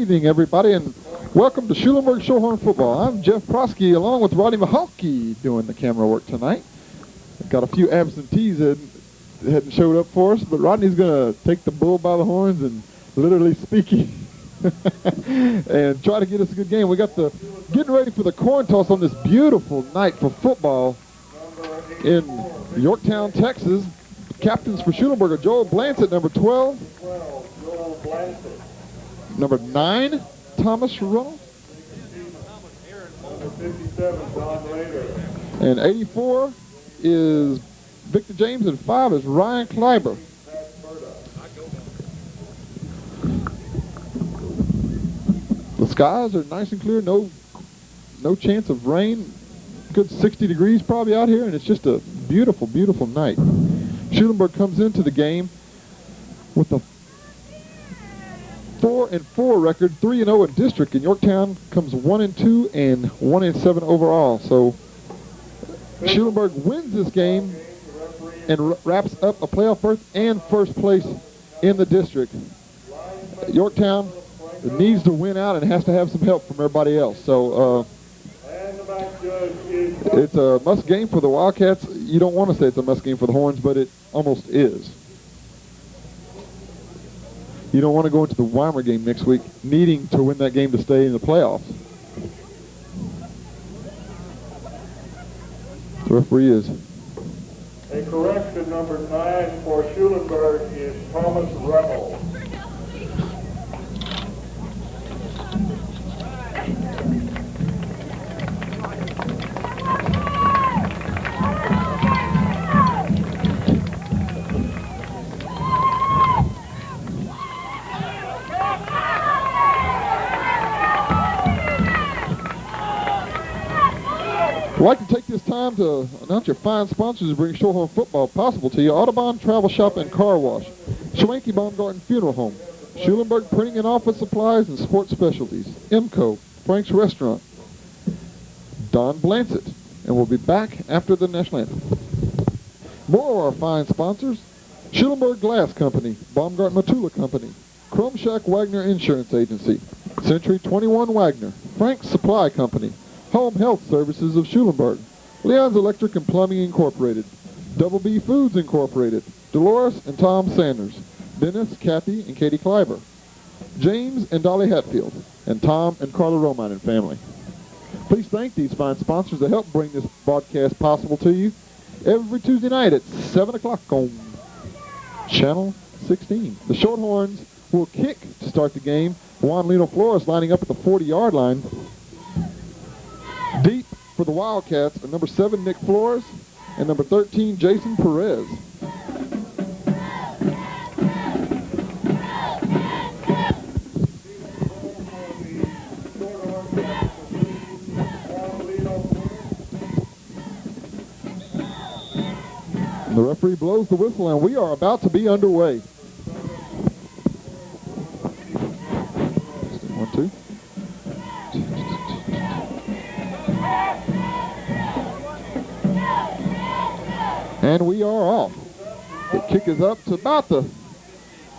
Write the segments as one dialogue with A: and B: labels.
A: evening, everybody, and welcome to Schulenburg Shorthorn Football. I'm Jeff Prosky, along with Rodney Mahalke, doing the camera work tonight. We've got a few absentees that hadn't showed up for us, but Rodney's going to take the bull by the horns and literally speaking and try to get us a good game. We got the getting ready for the coin toss on this beautiful night for football in Yorktown, Texas. Captains for Schulenburg are Joel Blansett, number 12. Number 9, Thomas Runnell.
B: Number 57, Don Rader.
A: And 84 is Victor James, and 5 is Ryan Kleiber. The skies are nice and clear, no chance of rain. Good 60 degrees probably out here, and it's just a beautiful, beautiful night. Schulenburg comes into the game with a 4-4 record, 3-0 in district, and Yorktown comes 1-2 and 1-7 overall. So Schulenburg wins this game and wraps up a playoff berth and first place in the district. Yorktown needs to win out and has to have some help from everybody else. So it's a must game for the Wildcats. You don't want to say it's a must game for the Horns, but it almost is. You don't want to go into the Weimar game next week needing to win that game to stay in the playoffs. The referee is.
B: A correction, number 9 for Schulenburg is Thomas Runnell.
A: I'd like to take this time to announce your fine sponsors who bring Shorthorn football possible to you. Audubon Travel Shop and Car Wash, Schwanke Baumgarten Funeral Home, Schulenburg Printing and Office Supplies and Sports Specialties, IMCO, Frank's Restaurant, Don Blansett, and we'll be back after the national anthem. More of our fine sponsors: Schulenburg Glass Company, Baumgarten Matula Company, Chrome Shack Wagner Insurance Agency, Century 21 Wagner, Frank's Supply Company, Home Health Services of Schulenburg, Leon's Electric and Plumbing Incorporated, Double B Foods Incorporated, Dolores and Tom Sanders, Dennis, Kathy, and Katie Kleiber, James and Dolly Hatfield, and Tom and Carla Romine and family. Please thank these fine sponsors that help bring this broadcast possible to you every Tuesday night at 7 o'clock on Channel 16. The Shorthorns will kick to start the game. Juan Lino Flores lining up at the 40-yard line. Deep for the Wildcats are number 7, Nick Flores, and number 13, Jason Perez. And the referee blows the whistle, and we are about to be underway. 1, 2. And we are off. The kick is up to about the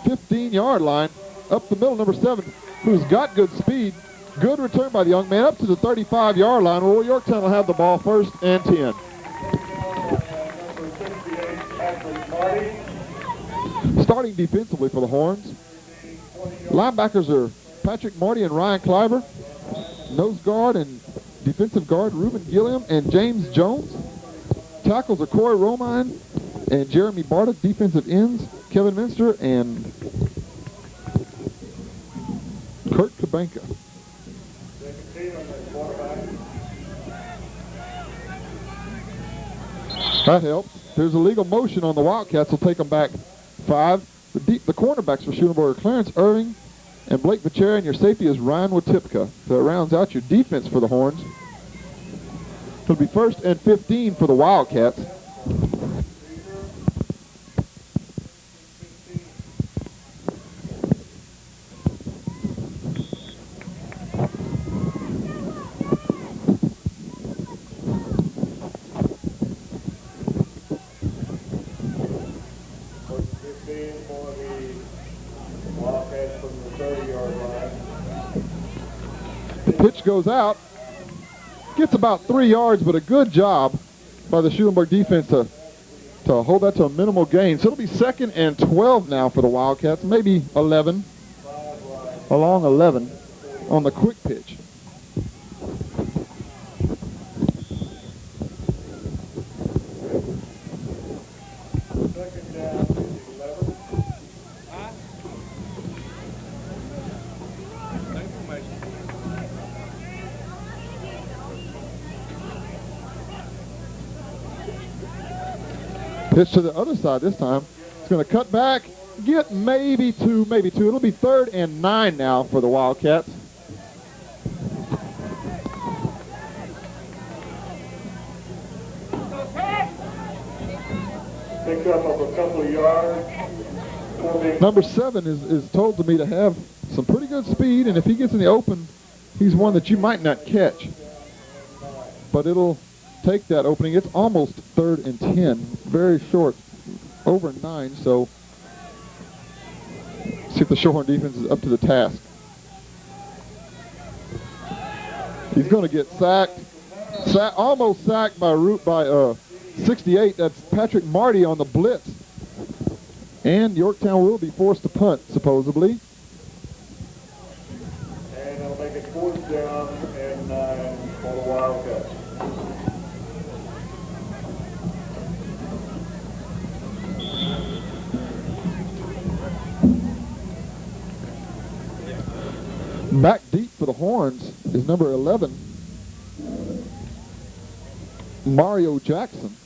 A: 15-yard line. Up the middle, number 7, who's got good speed. Good return by the young man up to the 35-yard line. Well, Yorktown will have the ball first and 10. Starting defensively for the Horns, linebackers are Patrick Marty and Ryan Kleiber. Nose guard and defensive guard Reuben Gilliam and James Jones. Tackles are Corey Romine and Jeremy Barta. Defensive ends, Kevin Minster and Kurt Kabanka. That helps. There's a legal motion on the Wildcats. Will take them back 5. The cornerbacks for Schulenburg are Clarence Irving and Blake Vachera, and your safety is Ryan Watipka. So it rounds out your defense for the Horns. It'll be first and 15 for the Wildcats.
B: For the Wildcats from the 30-yard line.
A: Pitch goes out. Gets about 3 yards, but a good job by the Schulenburg defense to hold that to a minimal gain. So it'll be 2nd and 12 now for the Wildcats, maybe 11, along 11 on the quick pitch.
B: Second down to 11.
A: Pitch to the other side this time. It's going to cut back, get maybe two. It'll be 3rd and 9 now for the Wildcats.
B: Picked up of a couple of yards.
A: Number 7 is told to me to have some pretty good speed, and if he gets in the open, he's one that you might not catch. But it'll take that opening. It's almost 3rd and 10. Very short, over 9, so see if the Shorthorn defense is up to the task. He's going to get sacked. Almost sacked by 68. That's Patrick Marty on the blitz. And Yorktown will be forced to punt, supposedly.
B: And they'll make it 4th down and 9 for the Wildcats.
A: Back deep for the Horns is number 11, Mario Jackson.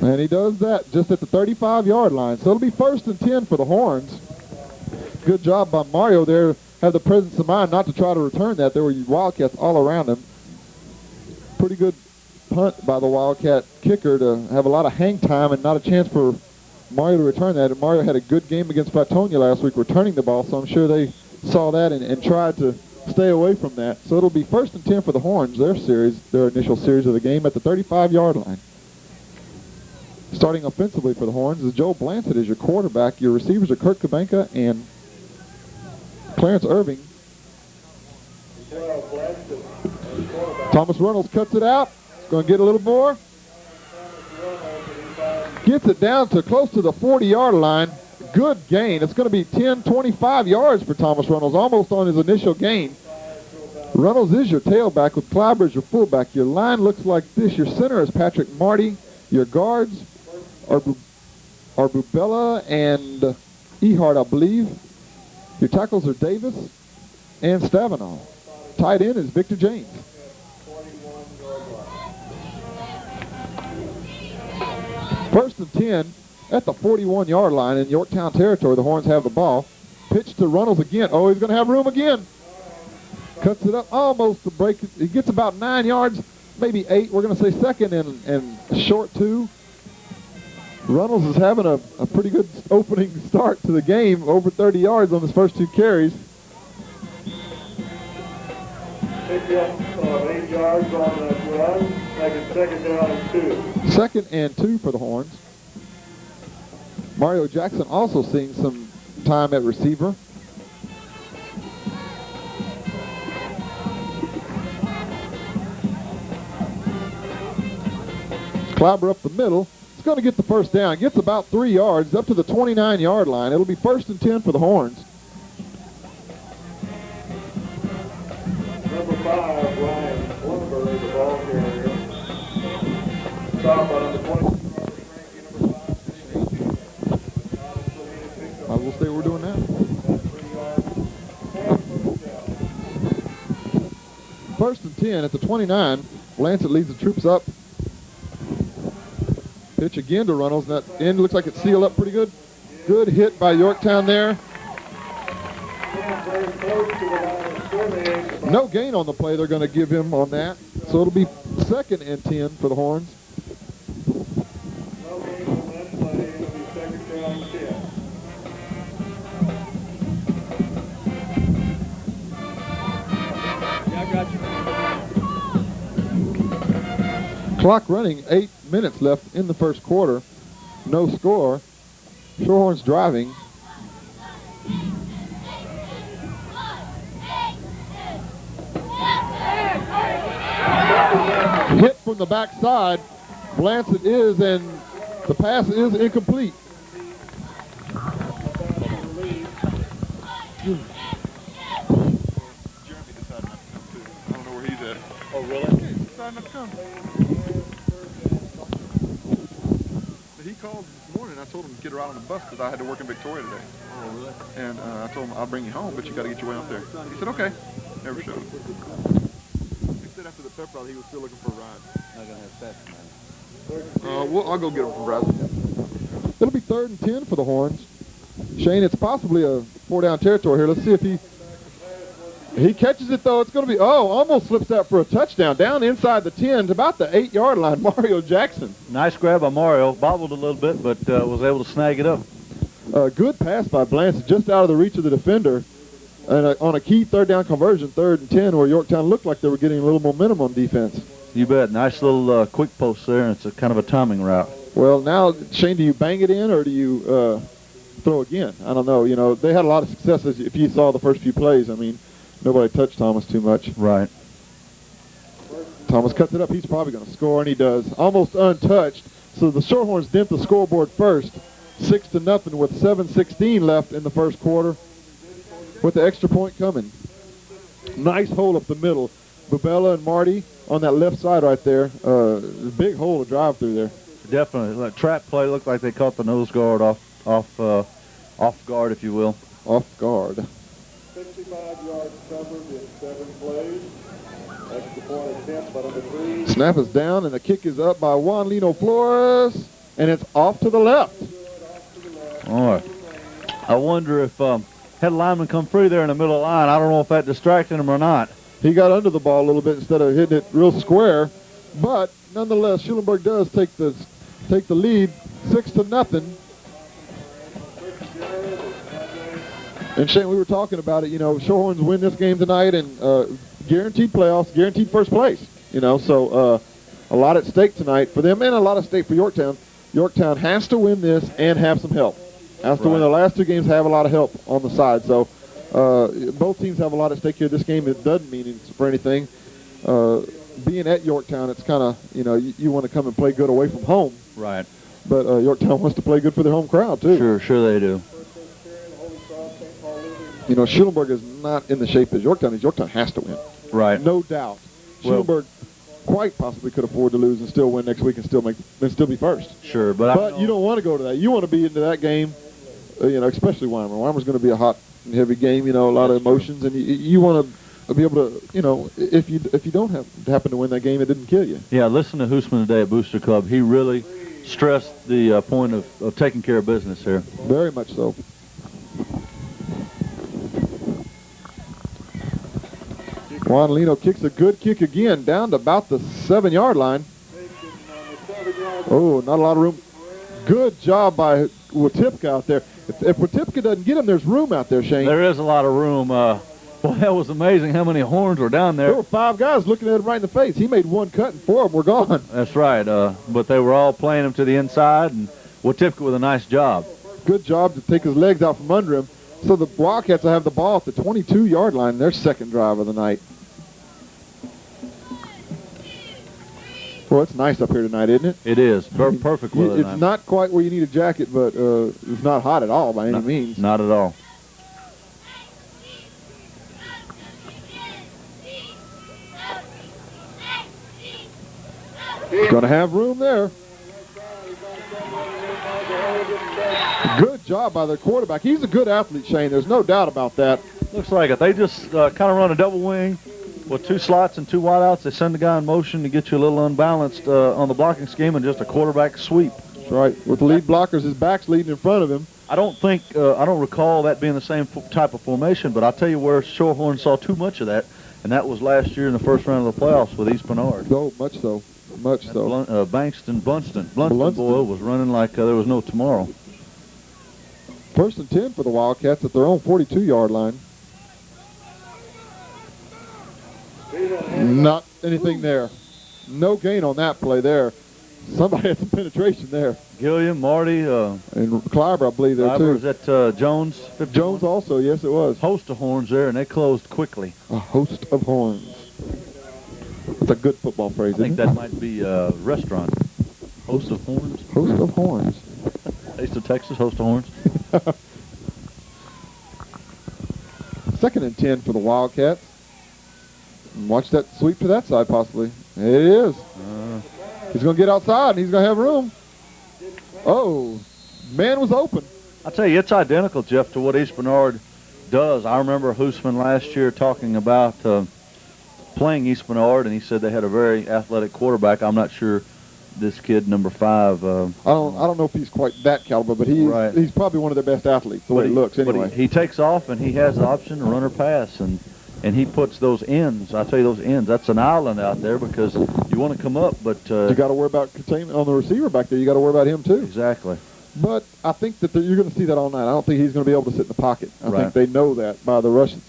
A: And he does that just at the 35-yard line. So it'll be 1st and 10 for the Horns. Good job by Mario there. Had the presence of mind not to try to return that. There were Wildcats all around him. Pretty good punt by the Wildcat kicker to have a lot of hang time and not a chance for Mario to return that. And Mario had a good game against Flatonia last week returning the ball, so I'm sure they saw that and tried to stay away from that. So it'll be 1st and 10 for the Horns, their initial series of the game at the 35-yard line. Starting offensively for the Horns is Joe Blanchett as your quarterback. Your receivers are Kurt Kabenka and Clarence Irving. Thomas Reynolds cuts it out. Going to get a little more. Gets it down to close to the 40-yard line. Good gain. It's going to be 10, 25 yards for Thomas Reynolds, almost on his initial gain. Reynolds is your tailback with Clyber as your fullback. Your line looks like this. Your center is Patrick Marty. Your guards are Bubella and Ehart, I believe. Your tackles are Davis and Stavenall. Tight end is Victor James. First and 10 at the 41-yard line in Yorktown territory. The Horns have the ball. Pitch to Reynolds again. Oh, he's going to have room again. Cuts it up almost to break it. He gets about 9 yards, maybe 8. We're going to say 2nd and short 2. Reynolds is having a pretty good opening start to the game, over 30 yards on his first 2 carries.
B: Pick up 8 yards on that run. Make it 2nd down and 2.
A: 2nd and 2 for the Horns. Mario Jackson also seeing some time at receiver. Clyber up the middle. It's going to get the first down. Gets about 3 yards up to the 29-yard line. It'll be 1st and 10 for the Horns.
B: Number 5, Ryan Schulenburg, the ball carrier. Stop on number 20.
A: I will stay where we're doing now. First and 10 at the 29. Lancet leads the troops up. Pitch again to Reynolds. That end looks like it's sealed up pretty good. Good hit by Yorktown there. No gain on the play they're going to give him on that. So it'll be 2nd and 10 for the Horns.
B: No gain on that play. It'll be 2nd down and 10.
C: Yeah, I got you.
A: Clock running, 8 minutes left in the first quarter. No score. Shorthorns driving. the backside. Blancett is, and the pass is incomplete.
C: Jeremy decided not to come too. I don't know where he's at.
D: Oh, really?
C: He decided not to come. But he called this morning. I told him to get her out on the bus because I had to work in Victoria today.
D: Oh, really?
C: And I told him I'll bring you home, but you got to get your way out there. He said, okay. Never showed. He said after the pep rally he was still looking for a ride.
D: Not gonna have sex, man.
C: I'll go get him from Bradley.
A: It'll be 3rd and 10 for the Horns. Shane, it's possibly a 4-down territory here. Let's see if he catches it, though. It's going to be, almost slips that for a touchdown. Down inside the 10 to about the 8-yard line, Mario Jackson.
D: Nice grab by Mario. Bobbled a little bit, but was able to snag it up.
A: Good pass by Blancett, just out of the reach of the defender. And on a key 3rd-down conversion, 3rd and 10, where Yorktown looked like they were getting a little momentum on defense.
D: You bet. Nice little quick post there, and it's a kind of a timing route.
A: Well, now, Shane, do you bang it in or do you throw again? I don't know. You know, they had a lot of success if you saw the first few plays. I mean, nobody touched Thomas too much.
D: Right.
A: Thomas cuts it up. He's probably going to score, and he does. Almost untouched. So the Shorthorns dent the scoreboard first, 6-0 with 7:16 left in the first quarter, with the extra point coming. Nice hole up the middle. Bubella and Marty on that left side right there. Big hole to drive through there.
D: Definitely. Like, trap play looked like they caught the nose guard off guard, if you will.
A: Off guard.
B: 65 yards covered in 7 plays. Extra point attempt by number 3.
A: Snap is down, and the kick is up by Juan Lino Flores, and it's off to the left.
D: All right. I wonder if had a lineman come through there in the middle of the line. I don't know if that distracted him or not.
A: He got under the ball a little bit instead of hitting it real square, but nonetheless, Schulenburg does take the lead, 6-0. And Shane, we were talking about it. You know, Shorthorns win this game tonight, and guaranteed playoffs, guaranteed first place. You know, so a lot at stake tonight for them, and a lot at stake for Yorktown. Yorktown has to win this and have some help. Has to win the last 2 games, have a lot of help on the side. So both teams have a lot at stake here. This game, it doesn't mean it's for anything. Being at Yorktown, it's kind of, you know, you want to come and play good away from home.
D: Right.
A: But Yorktown wants to play good for their home crowd, too.
D: Sure they do.
A: You know, Schulenburg is not in the shape as Yorktown is. Yorktown has to win.
D: Right.
A: No doubt. Schulenburg quite possibly could afford to lose and still win next week and still be first.
D: Sure, but
A: you don't want to go to that. You want to be into that game, you know, especially Weimer. Weimer's going to be a hot and heavy game, you know, a lot of emotions, and you want to be able to, you know, if you don't happen to win that game, it didn't kill you.
D: Yeah, listen to Hoosman today at Booster Club. He really stressed the point of taking care of business here.
A: Very much so. Juan Lino kicks a good kick again, down to about the 7-yard line. Oh, not a lot of room. Good job by Watipka out there. If Watipka doesn't get him, there's room out there, Shane.
D: There is a lot of room. Boy, that was amazing how many horns were down there.
A: There were 5 guys looking at him right in the face. He made 1 cut, and 4 of them were gone.
D: That's right. But they were all playing him to the inside, and Watipka with a nice job.
A: Good job to take his legs out from under him. So the Wildcats will have the ball at the 22-yard line, their second drive of the night. Well, it's nice up here tonight, isn't it?
D: It is. Perfect weather tonight.
A: It's not quite where you need a jacket, but it's not hot at all by any means.
D: Not at all.
A: Going to have room there. Good job by their quarterback. He's a good athlete, Shane. There's no doubt about that.
D: Looks like it. They just kind of run a double wing with 2 slots and 2 wideouts. They send the guy in motion to get you a little unbalanced on the blocking scheme and just a quarterback sweep.
A: That's right. With the lead blockers, his back's leading in front of him.
D: I don't recall that being the same type of formation, but I'll tell you where Shorthorn saw too much of that, and that was last year in the first round of the playoffs with East Bernard.
A: Oh, much so. Much so.
D: Blunston boy was running like there was no tomorrow.
A: 1st and 10 for the Wildcats at their own 42-yard line. Not anything there. No gain on that play there. Somebody had some penetration there.
D: Gilliam, Marty,
A: and Kleiber, I believe, there too.
D: Was that Jones? 51?
A: Jones also, yes, it was.
D: Host of horns there, and they closed quickly.
A: A host of horns. That's a good football phrase,
D: I think
A: isn't
D: that might be a restaurant. Host of Horns.
A: it? Host of Horns.
D: Taste of Texas, Host of Horns.
A: 2nd and 10 for the Wildcats. And watch that sweep to that side, possibly. It is. He's going to get outside, and he's going to have room. Oh, man was open.
D: I'll tell you, it's identical, Jeff, to what East Bernard does. I remember Hoosman last year talking about playing East Bernard, and he said they had a very athletic quarterback. I'm not sure this kid, number 5.
A: I don't know if he's quite that caliber, but he's probably one of their best athletes, the way he looks anyway.
D: But he takes off, and he has the option to run or pass, and he puts those ends. I tell you, those ends, that's an island out there because you want to come up, but
A: you got to worry about containment on the receiver back there. You got to worry about him too.
D: Exactly.
A: But I think that you're going to see that all night. I don't think he's going to be able to sit in the pocket. I think they know that by the Russians.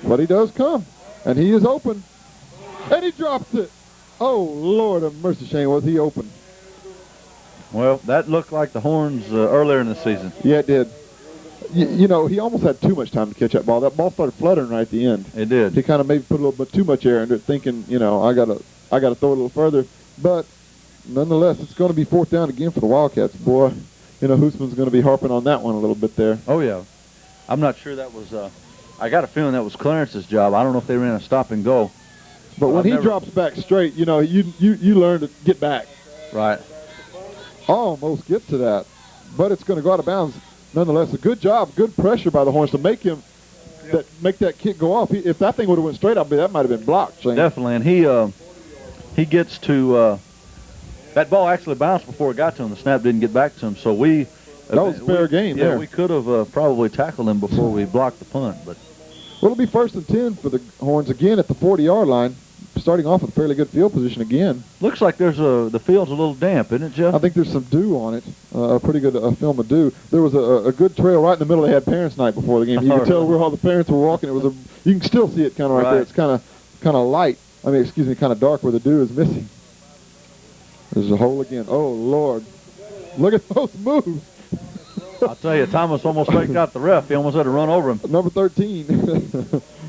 A: But he does come, and he is open, and he drops it. Oh, Lord of mercy, Shane, was he open?
D: Well, that looked like the Horns earlier in the season.
A: Yeah, it did. You know, he almost had too much time to catch that ball. That ball started fluttering right at the end.
D: It did.
A: He kind of maybe put a little bit too much air into it, thinking, you know, I gotta throw it a little further. But nonetheless, it's going to be 4th down again for the Wildcats. Boy, you know, Hoosman's going to be harping on that one a little bit there.
D: Oh yeah, I'm not sure that was. I got a feeling that was Clarence's job. I don't know if they ran a stop and go.
A: But when he drops back straight, you know, you learn to get back.
D: Right.
A: Almost get to that, but it's going to go out of bounds. Nonetheless, a good job, good pressure by the Horns to make that kick go off. If that thing would have went straight, that might have been blocked. Shane.
D: Definitely, and he gets to that ball actually bounced before it got to him. The snap didn't get back to him, so that
A: was fair game.
D: Yeah,
A: there.
D: we could have probably tackled him before we blocked the punt, but.
A: Well, it'll be 1st and 10 for the Horns again at the 40-yard line, starting off with fairly good field position again.
D: Looks like the field's a little damp, isn't it, Jeff?
A: I think there's some dew on it, a pretty good film of dew. There was a good trail right in the middle. They had parents' night before the game. You can tell where all the parents were walking. You can still see it kind of right there. It's kind of light. Kind of dark where the dew is missing. There's a hole again. Oh Lord, look at those moves.
D: I'll tell you, Thomas almost faked out the ref. He almost had to run over him.
A: Number 13,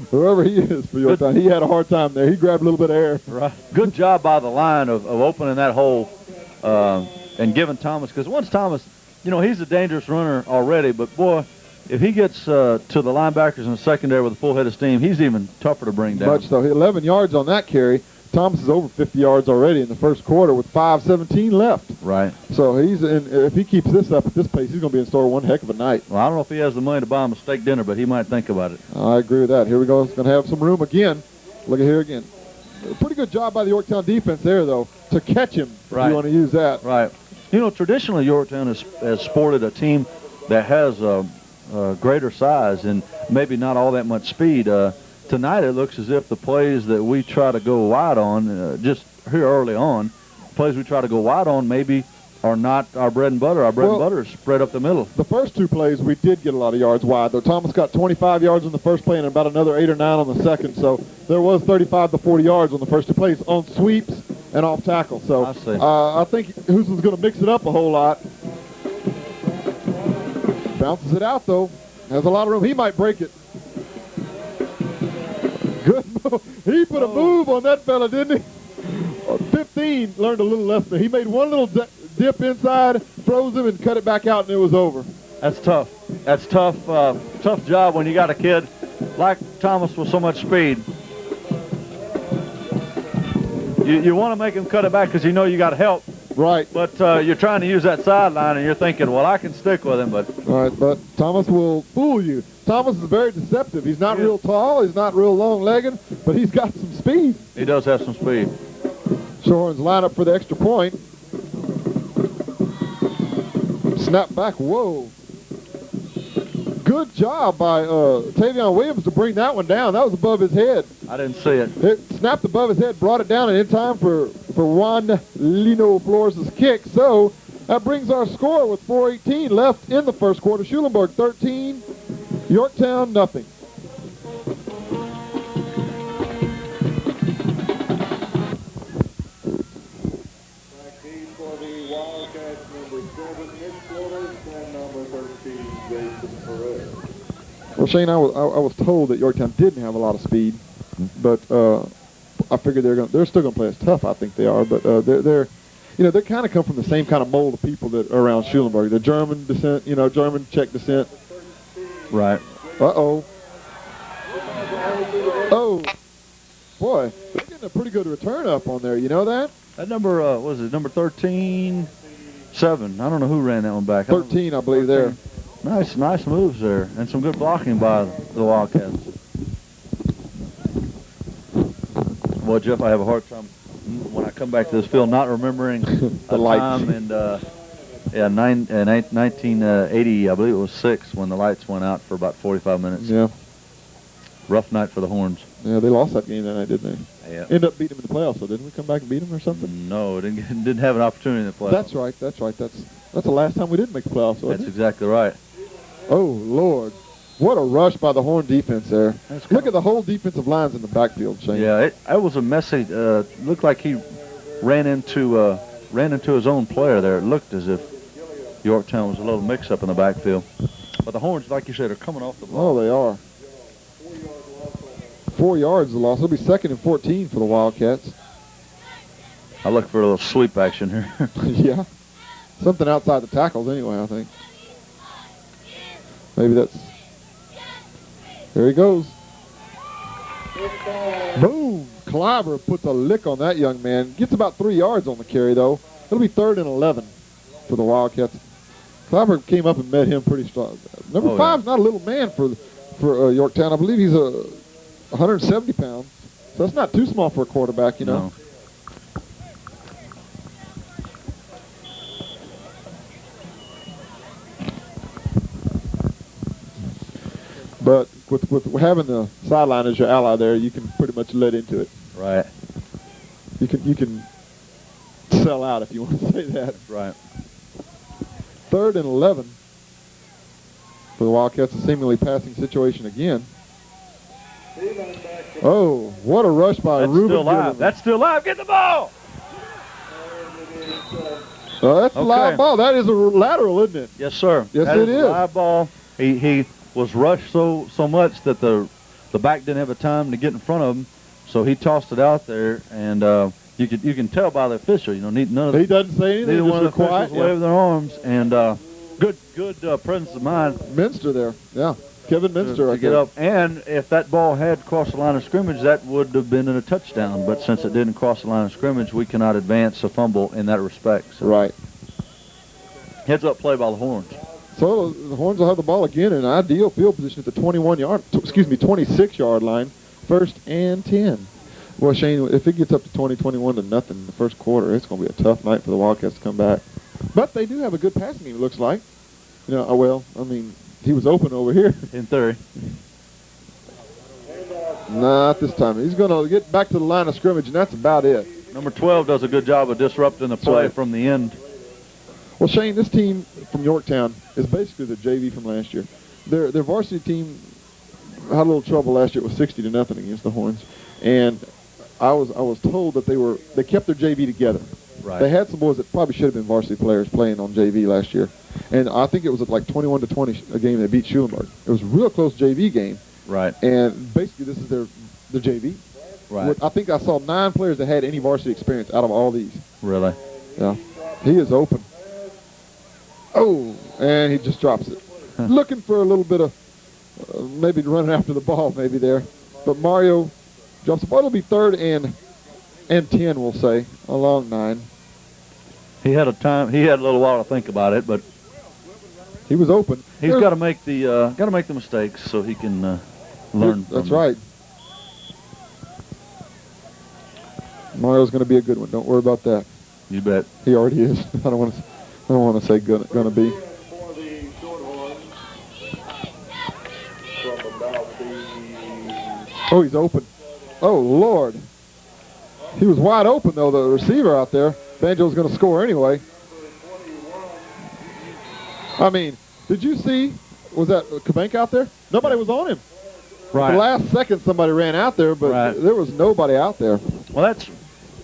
A: whoever he is for Yorktown, he had a hard time there. He grabbed a little bit of air.
D: Right. Good job by the line of opening that hole and giving Thomas, because once Thomas, you know, he's a dangerous runner already, but boy, if he gets to the linebackers in the secondary with a full head of steam, he's even tougher to bring down.
A: Much so. 11 yards on that carry. Thomas is over 50 yards already in the first quarter with 5:17 left.
D: Right.
A: So if he keeps this up at this pace, he's going to be in store one heck of a night.
D: Well, I don't know if he has the money to buy him a steak dinner, but he might think about it.
A: I agree with that. Here we go. He's going to have some room again. Look at here again. Pretty good job by the Yorktown defense there, though, to catch him. If you want to use that.
D: Right. You know, traditionally Yorktown has sported a team that has greater size and maybe not all that much speed. Tonight it looks as if the plays that we try to go wide on, just here early on, plays we try to go wide on maybe are not our bread and butter. Our bread and butter is spread up the middle.
A: The first 2 plays we did get a lot of yards wide, though. Thomas got 25 yards on the first play and about another 8 or 9 on the second. So there was 35 to 40 yards on the first 2 plays on sweeps and off tackle. So I think Houston's going to mix it up a whole lot. Bounces it out, though. Has a lot of room. He might break it. Good move. He put a move on that fella, didn't he? 15 learned a little lesson. He made one little dip inside, froze him, and cut it back out, and it was over.
D: That's tough. That's tough. Tough job when you got a kid like Thomas with so much speed. You want to make him cut it back because you know you got help.
A: Right.
D: But you're trying to use that sideline, and you're thinking, well, I can stick with him. But
A: all right, but Thomas will fool you. Thomas is very deceptive. He's not real tall. He's not real long-legged, but he's got some speed.
D: He does have some speed.
A: Shorthorns line up for the extra point. Snap back. Whoa. Good job by Tavion Williams to bring that one down. That was above his head.
D: I didn't see it.
A: It snapped above his head, brought it down, and in time for Juan Lino Flores' kick. So that brings our score with 4:18 left in the first quarter. Schulenburg 13, Yorktown nothing.
B: For the Wildcats, number 7, Nick Flores, and number 13, Jason Perez.
A: Well, Shane, I was told that Yorktown didn't have a lot of speed, but I figured they're still gonna play us tough. I think they are, but they're they kind of come from the same kind of mold of people that are around Schulenburg. The German descent, German Czech descent.
D: Right.
A: Uh-oh. Oh, boy, they're getting a pretty good return up on there. You know that?
D: That number, was it number 13? 7. I don't know who ran that one back.
A: 13, I believe, 13. There.
D: Nice moves there, and some good blocking by the Wildcats. Well, Jeff, I have a hard time when I come back to this field not remembering the time and 1980, I believe it was 6 when the lights went out for about 45 minutes.
A: Yeah.
D: Rough night for the Horns.
A: Yeah, they lost that game that night, didn't they?
D: Yeah.
A: Ended up beating them in the playoffs, so didn't we come back and beat them or something?
D: No, didn't have an opportunity in the playoffs.
A: That's right. That's the last time we didn't make the playoffs, wasn't it?
D: That's exactly right.
A: Oh, Lord. What a rush by the Horn defense there. Look at the whole defensive lines in the backfield, Shane.
D: Yeah, it was a messy. Looked like he ran into his own player there. It looked as if Yorktown was a little mix-up in the backfield. But the Horns, like you said, are coming off the ball.
A: Oh, they are. 4 yards the loss. It'll be 2nd and 14 for the Wildcats.
D: I look for a little sweep action here.
A: Yeah. Something outside the tackles anyway, I think. Maybe that's... There he goes. Boom! Clyber puts a lick on that young man. Gets about 3 yards on the carry, though. It'll be 3rd and 11 for the Wildcats. Clyber came up and met him pretty strong. Number 5's not a little man for Yorktown. I believe he's 170 pounds. So that's not too small for a quarterback, you know.
D: No.
A: But with having the sideline as your ally there, you can pretty much let into it.
D: Right.
A: You can sell out if you want to say that.
D: Right.
A: 3rd and 11 for the Wildcats, a seemingly passing situation again. Oh, what a rush by Ruben.
D: Still live. That's still live. Get the ball.
A: That's a live ball. That is a lateral, isn't it?
D: Yes, sir.
A: Yes,
D: that
A: it
D: is.
A: is.
D: A live ball. He was rushed so much that the back didn't have a time to get in front of him, so he tossed it out there, and you can tell by the official. None of
A: he doesn't say anything.
D: Neither one of the
A: quiet.
D: officials wave their arms, and good presence of mind.
A: Minster there, yeah, Kevin Minster.
D: To get up, and if that ball had crossed the line of scrimmage, that would have been a touchdown. But since it didn't cross the line of scrimmage, we cannot advance a fumble in that respect. So.
A: Right.
D: Heads-up play by the Horns.
A: So the Horns will have the ball again in an ideal field position at the 26-yard line, 1st and 10. Well, Shane, if it gets up to 20-21 to nothing in the first quarter, it's going to be a tough night for the Wildcats to come back. But they do have a good passing game, it looks like. He was open over here.
D: In theory.
A: Not this time. He's going to get back to the line of scrimmage, and that's about it.
D: Number 12 does a good job of disrupting the play from the end.
A: Well, Shane, this team from Yorktown is basically the JV from last year. Their varsity team had a little trouble last year. It was 60-0 against the Horns, and I was told that they kept their JV together.
D: Right.
A: They had some boys that probably should have been varsity players playing on JV last year, and I think it was at like 21-20 a game they beat Schulenburg. It was a real close JV game.
D: Right.
A: And basically this is their JV.
D: Right.
A: I think I saw 9 players that had any varsity experience out of all these.
D: Really?
A: Yeah. He is open. Oh, and he just drops it. Looking for a little bit of maybe running after the ball maybe there. But Mario drops the ball. It'll be 3rd and 10, we'll say, along 9.
D: He had a little while to think about it, but
A: he was open.
D: He's got to make the mistakes so he can learn.
A: That's right. Mario's going to be a good one. Don't worry about that.
D: You bet.
A: He already is. I don't want to say going to be.
B: For the Shorthorns, from about the...
A: Oh, he's open. Oh, Lord. He was wide open, though, the receiver out there. Banjo's going to score anyway. I mean, did you see, was that Kabank out there? Nobody was on him.
D: Right.
A: The last second somebody ran out there, but there was nobody out there.
D: Well, that's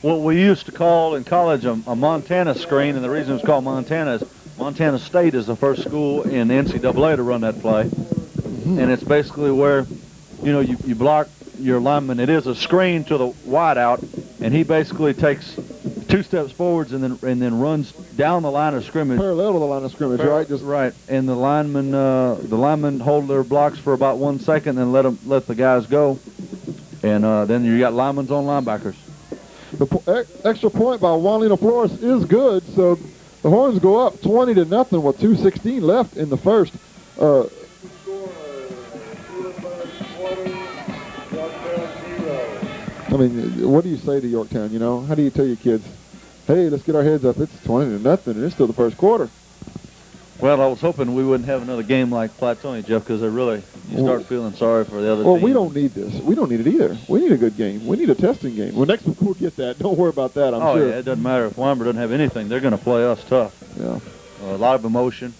D: what we used to call in college a Montana screen, and the reason it's called Montana is Montana State is the first school in the NCAA to run that play. And it's basically where, you block your lineman. It is a screen to the wide out, and he basically takes 2 steps forwards and then runs down the line of scrimmage.
A: Parallel to the line of scrimmage, right? Just
D: right. And the linemen hold their blocks for about 1 second and let the guys go. And then you got linemen on linebackers.
A: The extra point by Juanito Flores is good, so the Horns go up 20-0 with 2:16 left in the first.
B: Score Schulenburg 20, Yorktown 0.
A: I mean, what do you say to Yorktown, you know? How do you tell your kids, hey, let's get our heads up. It's 20-0, and it's still the first quarter.
D: Well, I was hoping we wouldn't have another game like Platoni, Jeff, because you start feeling sorry for the other
A: Well,
D: team.
A: we don't need this. We don't need it either. We need a good game. We need a testing game. Well, next week we'll get that. Don't worry about that, I'm sure.
D: Yeah, it doesn't matter if Weimer doesn't have anything. They're going to play us tough.
A: Yeah.
D: A lot of emotion.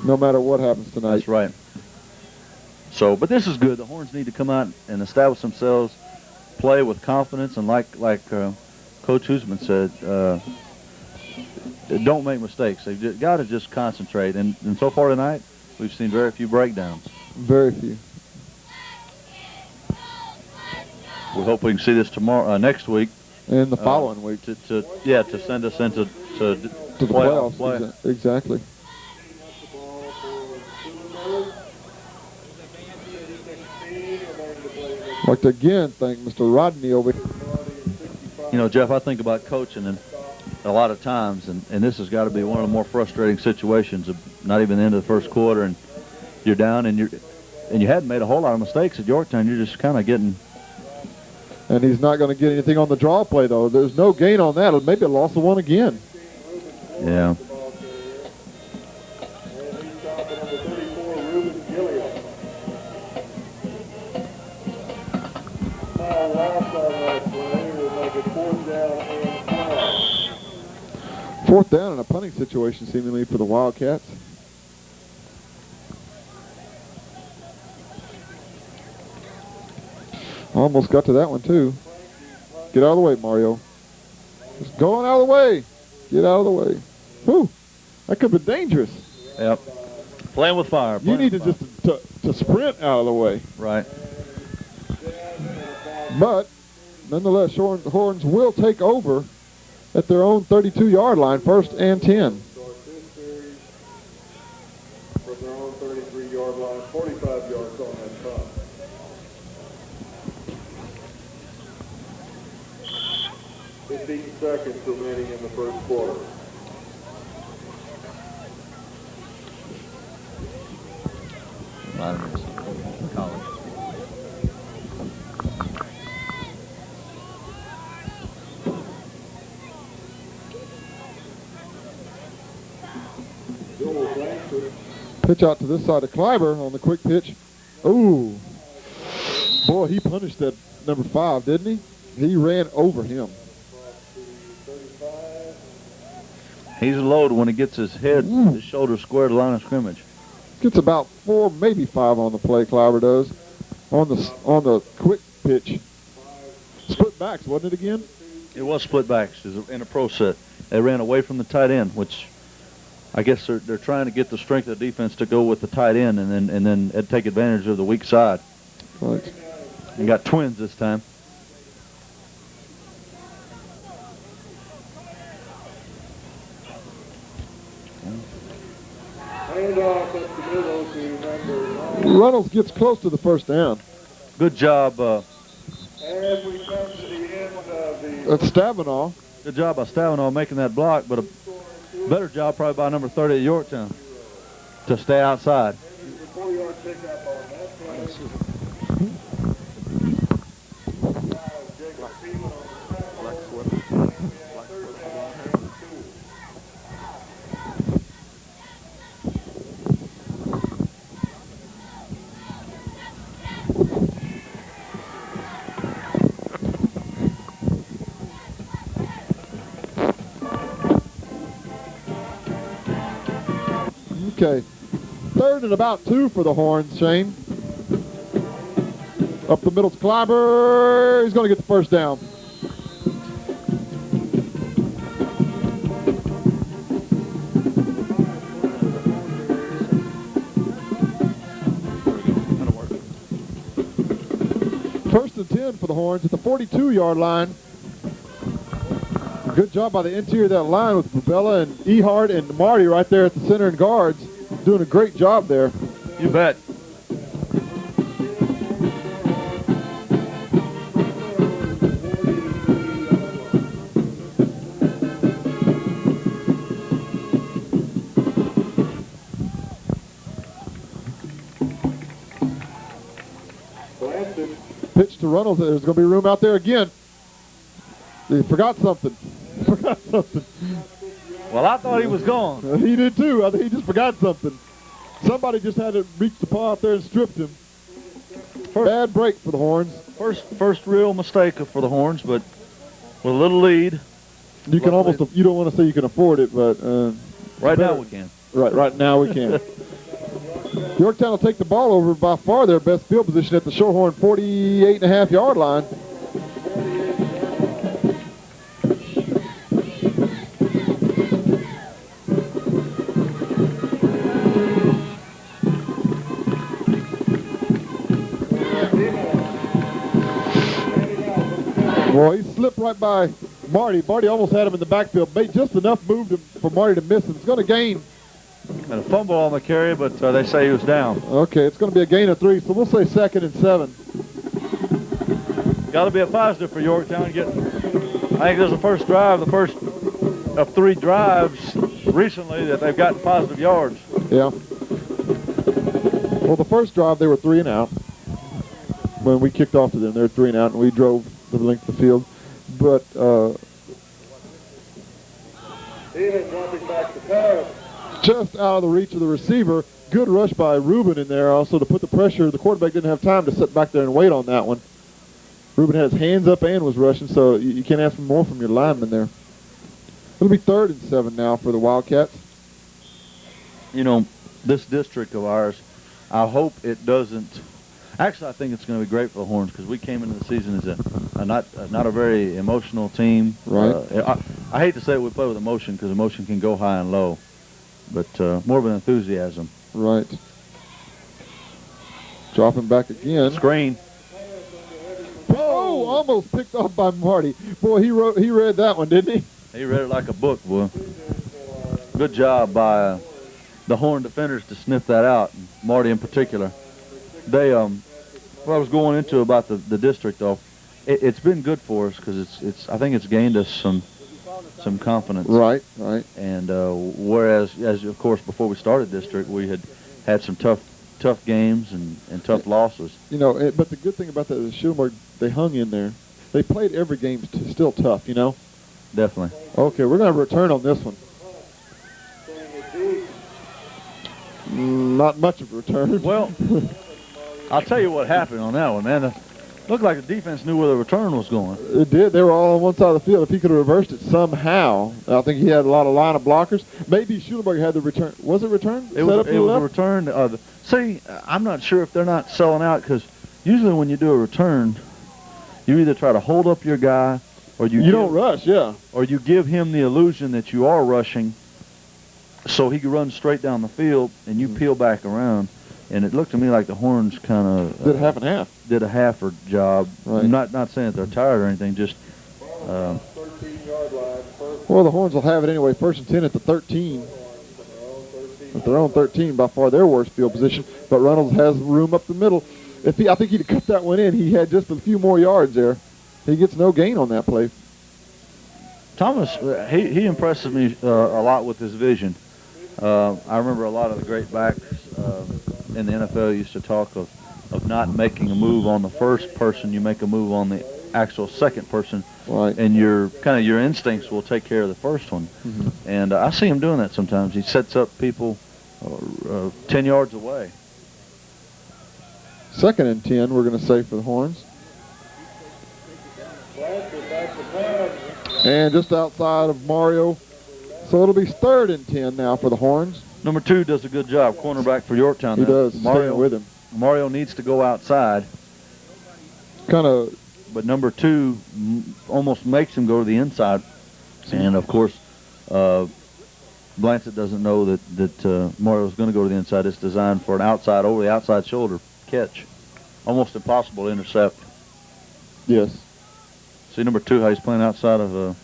A: No matter what happens tonight.
D: That's right. So, but this is good. The Horns need to come out and establish themselves, play with confidence, and like Coach Huseman said, don't make mistakes. They've got to just concentrate. And so far tonight, we've seen very few breakdowns.
A: Very few.
D: We hope we can see this next week.
A: And the following week.
D: To send us into
A: to the playoffs.
D: Play.
A: Exactly. I'd like to again thank Mr. Rodney over here.
D: You know, Jeff, I think about coaching and a lot of times, and this has got to be one of the more frustrating situations of not even the end of the first quarter, and you're down, and you hadn't made a whole lot of mistakes at Yorktown. You're just kind of getting.
A: And he's not going to get anything on the draw play, though. There's no gain on that. Maybe a loss of one again.
D: Yeah.
A: Fourth down in a punting situation, seemingly, for the Wildcats. Almost got to that one, too. Get out of the way, Mario. Just going out of the way. Get out of the way. Whew. That could be dangerous.
D: Yep. Playing with fire.
A: You need to just to sprint out of the way.
D: Right.
A: But, nonetheless, Horns will take over at their own 32-yard line, 1st and 10.
B: From their own 33-yard line, 45 yards on that punt. Seconds remaining in the first quarter.
D: College.
A: Pitch out to this side of Kleiber on the quick pitch. Ooh. Boy, he punished that number 5, didn't he? He ran over him.
D: He's loaded when he gets his head, his shoulder square to the line of scrimmage.
A: Gets about 4, maybe 5 on the play, Kleiber does. On the quick pitch. Split backs, wasn't it again?
D: It was split backs in a pro set. They ran away from the tight end, which I guess they're trying to get the strength of the defense to go with the tight end and then take advantage of the weak side.
A: Right.
D: And got twins this time.
A: Reynolds gets close to the first down.
D: Good job.
B: As we come to the end of the...
A: That's Stavinaugh.
D: Good job by Stavinaugh making that block, but a better job probably by number 30 at Yorktown to stay outside.
B: 4-yard pickup on that play.
A: Okay. 3rd and about 2 for the Horns, Shane. Up the middle to Kleiber. He's going to get the first down. First and 10 for the Horns at the 42-yard line. Good job by the interior of that line with Bubella and Ehart and Marty right there at the center and guards. Doing a great job there.
D: You bet.
A: Pitch to Reynolds. There's going to be room out there again. He forgot something. Forgot something.
D: Well, I thought he was gone.
A: He did too. I think he just forgot something. Somebody just had to reach the paw out there and stripped him. Bad break for the Horns.
D: First real mistake for the Horns, but with a little lead.
A: You can almost, you don't want to say you can afford it, but
D: right now we can.
A: Right now we can. Yorktown will take the ball over by far their best field position at the Shorthorn 48.5-yard line. Well, he slipped right by Marty. Marty almost had him in the backfield. Made just enough move for Marty to miss him. It's going to gain.
D: And a fumble on the carry, but they say he was down.
A: Okay, it's going to be a gain of 3, so we'll say 2nd and 7.
D: Got to be a positive for Yorktown. I think this is the first drive, the first of 3 drives recently that they've gotten positive yards.
A: Yeah. Well, the first drive, they were 3 and out. When we kicked off to them, they were 3 and out, and we drove the length of the field. But
B: dropping back to pass.
A: Just out of the reach of the receiver. Good rush by Ruben in there also to put the pressure. The quarterback didn't have time to sit back there and wait on that one. Ruben had his hands up and was rushing, so you can't ask for more from your lineman there. It'll be 3rd and 7 now for the Wildcats.
D: You know, this district of ours, I hope it doesn't. Actually, I think it's going to be great for the Horns because we came into the season as not a very emotional team.
A: Right.
D: I hate to say it, we play with emotion because emotion can go high and low, but more of an enthusiasm.
A: Right. Dropping back again.
D: Screen.
A: Oh, almost picked off by Marty. Boy, he read that one, didn't he?
D: He read it like a book, boy. Good job by the Horn defenders to sniff that out, Marty in particular. They, what I was going into about the district, though, it's been good for us because I think it's gained us some confidence.
A: Right.
D: And whereas, as of course, before we started district, we had some tough games and tough losses.
A: You know, but the good thing about that is Schulenburg, they hung in there. They played every game still tough, you know?
D: Definitely.
A: Okay, we're going to return on this one. Not much of a return.
D: Well, I'll tell you what happened on that one, man. It looked like the defense knew where the return was going.
A: It did. They were all on one side of the field. If he could have reversed it somehow, I think he had a lot of line of blockers. Maybe Schulenburg had the return. Was it returned?
D: It was a return. See, I'm not sure if they're not selling out because usually when you do a return, you either try to hold up your guy or you
A: don't rush, yeah.
D: Or you give him the illusion that you are rushing so he can run straight down the field and you peel back around. And it looked to me like the Horns kind of
A: did half and half.
D: Did a halfer job.
A: Right.
D: Not saying that they're tired or anything, just
B: 13-yard line.
A: Well, the Horns will have it anyway. 1st and 10 at the 13. At their own 13, by far their worst field position. But Reynolds has room up the middle. I think he'd have cut that one in. He had just a few more yards there. He gets no gain on that play.
D: Thomas, he impresses me a lot with his vision. I remember a lot of the great backs in the NFL used to talk of not making a move on the first person. You make a move on the actual second person,
A: right?
D: And your instincts will take care of the first one.
A: Mm-hmm.
D: And I see him doing that sometimes. He sets up people 10 yards away.
A: 2nd and 10, we're going to say for the Horns. And just outside of Mario. So it'll be 3rd and 10 now for the Horns.
D: Number 2 does a good job, cornerback for Yorktown.
A: He does,
D: Mario
A: with him.
D: Mario needs to go outside. But number 2 almost makes him go to the inside. And, of course, Blanchett doesn't know that Mario's going to go to the inside. It's designed for an outside, over the outside shoulder catch. Almost impossible to intercept.
A: Yes.
D: See number 2, how he's playing outside of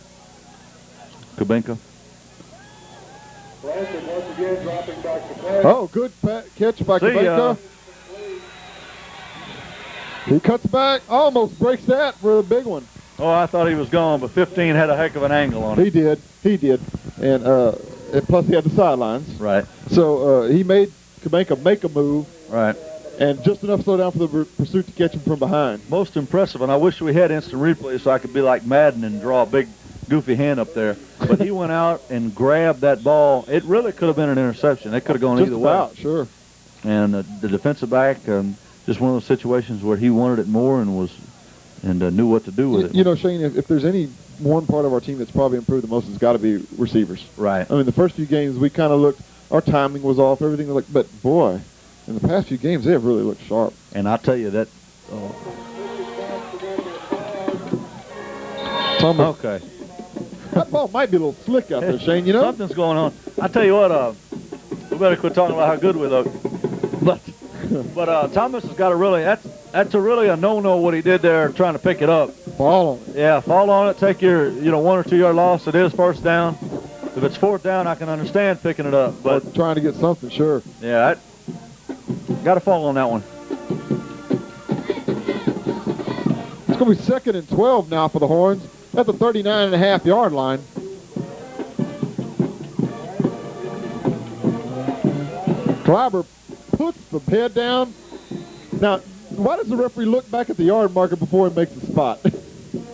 D: Kubenka.
B: Blanchard once again dropping back to play.
A: Oh, good catch by Kubenka. He cuts back, almost breaks that for a big one.
D: Oh, I thought he was gone, but 15 had a heck of an angle on it.
A: He did. And plus he had the sidelines.
D: Right.
A: So he made Kubenka make a move.
D: Right.
A: And just enough slow down for the pursuit to catch him from behind.
D: Most impressive, and I wish we had instant replay so I could be like Madden and draw a big goofy hand up there. But he went out and grabbed that ball. It really could have been an interception. It could have gone either way.
A: Sure.
D: And the defensive back, just one of those situations where he wanted it more and knew what to do with it.
A: You know, Shane, if there's any one part of our team that's probably improved the most, it's got to be receivers.
D: Right.
A: I mean, the first few games we kind of looked, our timing was off, everything was like, but boy, in the past few games they have really looked sharp.
D: And I'll tell you that. Okay.
A: That ball might be a little slick out there, Shane, you know?
D: Something's going on. I tell you what, we better quit talking about how good we look. But Thomas has got a really, that's a really a no-no what he did there trying to pick it up.
A: Fall on it.
D: Yeah, fall on it, take your 1 or 2 yard loss. It is first down. If it's 4th down, I can understand picking it up. But
A: or trying to get something, sure.
D: Yeah, got to fall on that one.
A: It's going to be 2nd and 12 now for the Horns at the 39.5-yard line. Clyber puts the head down. Now, why does the referee look back at the yard marker before he makes the spot?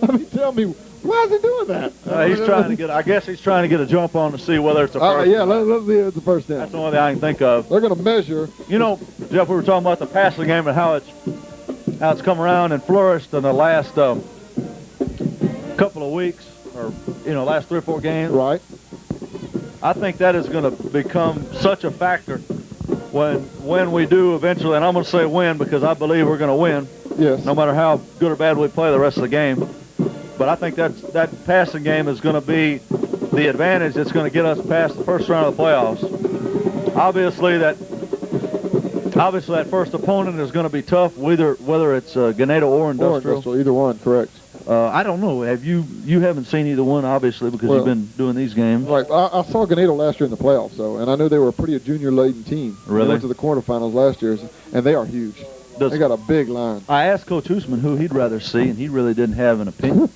A: I mean, tell me, why is he doing that?
D: He's trying to get. I guess he's trying to get a jump on to see whether it's a first.
A: Yeah, let's see if it's a first down.
D: That's the only thing I can think of.
A: They're going to measure.
D: You know, Jeff, we were talking about the passing game and how it's come around and flourished in the last couple of weeks, or last 3 or 4 games.
A: Right.
D: I think that is going to become such a factor when we do eventually, and I'm going to say win because I believe we're going to win.
A: Yes.
D: No matter how good or bad we play the rest of the game. But I think that passing game is going to be the advantage that's going to get us past the first round of the playoffs. Obviously that first opponent is going to be tough, whether it's Ganado or Industrial.
A: Either one, correct.
D: I don't know. Have you haven't seen either one, obviously, because you've been doing these games.
A: Right. I saw Ganado last year in the playoffs, and I knew they were a pretty junior-laden team.
D: Really?
A: They went to the quarterfinals last year, and they are huge. They got a big line.
D: I asked Coach Hoosman who he'd rather see, and he really didn't have an opinion.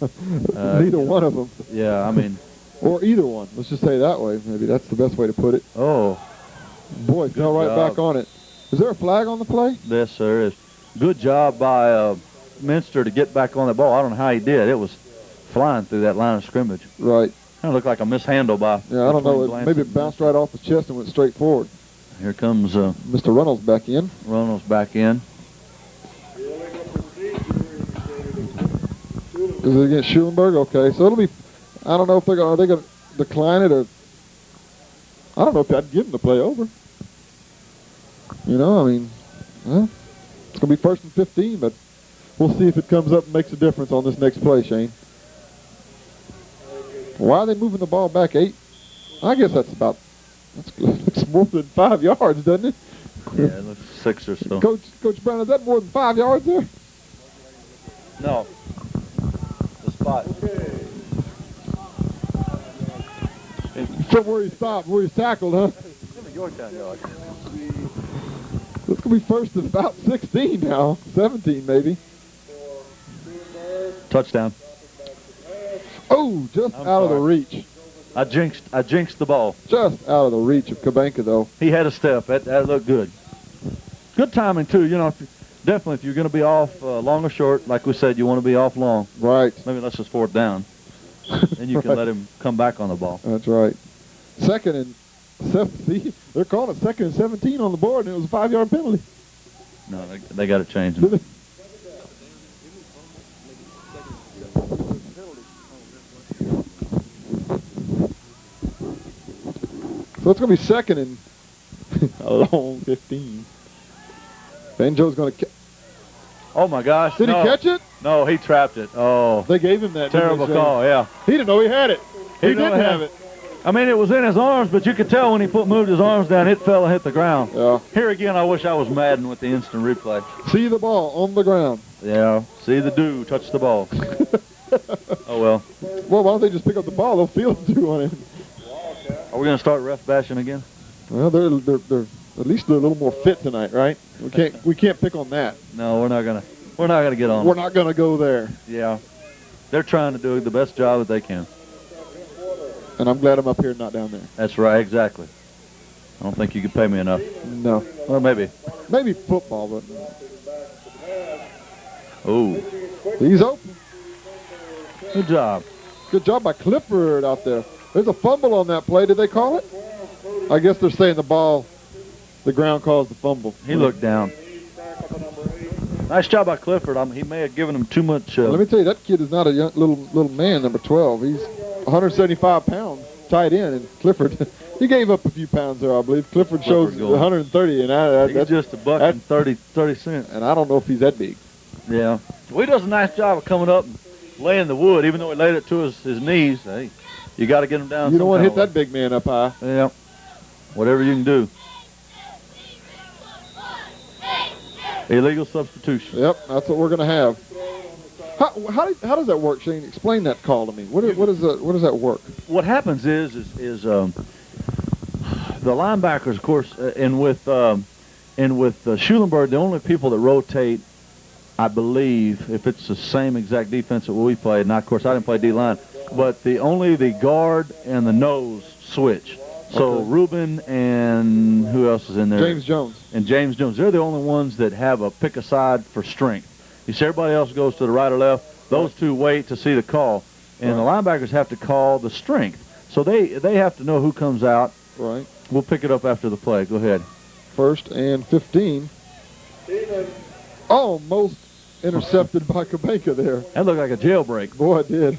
A: Neither one of them.
D: Yeah, I mean.
A: Or either one. Let's just say it that way. Maybe that's the best way to put it.
D: Oh.
A: Boy, fell right back on it. Is there a flag on the play?
D: Yes, there is. Good job by Minster to get back on the ball. I don't know how he did. It was flying through that line of scrimmage.
A: Right.
D: Kind of looked like a mishandle by.
A: Yeah, I don't know. Maybe it bounced right off the chest and went straight forward.
D: Here comes
A: Mr. Reynolds back in.
D: Reynolds back in.
A: Is it against Schulenburg? Okay, so it'll be. I don't know if are they going to decline it or. I don't know if I'd give them the play over. You know, I mean, well, it's going to be 1st and 15, but we'll see if it comes up and makes a difference on this next play, Shane. Why are they moving the ball back 8? I guess that's looks more than 5 yards, doesn't it?
D: Yeah, it looks 6 or so.
A: Coach Brown, is that more than 5 yards there?
D: No. The spot.
A: From where he stopped, where he's tackled, huh?
D: Yorktown yard.
A: It's going to be 1st and about 16 now. 17 maybe.
D: Touchdown.
A: Oh, just out of the reach.
D: I jinxed the ball.
A: Just out of the reach of Kubenka, though.
D: He had a step. That looked good. Good timing, too. You know, definitely if you're going to be off long or short, like we said, you want to be off long.
A: Right.
D: Maybe let's just 4th down. Then you can let him come back on the ball.
A: That's right. 2nd and 17. They're calling it 2nd and 17 on the board, and it was a 5-yard penalty.
D: No, they got to change them.
A: So it's going to be 2nd and a long 15. Banjo's going to
D: Oh, my gosh.
A: Did he catch it?
D: No, he trapped it. Oh.
A: They gave him that.
D: Terrible call, yeah.
A: He didn't know he had it. He didn't have it.
D: I mean, it was in his arms, but you could tell when he moved his arms down, it fell and hit the ground.
A: Yeah.
D: Here again, I wish I was Madden with the instant replay.
A: See the ball on the ground.
D: Yeah, see the do, touch the ball. Oh, well.
A: Well, why don't they just pick up the ball? They'll field it on it.
D: Are we going to start ref bashing again?
A: Well, they're at least they're a little more fit tonight, right? We can't pick on that.
D: No, we're not gonna get on.
A: We're not gonna go there.
D: Yeah, they're trying to do the best job that they can.
A: And I'm glad I'm up here and not down there.
D: That's right, exactly. I don't think you could pay me enough.
A: No.
D: Well, maybe.
A: Maybe football, but
D: Oh,
A: he's open.
D: good job.
A: Good job by Clifford out there. There's a fumble on that play. Did they call it? I guess they're saying the ground caused the fumble.
D: He looked down. Nice job by Clifford. He may have given him too much.
A: Let me tell you, that kid is not a young, little man, number 12. He's 175 pounds, tight end, and Clifford, he gave up a few pounds there, I believe. Clifford shows
D: going.
A: 130, and
D: He's just a buck and 30 cents.
A: And I don't know if he's that big.
D: Yeah. Well, he does a nice job of coming up and laying the wood, even though he laid it to his knees. Hey, you got to get him down.
A: You don't want to hit that big man up high.
D: Yeah. Whatever you can do. Illegal substitution.
A: Yep, that's what we're going to have. How does that work, Shane? Explain that call to me. What does that work?
D: What happens is the linebackers, of course, and with Schulenburg, the only people that rotate, I believe, if it's the same exact defense that we played, now of course I didn't play D-line, but only the guard and the nose switch. So
A: Okay.
D: Reuben and who else is in there?
A: James Jones.
D: And James Jones. They're the only ones that have a pick a side for strength. You see everybody else goes to the right or left. Those two wait to see the call. And the linebackers have to call the strength. So they have to know who comes out.
A: Right.
D: We'll pick it up after the play. Go ahead.
A: 1st and 15. Almost intercepted by Kabanka there.
D: That looked like a jailbreak.
A: Boy, it did.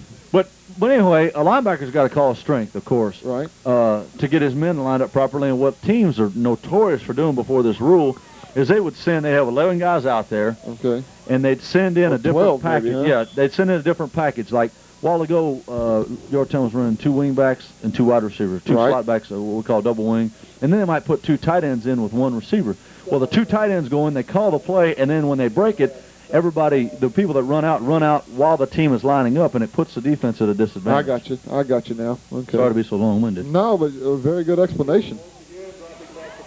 D: But anyway, a linebacker's got to call a strength, of course,
A: Right.
D: to get his men lined up properly. And what teams are notorious for doing before this rule is they have 11 guys out there,
A: Okay.
D: and they'd send in a different
A: 12 maybe,
D: package.
A: huh?
D: Yeah, they'd send in a different package. Like a while ago, Yorktown was running 2 wing backs and 2 wide receivers, 2
A: Right.
D: slot backs, what we call double wing, and then they might put 2 tight ends in with 1 receiver. Well, the 2 tight ends go in, they call the play, and then when they break it, the people that run out while the team is lining up, and it puts the defense at a disadvantage.
A: I got you now. Okay.
D: Sorry to be so long-winded.
A: No, but a very good explanation.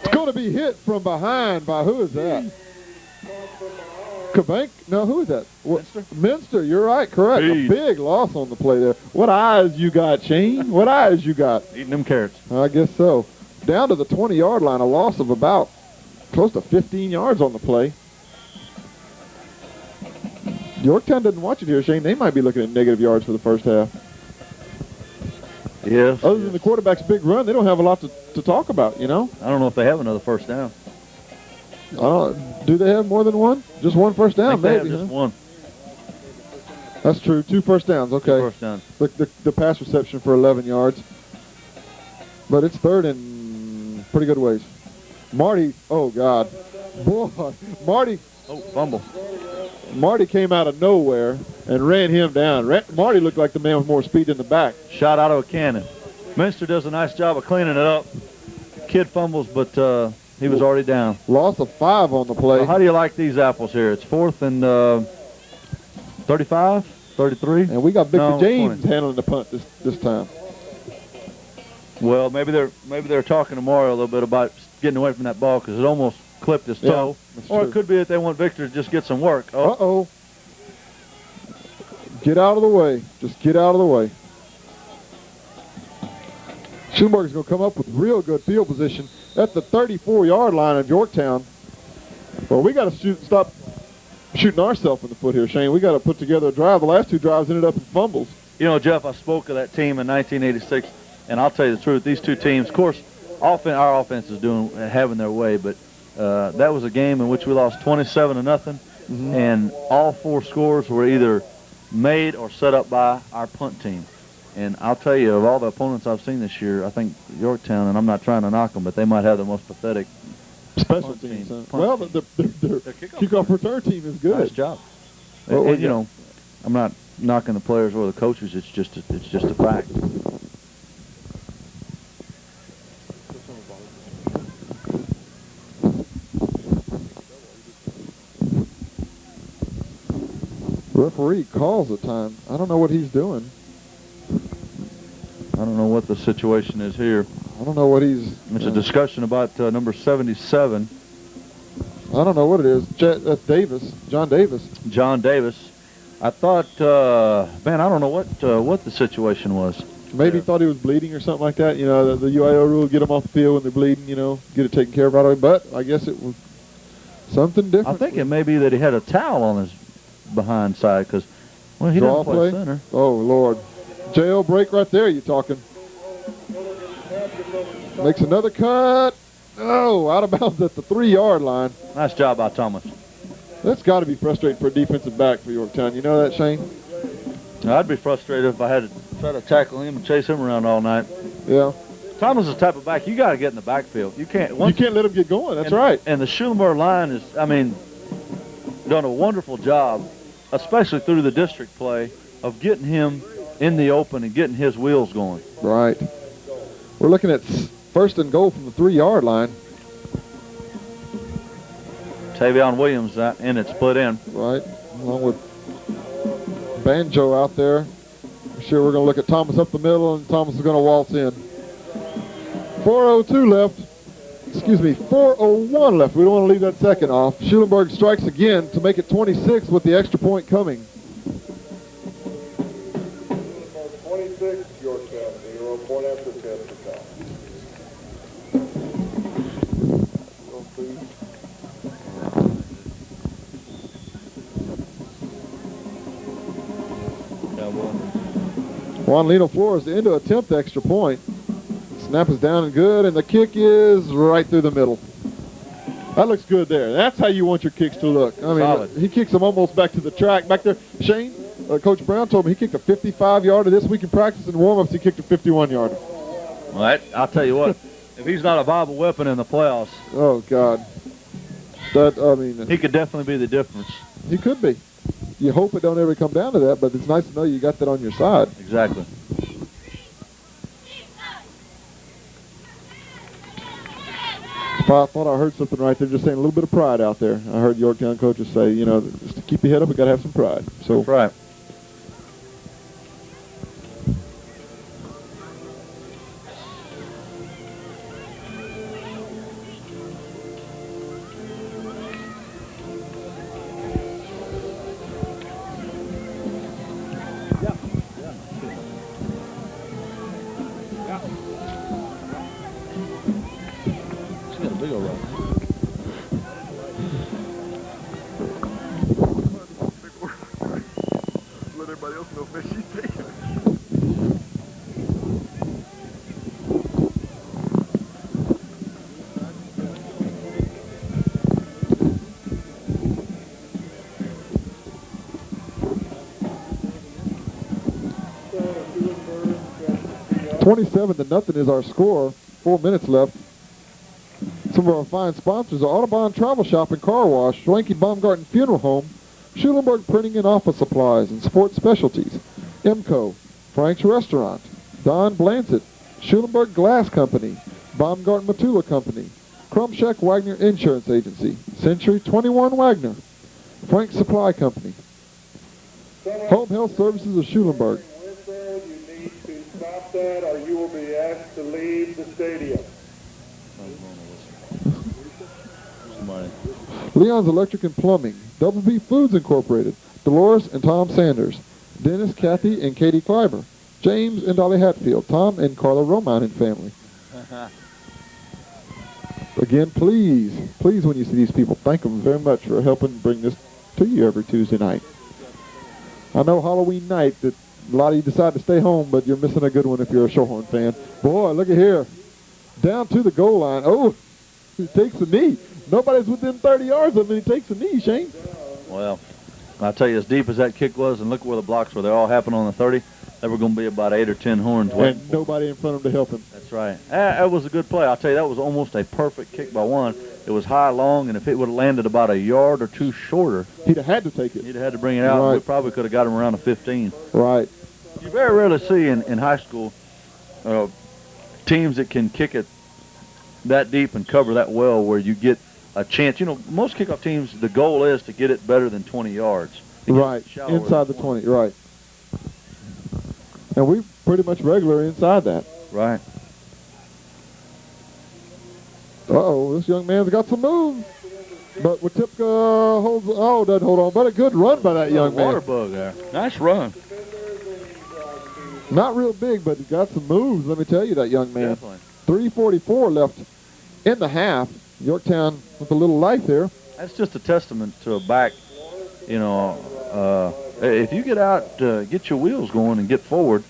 A: It's going to be hit from behind by who is that? Kabank? No, who is that? Minster. You're right. Correct.
D: Speed.
A: A big loss on the play there. What eyes you got, Shane? What eyes you got?
D: Eating them carrots.
A: I guess so. Down to the 20-yard line, a loss of about close to 15 yards on the play. Yorktown didn't watch it here, Shane. They might be looking at negative yards for the first half.
D: Yes.
A: Other than the quarterback's big run, they don't have a lot to talk about, you know?
D: I don't know if they have another first down.
A: Do they have more than one? Just one first
D: I
A: down,
D: think they
A: maybe.
D: have just one.
A: That's true. 2 first downs. Okay.
D: 2 first down.
A: The pass reception for 11 yards. But it's 3rd and pretty good ways. Marty, oh, God. Boy, Marty.
D: Oh, fumble.
A: Marty came out of nowhere and ran him down. Marty looked like the man with more speed in the back.
D: Shot out of a cannon. Minster does a nice job of cleaning it up. Kid fumbles, but he was already down.
A: Loss of 5 on the play.
D: Well, how do you like these apples here? It's 4th and 35, 33.
A: And we got Victor
D: No,
A: James
D: 20.
A: handling the punt this time.
D: Well, maybe they're talking to Mario a little bit about getting away from that ball because it almost clipped his toe.
A: that's
D: Or
A: true.
D: it could be that they want Victor to just get some work. Oh,
A: Uh-oh. Get out of the way. Just get out of the way. Schulenburg is going to come up with real good field position at the 34-yard line of Yorktown. Well, we got to stop shooting ourselves in the foot here, Shane. We got to put together a drive. The last 2 drives ended up in fumbles.
D: You know, Jeff, I spoke of that team in 1986, and I'll tell you the truth. These 2 teams, of course, our offense is having their way, but that was a game in which we lost 27-0, and all 4 scores were either made or set up by our punt team. And I'll tell you, of all the opponents I've seen this year, I think Yorktown, and I'm not trying to knock them, but they might have the most pathetic
A: Special
D: punt
A: teams.
D: team.
A: Well,
D: Punt
A: their
D: kickoff
A: kickoff return team is good.
D: Nice job.
A: Well,
D: And, you know, I'm not knocking the players or the coaches. It's just a fact.
A: Referee calls the time. I don't know what he's doing.
D: I don't know what the situation is here.
A: I don't know what he's...
D: It's a discussion about number 77.
A: I don't know what it is. That's Davis. John Davis.
D: John Davis. I thought, man, I don't know what the situation was.
A: Maybe he thought he was bleeding or something like that. You know, the UIO rule, get them off the field when they're bleeding, you know, get it taken care of right away. But I guess it was something different.
D: I think it may be that he had a towel on his behind side because, well, he doesn't play center.
A: Oh, Lord. Jail break right there, you talking. Makes another cut. Oh, out of bounds at the 3-yard line.
D: Nice job by Thomas.
A: That's got to be frustrating for a defensive back for Yorktown. You know that, Shane?
D: I'd be frustrated if I had to try to tackle him and chase him around all night.
A: Yeah.
D: Thomas is the type of back you got to get in the backfield. You can't
A: let him get going. That's right.
D: And the Schulenburg line is, I mean, done a wonderful job, especially through the district play, of getting him in the open and getting his wheels going.
A: Right. We're looking at 1st and goal from the 3-yard line.
D: Tavion Williams in it, split in.
A: Right, along with Banjo out there. I'm sure we're going to look at Thomas up the middle, and Thomas is going to waltz in. 4:02 left. Excuse me, 4:01 left. We don't want to leave that second off. Schulenburg strikes again to make it 26 with the extra point coming.
B: 26, Yorktown, 0 point after 10 to count. Juan
A: Lino Flores in to attempt the extra point. Snap is down and good, and the kick is right through the middle. That looks good there. That's how you want your kicks to look. I mean,
D: solid.
A: He kicks them almost back to the track. Back there, Shane, Coach Brown told me he kicked a 55-yarder this week in practice. In warm-ups, he kicked a 51-yarder.
D: Well, I'll tell you what, if he's not a viable weapon in the playoffs,
A: oh, God.
D: he could definitely be the difference.
A: He could be. You hope it don't ever come down to that, but it's nice to know you got that on your side.
D: Exactly.
A: I thought I heard something right there, just saying a little bit of pride out there. I heard Yorktown coaches say, you know, just to keep your head up, we got to have some pride. So.
D: That's right.
C: Let everybody else know fish she's taking.
A: 27-0 is our score. 4 minutes left. Some of our fine sponsors are Audubon Travel Shop and Car Wash, Schwenke Baumgarten Funeral Home, Schulenburg Printing and Office Supplies and Sports Specialties, Emco, Frank's Restaurant, Don Blancett, Schulenburg Glass Company, Baumgarten Matula Company, Krumshek Wagner Insurance Agency, Century 21 Wagner, Frank's Supply Company, Home Health Services of Schulenburg.
B: You need to stop that or you will be asked to leave the stadium.
A: Leon's Electric and Plumbing, Double B Foods Incorporated, Dolores and Tom Sanders, Dennis, Kathy, and Katie Kleiber, James and Dolly Hatfield, Tom and Carla Romine and family. Again, please, when you see these people, thank them very much for helping bring this to you every Tuesday night. I know Halloween night that a lot of you decide to stay home, but you're missing a good one if you're a Shorthorn fan. Boy, look at here. Down to the goal line. Oh, he takes a knee. Nobody's within 30 yards of him, and he takes a knee, Shane.
D: Well, I'll tell you, as deep as that kick was, and look where the blocks were, they all happened on the 30, there were going to be about 8 or 10 horns.
A: And nobody in front of him to help him.
D: That's right. That was a good play. I'll tell you, that was almost a perfect kick by one. It was high, long, and if it would have landed about a yard or two shorter,
A: he'd have had to take it.
D: He'd have had to bring it out.
A: Right.
D: We probably could have got him around the 15.
A: Right.
D: You very rarely see in high school teams that can kick it that deep and cover that well where you get a chance. You know, most kickoff teams, the goal is to get it better than 20 yards. to get
A: Right,
D: shallower
A: inside
D: than
A: the 20, right. And we pretty much regular inside that.
D: Right.
A: Uh-oh, this young man's got some moves. But Watipka doesn't hold on. But a good run by that young man.
D: Water bug there. Nice run.
A: Not real big, but he got some moves, let me tell you, that young man.
D: Definitely.
A: 3:44 left in the half. Yorktown with a little life there.
D: That's just a testament to a back, you know, if you get out, get your wheels going and get forward,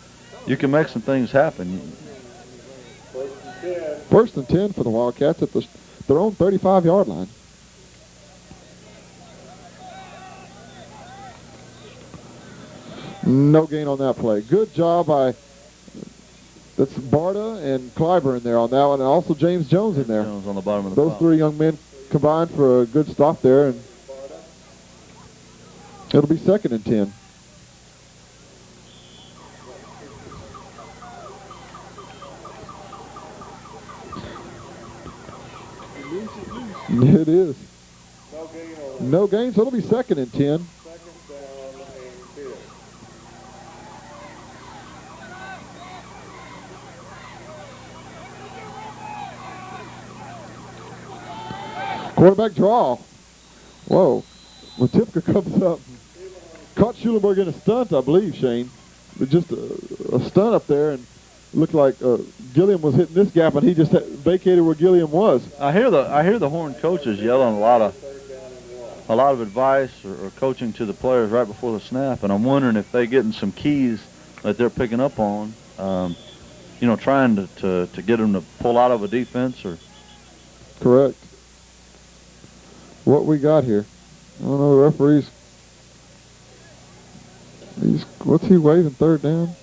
D: you can make some things happen.
A: First and 10 for the Wildcats at their own 35-yard line. No gain on that play. Good job by, that's Barta and Clyburn there on that one, and also James Jones in there.
D: Jones on the bottom of the
A: Those
D: pile.
A: three young men combined for a good stop there, and it'll be 2nd and 10. It is. No gain, so it'll be 2nd and 10. Quarterback draw. Whoa. Watipka comes up. Caught Schulenburg in a stunt, I believe, Shane. But just a stunt up there, and looked like Gilliam was hitting this gap, and he just vacated where Gilliam was.
D: I hear the Horn coaches yelling a lot of advice or coaching to the players right before the snap, and I'm wondering if they're getting some keys that they're picking up on, you know, trying to get them to pull out of a defense or.
A: Correct. What we got here? I don't know, the referee's. What's he waving, 3rd down?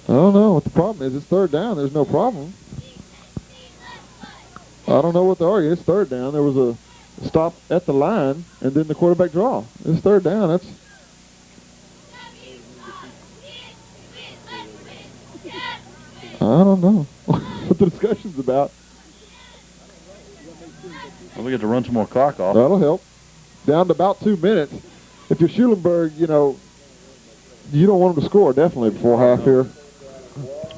A: I don't know what the problem is. It's 3rd down. There's no problem. I don't know what the argument is. It's 3rd down. There was a stop at the line, and then the quarterback draw. It's 3rd down. That's. I don't know what the discussion's about.
D: Well, we get to run some more clock off.
A: That'll help. Down to about 2 minutes. If you're Schulenburg, you know, you don't want them to score definitely before half here.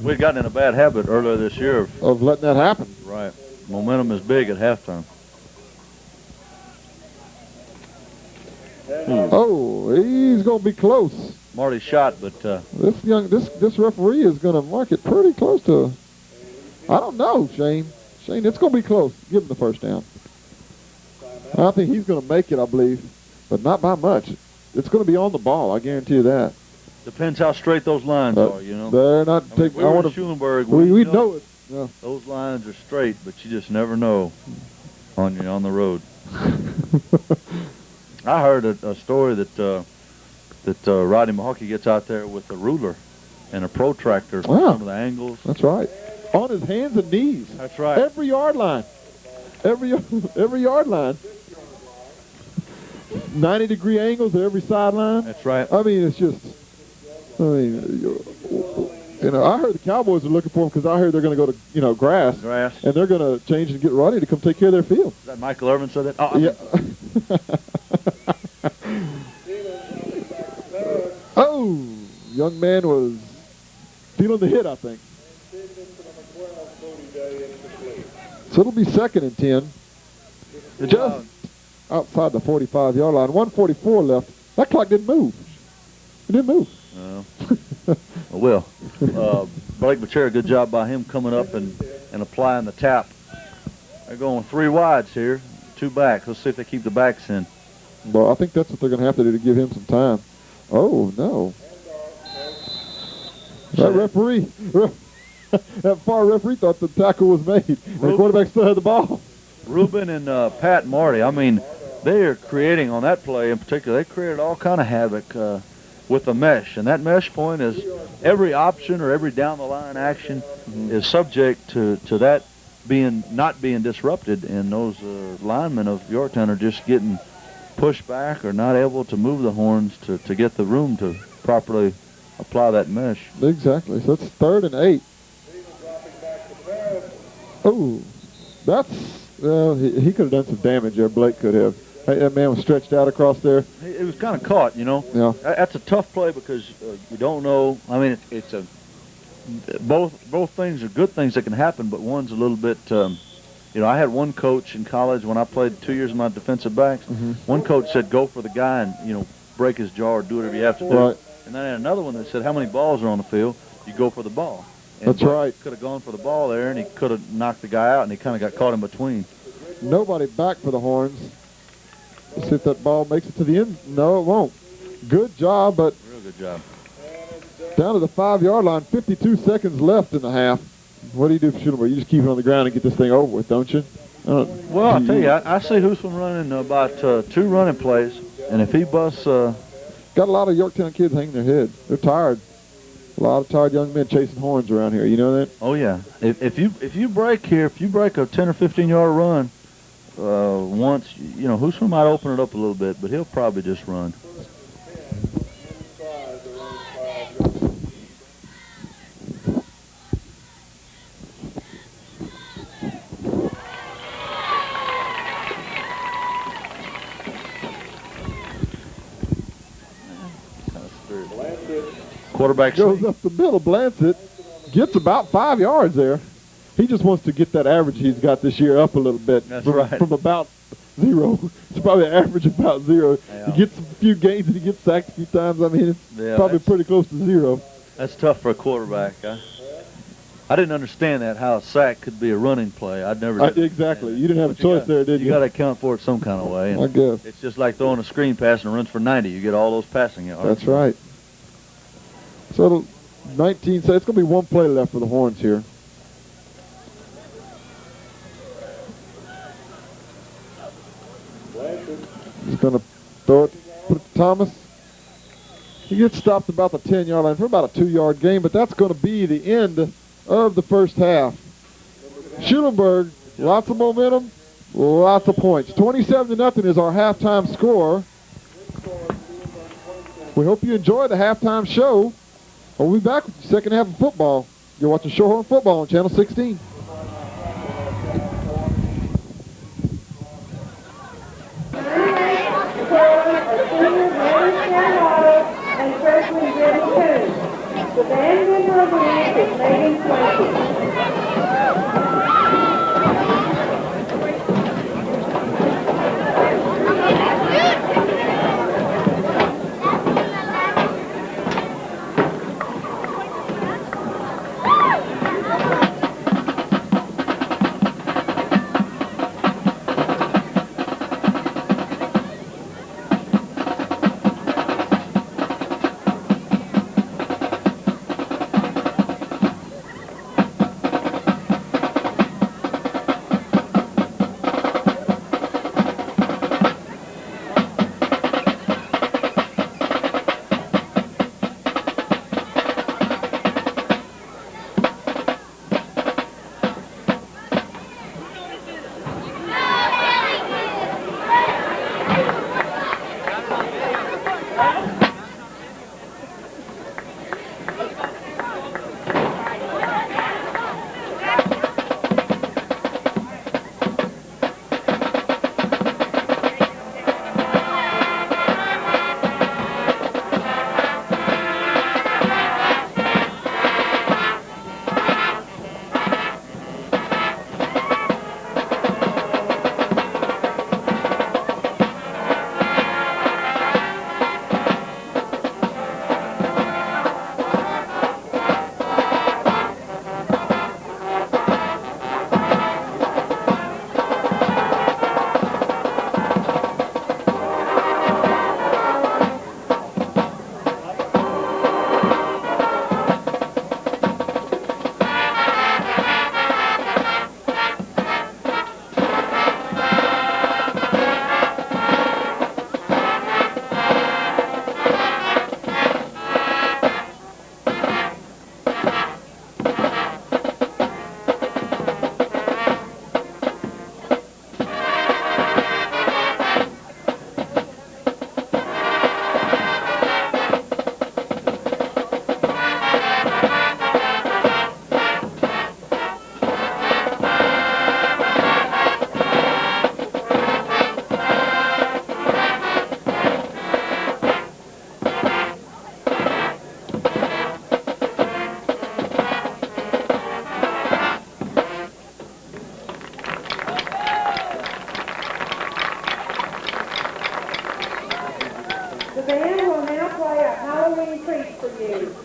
D: We'd gotten in a bad habit earlier this year
A: of letting that happen.
D: Right. Momentum is big at halftime.
A: Oh, he's going to be close.
D: Marty shot, but
A: this referee is going to mark it pretty close to. I don't know, Shane. Shane, it's going to be close. Give him the 1st down. I think he's going to make it, I believe, but not by much. It's going to be on the ball. I guarantee you that.
D: Depends how straight those lines are, you know.
A: They're not taking.
D: I want Schulenburg.
A: We know it. Yeah.
D: Those lines are straight, but you just never know on the road. I heard a story that Rodney Mahawkey gets out there with a ruler and a protractor for some of the angles.
A: That's right. On his hands and knees.
D: That's right.
A: Every yard line. Every yard line. 90-degree angles at every sideline.
D: That's right.
A: I mean, it's just. I mean, you know, I heard the Cowboys are looking for him because I heard they're going to go to, you know, grass. And they're going to change and get Rodney to come take care of their field.
D: Is that Michael Irvin said that? Oh,
A: yeah. Oh, young man was feeling the hit, I think. So it'll be 2nd and 10. Just outside the 45-yard line. 1:44 left. That clock didn't move. It didn't move.
D: Well, Blake Bachera, good job by him coming up and applying the tap. They're going 3 wides here, 2 backs. Let's see if they keep the backs in.
A: Well, I think that's what they're going to have to do to give him some time. Oh, no. That referee, that far referee thought the tackle was made. And the quarterback still had the ball.
D: Ruben and Pat Marty, I mean, they are creating on that play in particular, they created all kind of havoc with the mesh. And that mesh point is every option or every down-the-line action is subject to that not being disrupted, and those linemen of Yorktown are just getting pushed back or not able to move the horns to get the room to properly apply that mesh.
A: Exactly. So it's 3rd and 8. Oh, that's, well, he could have done some damage there. Blake could have. Hey, that man was stretched out across there.
D: It was kind of caught, you know.
A: Yeah.
D: That's a tough play because you don't know. I mean, it's a both things are good things that can happen, but one's a little bit. You know, I had one coach in college when I played 2 years of my defensive backs. One coach said, "Go for the guy and break his jaw or do whatever you have to do."
A: Right.
D: And then I had another one that said, "How many balls are on the field? You go for the ball." And
A: That's right.
D: Could have gone for the ball there, and he could have knocked the guy out, and he kind of got caught in between.
A: Nobody back for the Horns. Let's see if that ball makes it to the end. No, it won't. Good job, but
D: Real good job.
A: down to the 5-yard line, 52 seconds left in the half. What do you do for Schulenburg? You just keep it on the ground and get this thing over with, don't you?
D: Well, I'll tell you, I see Houston running about 2 running plays, and if he busts...
A: Got a lot of Yorktown kids hanging their head. They're tired. A lot of tired young men chasing horns around here. You know that?
D: Oh, yeah. If you break here, if you break a 10 or 15-yard run once, Houston might open it up a little bit, but he'll probably just run. Quarterback
A: goes up the middle, Blancett gets about 5 yards there. He just wants to get that average he's got this year up a little bit.
D: That's
A: from,
D: right.
A: From about 0. It's probably average about 0.
D: Yeah.
A: He gets a few gains and he gets sacked a few times. I mean, it's probably pretty close to 0.
D: That's tough for a quarterback. I didn't understand that, how a sack could be a running play. I'd never did.
A: Exactly. You didn't have a choice there, did you?
D: You got to account for it some kind of way. And
A: I guess.
D: It's just like throwing a screen pass and runs for 90. You get all those passing yards.
A: That's right. So 19 seconds. It's going to be 1 play left for the Horns here. He's going to throw it, put it to Thomas. He gets stopped about the 10-yard line for about a 2-yard gain, but that's going to be the end of the first half. Schulenburg, lots of momentum, lots of points. 27-0 is our halftime score. We hope you enjoy the halftime show. We'll be back with the second half of football. You're watching Shorthorn Football on Channel 16.
E: The band member of the week is Megan Swanky. Halloween treats for you.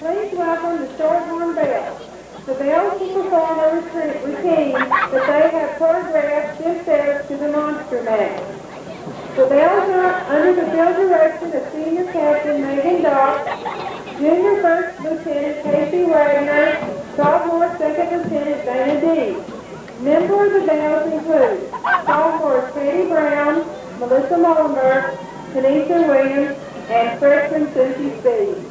E: Please welcome the Shorthorn Bells. The bells will perform a routine that they have choreographed just there to the Monster Mash. The bells are under the field direction of Senior Captain Megan Dock, Junior First Lieutenant Casey Wagner, Sophomore Second Lieutenant Dana D. Members of the bells include Sophomore Katie Brown, Melissa Molenberg, Tanisha Williams, and freshman Susie Speed.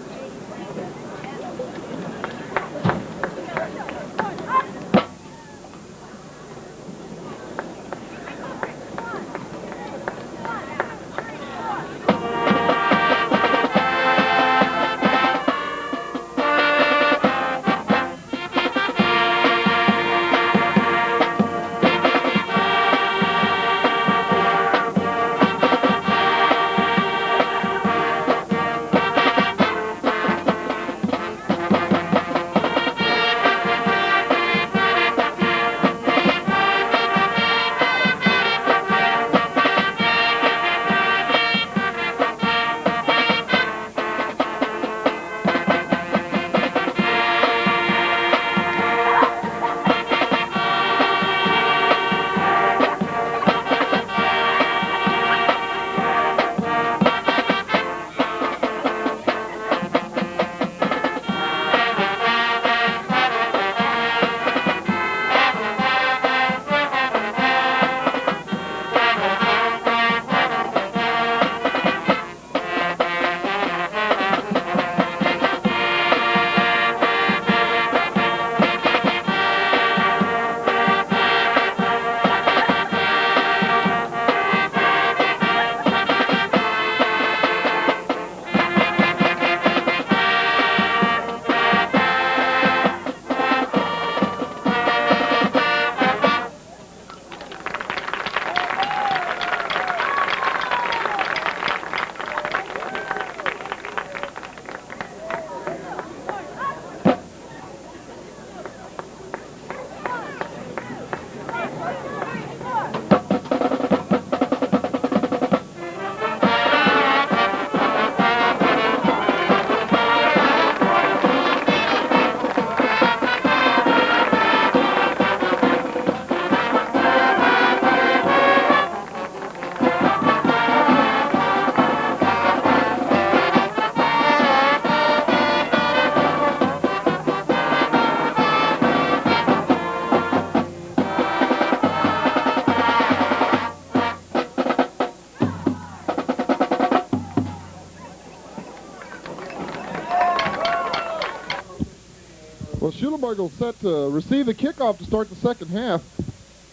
A: Well, Schulenburg will set to receive the kickoff to start the second half.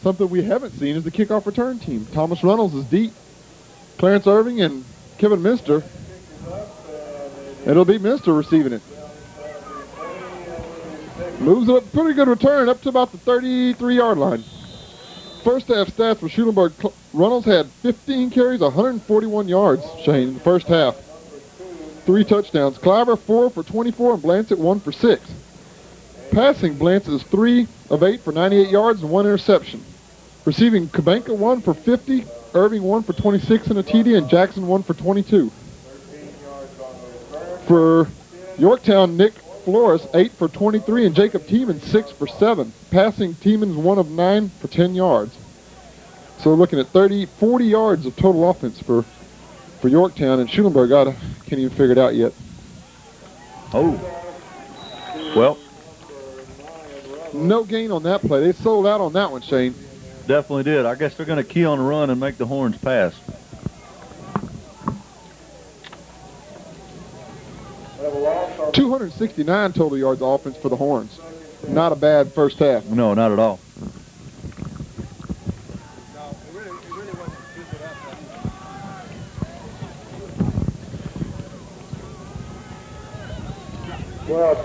A: Something we haven't seen is the kickoff return team. Thomas Reynolds is deep. Clarence Irving and Kevin Minster. It'll be Minster receiving it. Moves a pretty good return up to about the 33-yard line. First half stats for Schulenburg. Reynolds had 15 carries, 141 yards, Shane, in the first half. 3 touchdowns. Cliver 4 for 24 and Blancett 1 for 6. Passing, Blancett is 3 of 8 for 98 yards and 1 interception. Receiving, Kubenka 1 for 50, Irving 1 for 26 and a TD, and Jackson 1 for 22. For Yorktown, Nick Flores 8 for 23 and Jacob Tiemann 6 for 7. Passing, Tiemann's 1 of 9 for 10 yards. So we're looking at 40 yards of total offense for Yorktown, and Schulenburg can't even figure it out yet.
D: Oh. Well,
A: no gain on that play. They sold out on that one, Shane.
D: definitely did. I guess they're going to key on the run and make the Horns pass.
B: Of
A: 269 total yards of offense for the Horns. Not a bad first half.
D: No, not at all.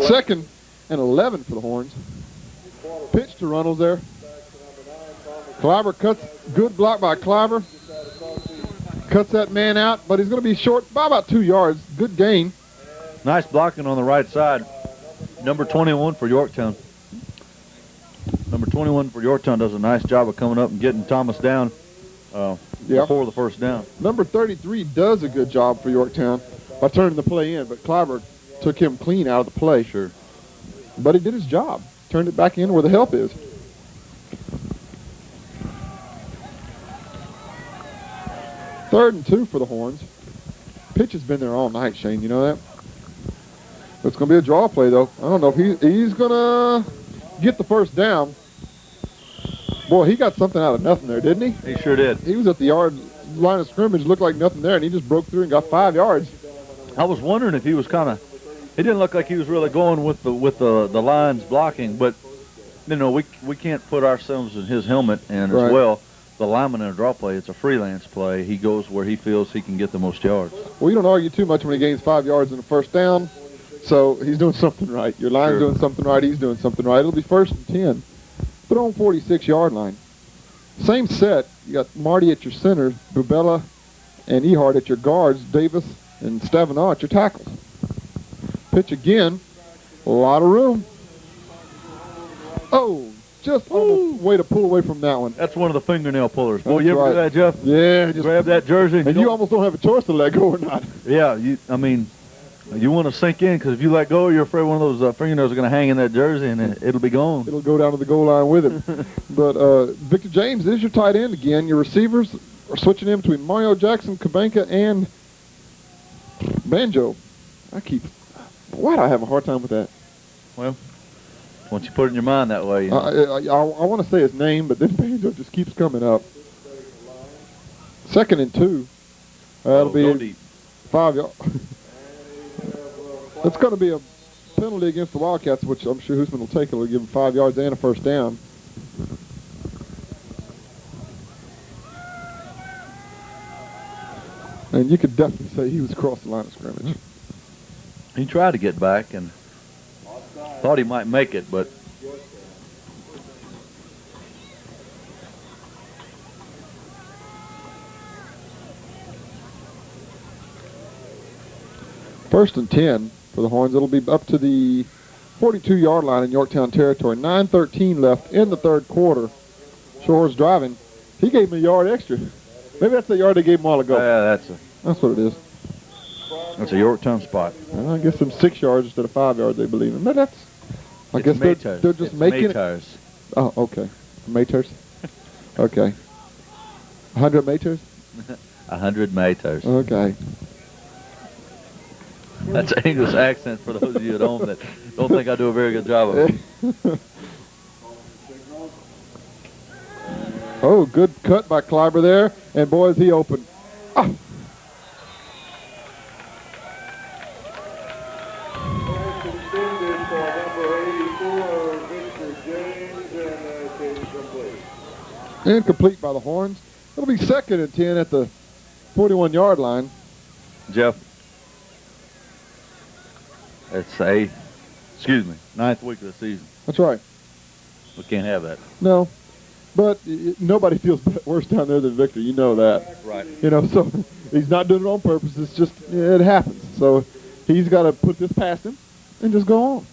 A: Second and 11 for the Horns. Pitch to Reynolds there. Cliver cuts, good block by Cliver. Cuts that man out, but he's going to be short by about 2 yards. Good gain.
D: Nice blocking on the right side. Number 21 for Yorktown. Number 21 for Yorktown does a nice job of coming up and getting Thomas down before the first down.
A: Number 33 does a good job for Yorktown by turning the play in, but Cliver took him clean out of the play.
D: Sure.
A: But he did his job. Turned it back in where the help is. Third and 2 for the Horns. Pitch has been there all night, Shane. You know that? It's going to be a draw play, though. I don't know if he's going to get the first down. Boy, he got something out of nothing there, didn't he?
D: He sure did.
A: He was at the line of scrimmage, looked like nothing there, and he just broke through and got 5 yards.
D: I was wondering if he was kind of, it didn't look like he was really going with the lines blocking, but you know, we can't put ourselves in his helmet, and
A: Right.
D: as well, the lineman in a draw play, it's a freelance play. He goes where he feels he can get the most yards.
A: Well, you don't argue too much when he gains 5 yards in the first down, so he's doing something right. Your line's doing something right, he's doing something right. It'll be 1st and 10. Put on 46-yard line. Same set. You got Marty at your centers, Bubella and Ehart at your guards, Davis and Stavanaugh at your tackles. Pitch again. A lot of room. Oh, just on the way to pull away from that one.
D: That's one of the fingernail pullers. Boy,
A: That's
D: you ever do
A: right.
D: that, Jeff?
A: Yeah. Just
D: Grab that jersey.
A: And you almost don't have a choice to let go or not.
D: Yeah, I mean, you want to sink in, because if you let go, you're afraid one of those fingernails are going to hang in that jersey, and it'll be gone.
A: It'll go down to the goal line with it. But Victor James is your tight end again. Your receivers are switching in between Mario Jackson, Kubenka, and Banjo. Why do I have a hard time with that?
D: Well, once you put it in your mind that way. You know.
A: I want to say his name, but then Banjo just keeps coming up. 2nd and 2. That'll
D: go
A: be
D: deep.
A: 5 yards. It's going to be a penalty against the Wildcats, which I'm sure Hoosman will take. It'll give him 5 yards and a first down. And you could definitely say he was across the line of scrimmage.
D: He tried to get back and thought he might make it, but
A: First and 10 for the Horns. It'll be up to the 42-yard line in Yorktown territory. 9:13 left in the third quarter. Shores driving. He gave him a yard extra. Maybe that's the yard they gave him a while ago.
D: yeah,
A: That's what it is.
D: that's a Yorktown spot.
A: I guess them 6 yards instead of 5 yards they believe in. But that's, I guess they're just making it.
D: Maytars.
A: Oh, okay. Maters? Okay. 100 Maters?
D: 100 Maytars.
A: Okay.
D: That's an English accent for those of you at home that don't think I do a very good job of it.
A: Oh, good cut by Cliver there. And boy, is he open. Ah.
B: for number 84, Victor James, and that's incomplete.
A: Incomplete by the Horns. It'll be 2nd and 10 at the 41-yard line.
D: Jeff, it's the 9th week of the season.
A: That's right.
D: We can't have that.
A: No, but nobody feels worse down there than Victor. You know that.
D: Right.
A: You know, so he's not doing it on purpose. It's just, it happens. So he's got to put this past him and just go on.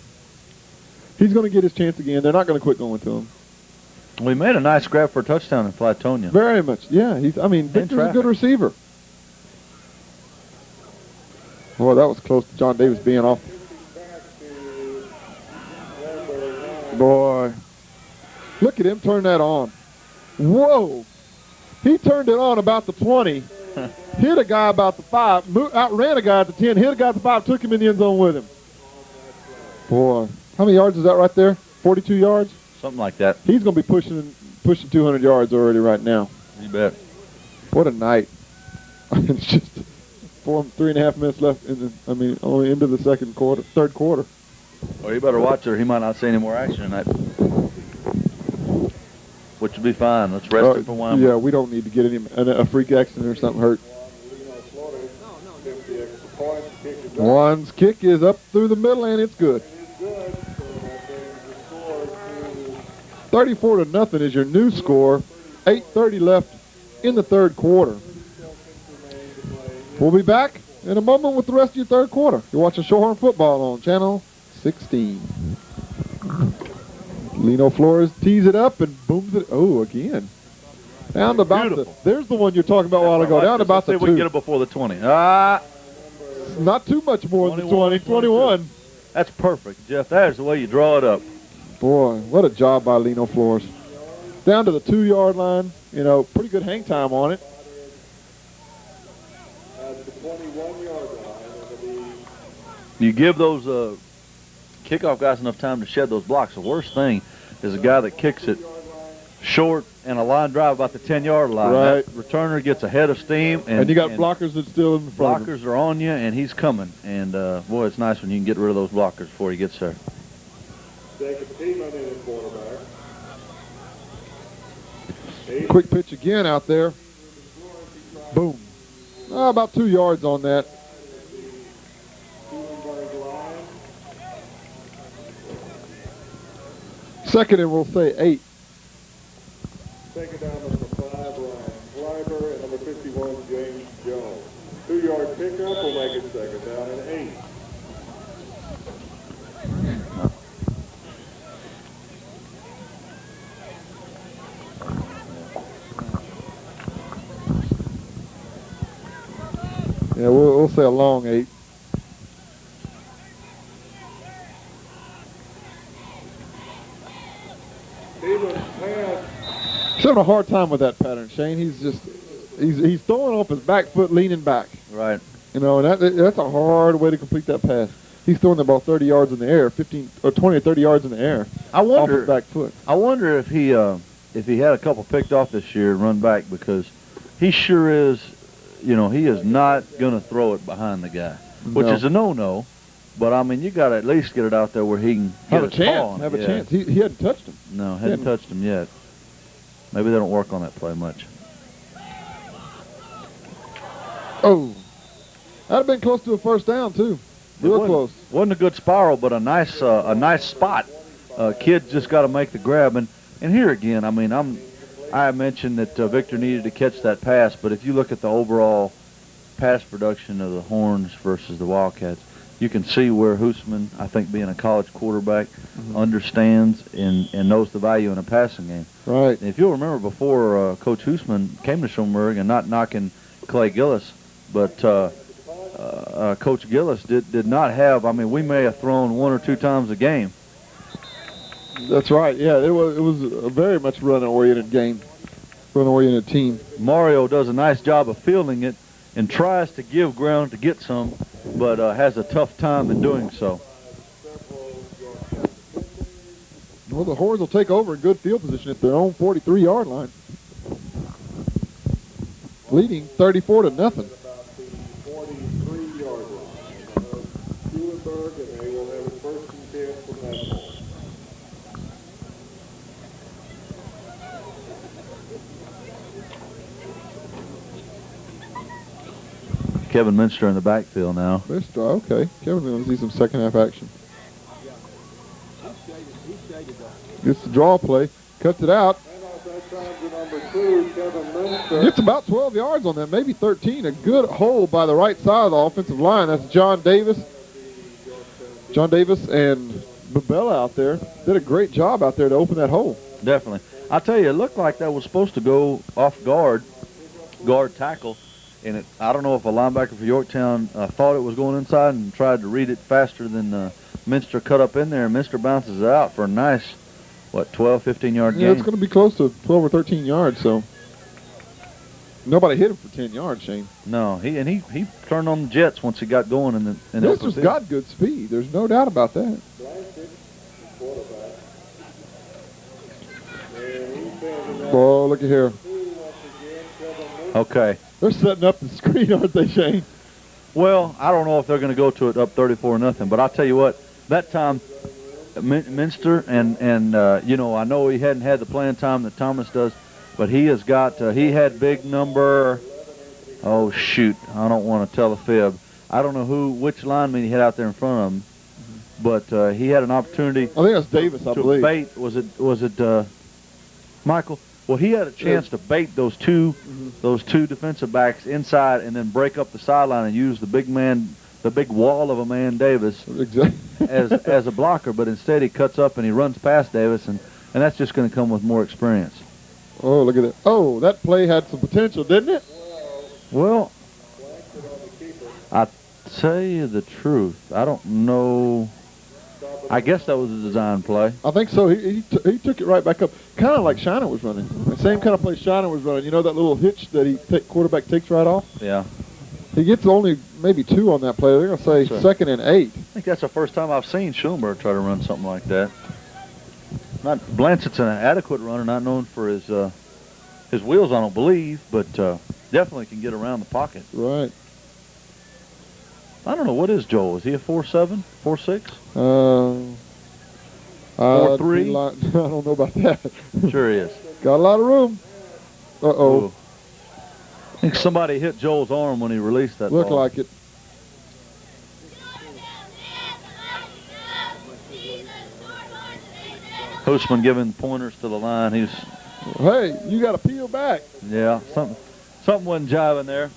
A: He's going to get his chance again. They're not going to quit going to him.
D: We made a nice grab for a touchdown in Flatonia.
A: Very much. Yeah. Victor's a good receiver. Boy, that was close to John Davis being off. Boy. Look at him turn that on. Whoa. He turned it on about the 20. Hit a guy about the 5. Outran a guy at the 10. Hit a guy at the 5. Took him in the end zone with him. Boy. How many yards is that right there? 42 yards?
D: Something like that.
A: He's going to be pushing 200 yards already right now.
D: You bet.
A: What a night. It's just 3.5 minutes left only into the third quarter.
D: Well, you better watch her. He might not see any more action tonight. Which would be fine. Let's rest him for one.
A: Yeah, we don't need to get a freak accident or something hurt. One's kick is up through the middle, and it's good. 34-0 is your new score. 8:30 left in the third quarter. We'll be back in a moment with the rest of your third quarter. You're watching Shorthorn Football on Channel 16. Lino Flores tees it up and booms it. Oh, again. Down to about there's the one you're talking about a while ago. Down to about the 2.
D: We can get it before the 20.
A: Not too much more than 20. 21.
D: That's perfect, Jeff. That is the way you draw it up.
A: Boy, what a job by Lino Flores. Down to the 2-yard line. You know, pretty good hang time on it.
B: At the 21-yard line,
D: You give those kickoff guys enough time to shed those blocks. The worst thing is a guy that kicks it short and a line drive about the 10-yard line.
A: Right.
D: That returner gets ahead of steam.
A: And you got blockers that's still in front of him.
D: Blockers are on you, and he's coming. And, boy, it's nice when you can get rid of those blockers before he gets there.
B: Jacob Tiemann in at quarterback.
A: Quick pitch again out there. Boom. About 2 yards on that.
B: Schulenburg line.
A: 2nd and we'll say 8.
B: Second down, number 5, Ryan Schreiber, and number 51, James Jones. 2-yard pickup will make it second down and 8.
A: Yeah, we'll say a long 8. He's having a hard time with that pattern, Shane. He's throwing off his back foot, leaning back.
D: Right.
A: You know, and that's a hard way to complete that pass. He's throwing the ball 30 yards in the air, 15 or 20 or 30 yards in the air.
D: I wonder
A: off his back foot.
D: I wonder if he had a couple picked off this year and run back, because he sure is. You know, he is not going to throw it behind the guy, which is a no-no. But, I mean, you got to at least get it out there where he can
A: have a chance. Have a chance. He hadn't touched him.
D: No, hadn't touched him yet. Maybe they don't work on that play much.
A: Oh, that'd have been close to a first down too. Real close.
D: Wasn't a good spiral, but a nice spot. Kid just got to make the grab, and here again, I mean, I mentioned that Victor needed to catch that pass, but if you look at the overall pass production of the Horns versus the Wildcats, you can see where Hoosman, I think being a college quarterback, understands and knows the value in a passing game.
A: Right.
D: And if you'll remember before Coach Hoosman came to Schulenburg, and not knocking Clay Gillis, but Coach Gillis did not have, I mean, we may have thrown 1 or 2 times a game.
A: That's right. Yeah, it was a very much run-oriented game, run-oriented team.
D: Mario does a nice job of fielding it and tries to give ground to get some, but has a tough time in doing so.
A: Well, the Horns will take over in good field position at their own 43-yard line, leading 34-0.
B: About the 43-yard line. Schulenburg, and they will have it first and 10 from
D: Kevin Minster in the backfield now.
A: Okay. Kevin wants to see some second half action. Gets the draw play, cuts it out. Gets about 12 yards on that, maybe 13. A good hold by the right side of the offensive line. That's John Davis. John Davis and Babella out there did a great job out there to open that hole.
D: Definitely. I tell you, it looked like that was supposed to go off guard tackle. And I don't know if a linebacker for Yorktown thought it was going inside and tried to read it faster than Minster cut up in there. And Minster bounces it out for a nice, 12, 15-yard gain?
A: Yeah, it's going to be close to 12 or 13 yards, so nobody hit him for 10 yards, Shane.
D: No, he turned on the jets once he got going.
A: This has got good speed. There's no doubt about that. Oh, look at here.
D: Okay.
A: They're setting up the screen, aren't they, Shane?
D: Well, I don't know if they're going to go to it up 34-0, but I'll tell you what, that time Minster and I know he hadn't had the playing time that Thomas does, but he has got he had big number. Oh shoot, I don't want to tell a fib. I don't know which lineman he had out there in front of him, but he had an opportunity.
A: I think that's Davis, I believe.
D: Bait was it Michael? Well, he had a chance to bait those two defensive backs inside and then break up the sideline and use the big wall of a man Davis as a blocker, but instead he cuts up and he runs past Davis, and that's just going to come with more experience.
A: Oh, look at that. Oh, that play had some potential, didn't it?
D: Well, I tell you the truth, I don't know. I guess that was a design play.
A: I think so. He took it right back up, kind of like Shiner was running. The same kind of play Shiner was running. You know that little hitch that quarterback takes right off?
D: Yeah.
A: He gets only maybe 2 on that play. They're going to say 2nd and 8.
D: I think that's the first time I've seen Schulenburg try to run something like that. Blanchett's an adequate runner, not known for his wheels, I don't believe, but definitely can get around the pocket.
A: Right.
D: I don't know, what is Joel? Is he a 4'7", 4'6"?
A: 4'3". I don't know about that.
D: Sure he is.
A: Got a lot of room. Uh-oh.
D: Ooh. I think somebody hit Joel's arm when he released that
A: Looked
D: ball.
A: like it.
D: Hoosman giving pointers to the line.
A: Hey, you got to peel back.
D: Yeah, something wasn't jiving there.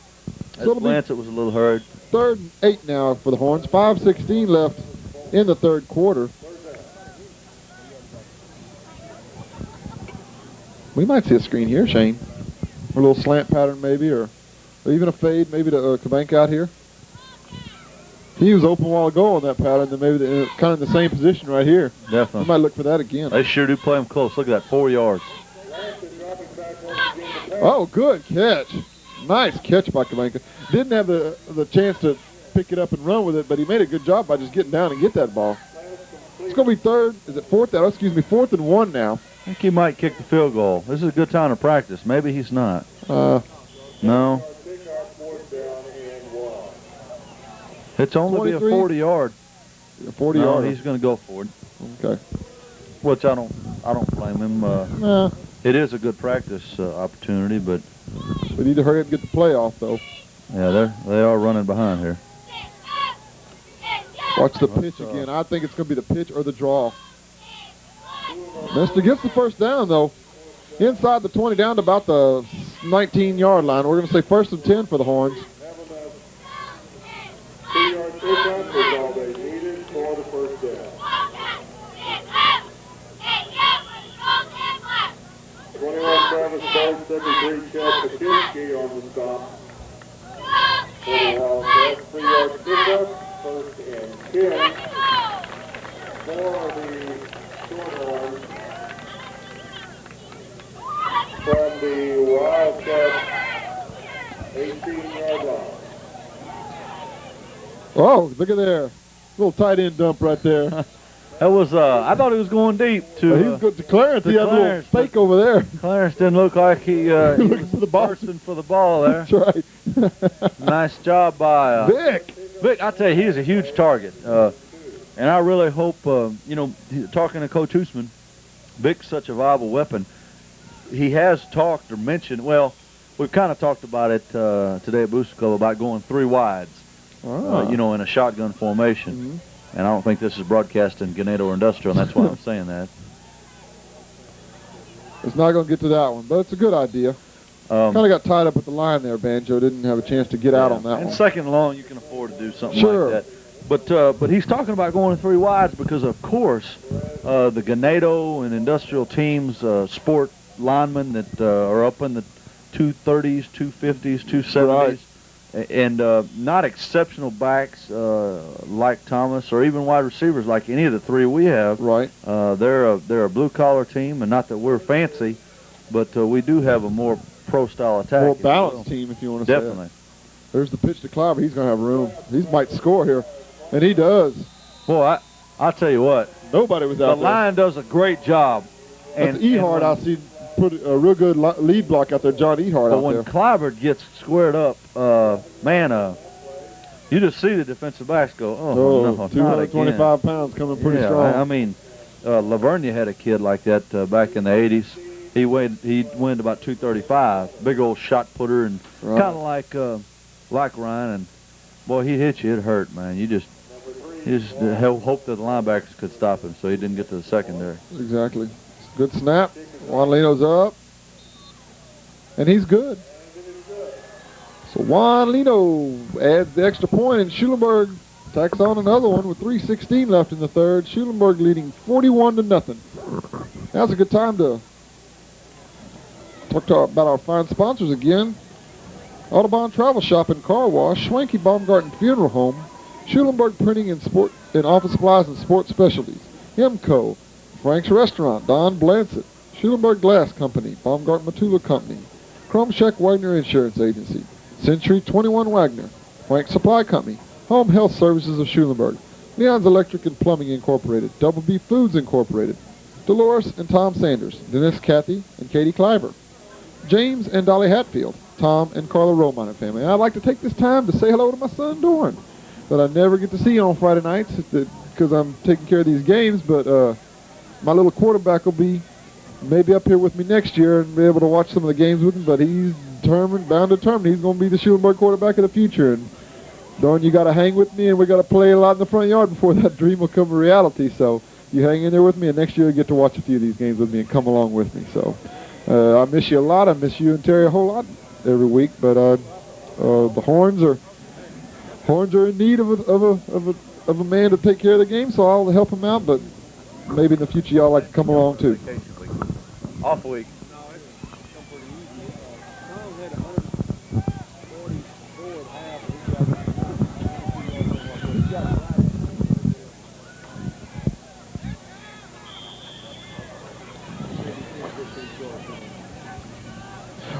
A: So
D: Blanchett was a little hurried.
A: 3rd and 8 now for the Horns. 5:16 left in the 3rd quarter. We might see a screen here, Shane. A little slant pattern maybe, or even a fade maybe to Kabank out here. He was open a while ago on that pattern, then maybe kind of in the same position right here.
D: Definitely.
A: We might look for that again.
D: They sure do play him close. Look at that, 4 yards.
A: Oh, good catch. Nice catch by Kabanka. Didn't have the chance to pick it up and run with it, but he made a good job by just getting down and get that ball. It's going to be 4th and 1 now.
D: I think he might kick the field goal. This is a good time to practice. Maybe he's not. No. It's only be a 40-yard.
A: 40 yard.
D: He's going to go for it.
A: Okay.
D: Which I don't blame him. It is a good practice opportunity, but
A: we need to hurry up and get the play off, though.
D: Yeah, they are running behind here.
A: Watch the pitch again. I think it's going to be the pitch or the draw. Mister gets the first down, though. Inside the 20, down to about the 19-yard line. We're going to say 1st and 10 for the Horns.
B: 2-yard pickup is all they needed for the first down. 21 Travis Bolt, 73 Chad Pakinski on the stop. For the Wildcats, 3-yard pickup, 1st and 10 for the Shorthorns from the Wildcats 18-yard line.
A: Oh, look at there. Little tight end dump right there.
D: That was, I thought he was going deep to.
A: He was good to Clarence. He had a little fake over there.
D: Clarence didn't look like he was
A: for the ball.
D: bursting for the ball there.
A: That's right.
D: Nice job by
A: Vic.
D: Vic, I tell you, he's a huge target. And I really hope, talking to Coach Hoosman, Vic's such a viable weapon. He has talked or mentioned, well, we've kind of talked about it today at Booster Club about going 3 wides, in a shotgun formation.
A: Mm-hmm.
D: And I don't think this is broadcast in Ganado or Industrial, and that's why I'm saying that.
A: It's not going to get to that one, but it's a good idea. Kind of got tied up at the line there, Banjo. Didn't have a chance to get out on that
D: and
A: one.
D: Second and long, you can afford to do something
A: Sure.
D: like that. But he's talking about going 3 wides because, of course, the Ganado and Industrial teams, sport linemen that are up in the 230s, 250s, 270s, and not exceptional backs like Thomas or even wide receivers like any of the 3 we have.
A: Right.
D: They're a blue-collar team, and not that we're fancy, but we do have a more pro-style attack.
A: More balanced team, if you want to say
D: Definitely.
A: it. There's the pitch to Clyber. He's going to have room. He might score here, and he does.
D: Boy, I'll tell you what.
A: Nobody was out
D: The
A: there.
D: line does a great job.
A: That's Ehart. I see put a real good lead block out there. John Ehart
D: But
A: out
D: when
A: there.
D: Clyber gets squared up, you just see the defensive backs go, no, not
A: 225
D: again.
A: pounds coming pretty
D: Yeah,
A: strong.
D: I mean, Lavernia had a kid like that back in the 80s. He weighed about 235, big old shot putter, and kind of like Ryan. And boy, he hit you, it hurt, man. You just hope that the linebackers could stop him, so he didn't get to the secondary.
A: Exactly. Good snap. Juan Lino's up, and he's good. So Juan Lino adds the extra point, and Schulenburg tacks on another one with 3:16 left in the third. Schulenburg leading 41-0. Now's a good time to talk about our fine sponsors again. Audubon Travel Shop and Car Wash, Schwanke Baumgarten Funeral Home, Schulenburg Printing and Office Supplies and Sports Specialties, Hemco, Frank's Restaurant, Don Blancett, Schulenburg Glass Company, Baumgarten Matula Company, Kromschek Wagner Insurance Agency, Century 21 Wagner, Frank Supply Company, Home Health Services of Schulenburg, Leon's Electric and Plumbing Incorporated, Double B Foods Incorporated, Dolores and Tom Sanders, Dennis, Kathy, and Katie Kleiber, James and Dolly Hatfield, Tom and Carla Romine and family. And I'd like to take this time to say hello to my son, Doran, that I never get to see on Friday nights because I'm taking care of these games, but my little quarterback will be maybe up here with me next year and be able to watch some of the games with him, but he's bound determined he's going to be the Schulenburg quarterback of the future. And Doran, you got to hang with me, and we got to play a lot in the front yard before that dream will come a reality. So you hang in there with me, and next year you get to watch a few of these games with me and come along with me. So I miss you a lot. I miss you and Terry a whole lot every week. But the Horns are in need of a man to take care of the game, so I'll help him out. But maybe in the future y'all like to come along too.
D: Off week.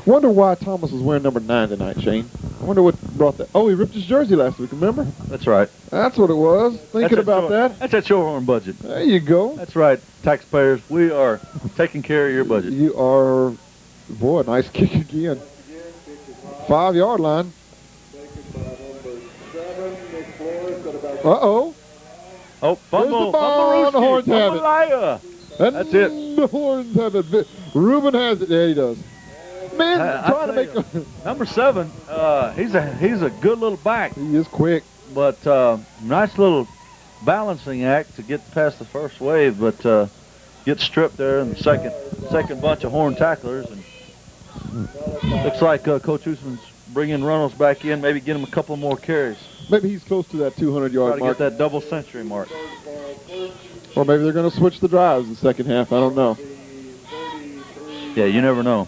A: Wonder why Thomas was wearing number 9 tonight, Shane. I wonder what brought that. Oh, he ripped his jersey last week, remember?
D: That's right.
A: That's what it was. Thinking about that.
D: That's that Shorthorn budget.
A: There you go.
D: That's right. Taxpayers, we are taking care of your budget.
A: You are, boy, nice kick again. 5-yard line. Uh-oh.
D: Oh, fumble.
A: There's the ball. The Horns have it. And
D: That's it.
A: The Horns have it. Reuben has it. Yeah, he does. Man, trying to make
D: number 7. He's a good little back.
A: He is quick,
D: but nice little balancing act to get past the first wave, but get stripped there in the second bunch of Horn tacklers, and looks like Coach Hoosman's bringing Reynolds back in, maybe get him a couple more carries.
A: Maybe he's close to that 200-yard
D: Try to
A: mark.
D: get that double century mark.
A: Or maybe they're going to switch the drives in the second half. I don't know.
D: Yeah, you never know.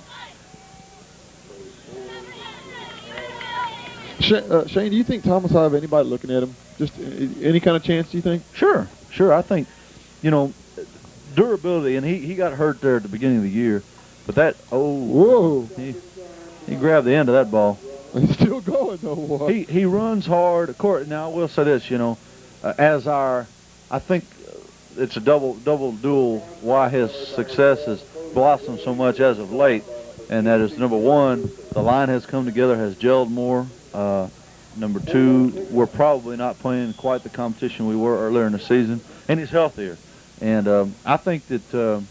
A: Shane, do you think Thomas will have anybody looking at him? Just any kind of chance, do you think?
D: Sure. I think, durability, and he got hurt there at the beginning of the year, but that,
A: whoa,
D: he grabbed the end of that ball.
A: He's still going, though. What?
D: He runs hard. Of course, now, I will say this, I think it's a dual why his success has blossomed so much as of late, and that is, number one, the line has come together, has gelled more. Number two, we're probably not playing quite the competition we were earlier in the season, and he's healthier. And I think that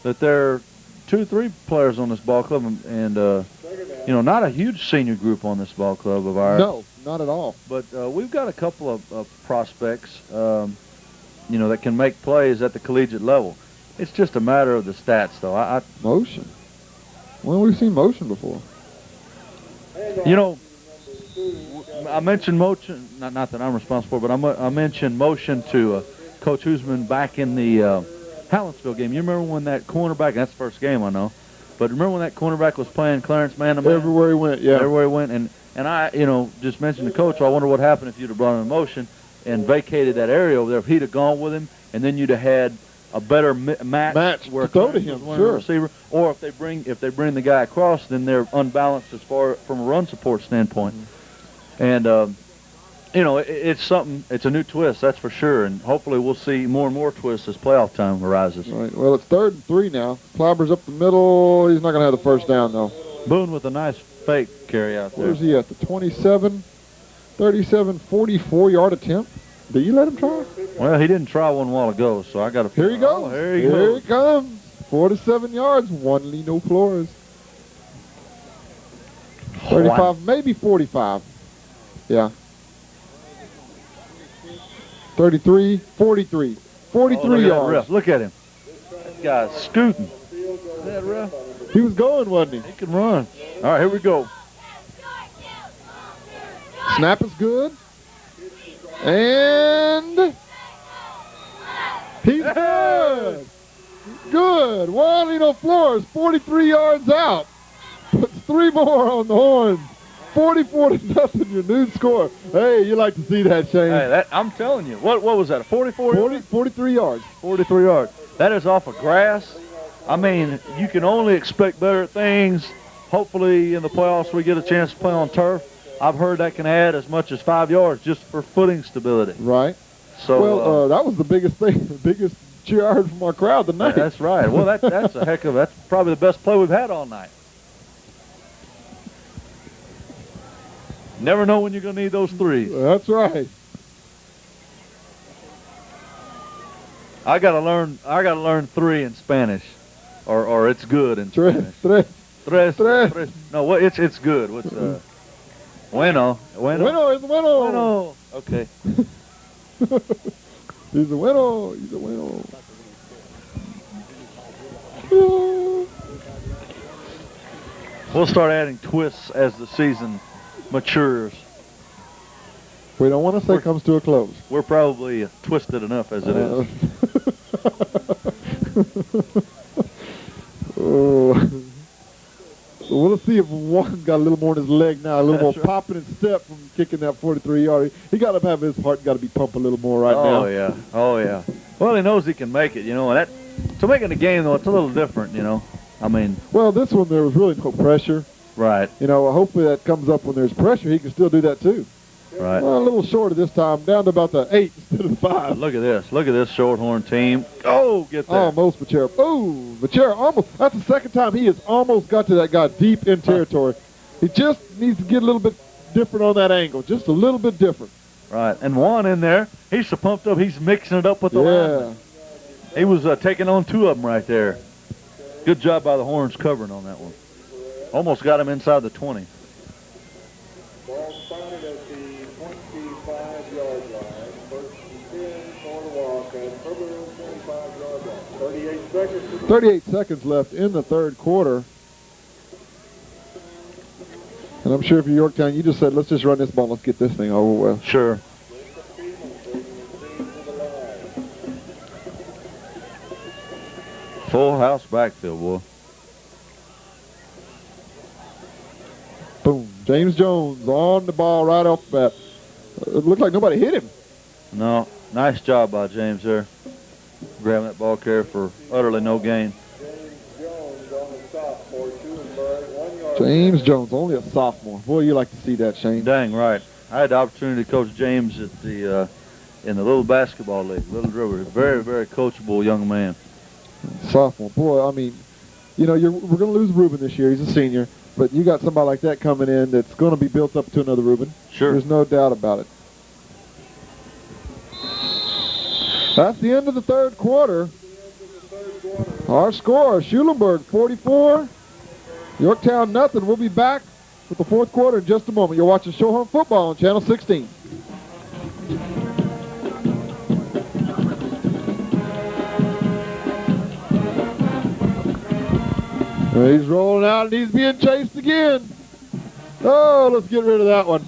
D: that there are 2 or 3 players on this ball club, and you know, not a huge senior group on this ball club of ours.
A: No, not at all.
D: But we've got a couple of prospects, you know, that can make plays at the collegiate level. It's just a matter of the stats, though.
A: Motion. When have we seen motion before?
D: You know, I mentioned motion, not that I'm responsible for, but I mentioned motion to Coach Huseman back in the Hallettsville game. You remember when that cornerback, that's the first game I know, but remember when that cornerback was playing Clarence man-to-man?
A: Everywhere he went, yeah.
D: Everywhere he went, and I, you know, just mentioned to Coach, I wonder what happened if you'd have brought him in motion and vacated that area over there. If he'd have gone with him, and then you'd have had a better match
A: where to throw to him, sure.
D: Receiver, or if they bring the guy across, then they're unbalanced as far from a run support standpoint. Mm-hmm. And you know, it's something. It's a new twist, that's for sure, and hopefully we'll see more and more twists as playoff time arises.
A: Right. Well, it's 3rd and 3 now. Clobber's up the middle. He's not going to have the first down though.
D: Boone with a nice fake carry out there.
A: Where's he at? The 27, 37, 44-yard attempt. Did you let him try?
D: Well, he didn't try one while ago, so I got to.
A: Here he goes. Here he comes. 47 yards. 1 Lino Flores. 35, maybe 45. Yeah. 33, 43. 43 yards.
D: Look at him. That guy's scooting. Is that rough?
A: He was going, wasn't he?
D: He can run. All right, here we go.
A: Snap is good. And he's good. Good. Juanito Flores, 43 yards out. Puts 3 more on the horns. 44-0, your new score. Hey, you like to see that, Shane.
D: Hey, I'm telling you. What was that, a 44?
A: 43 yards.
D: 43 yards. That is off of grass. I mean, you can only expect better things. Hopefully in the playoffs we get a chance to play on turf. I've heard that can add as much as 5 yards just for footing stability.
A: Right.
D: So
A: well, that was the biggest thing, the biggest cheer I heard from our crowd tonight.
D: That's right. Well, that's a heck of that's probably the best play we've had all night. Never know when you're going to need those threes.
A: That's right.
D: I got to learn 3 in Spanish, or it's good in Spanish. Tres. No, what? It's good. What's bueno?
A: Bueno is bueno.
D: Bueno. Okay.
A: He's a bueno. He's a bueno.
D: We'll start adding twists as the season matures.
A: We don't want to say comes to a close.
D: We're probably twisted enough as it is.
A: Oh. So we'll see if Juan got a little more in his leg now, a little more pop in his step from kicking that 43-yard. He got to have his heart got to be pumping a little more right now.
D: Oh, yeah. Oh, yeah. Well, he knows he can make it, you know. And to making the game, though, it's a little different, you know. I mean.
A: Well, this one, there was really no pressure.
D: Right.
A: You know, hopefully that comes up when there's pressure. He can still do that, too.
D: Right.
A: Well, a little shorter this time, down to about the 8 instead of the 5.
D: Look at this. Look at this Shorthorn team. Oh, get there.
A: Almost Vachera. Oh, Vachera almost. That's the second time he has almost got to that guy deep in territory. He just needs to get a little bit different on that angle. Just a little bit different.
D: Right. And Juan in there, he's so pumped up, he's mixing it up with the linemen. He was taking on 2 of them right there. Good job by the Horns covering on that one. Almost got him inside the 20.
B: Ball spotted at the 25-yard line. First and 10 for the Wildcats. Over the 25-yard line. 38 seconds.
A: 38 seconds left in the third quarter. And I'm sure if you're Yorktown, you just said, let's just run this ball. Let's get this thing over with.
D: Sure. Full house backfield, boy.
A: Boom. James Jones on the ball right off the bat. It looked like nobody hit him.
D: No. Nice job by James there. Grabbing that ball carrier for utterly no gain.
A: James Jones, only a sophomore. Boy, you like to see that, Shane.
D: Dang right. I had the opportunity to coach James at the in the little basketball league, Little River. Very, very coachable young man.
A: Sophomore. Boy, I mean, you know, we're going to lose Ruben this year. He's a senior. But you got somebody like that coming in that's going to be built up to another Reuben.
D: Sure.
A: There's no doubt about it. That's the end of the third quarter. Our score, Schulenburg 44, Yorktown nothing. We'll be back with the fourth quarter in just a moment. You're watching Shorthorn Football on Channel 16. He's rolling out and he's being chased again. Oh, let's get rid of that one.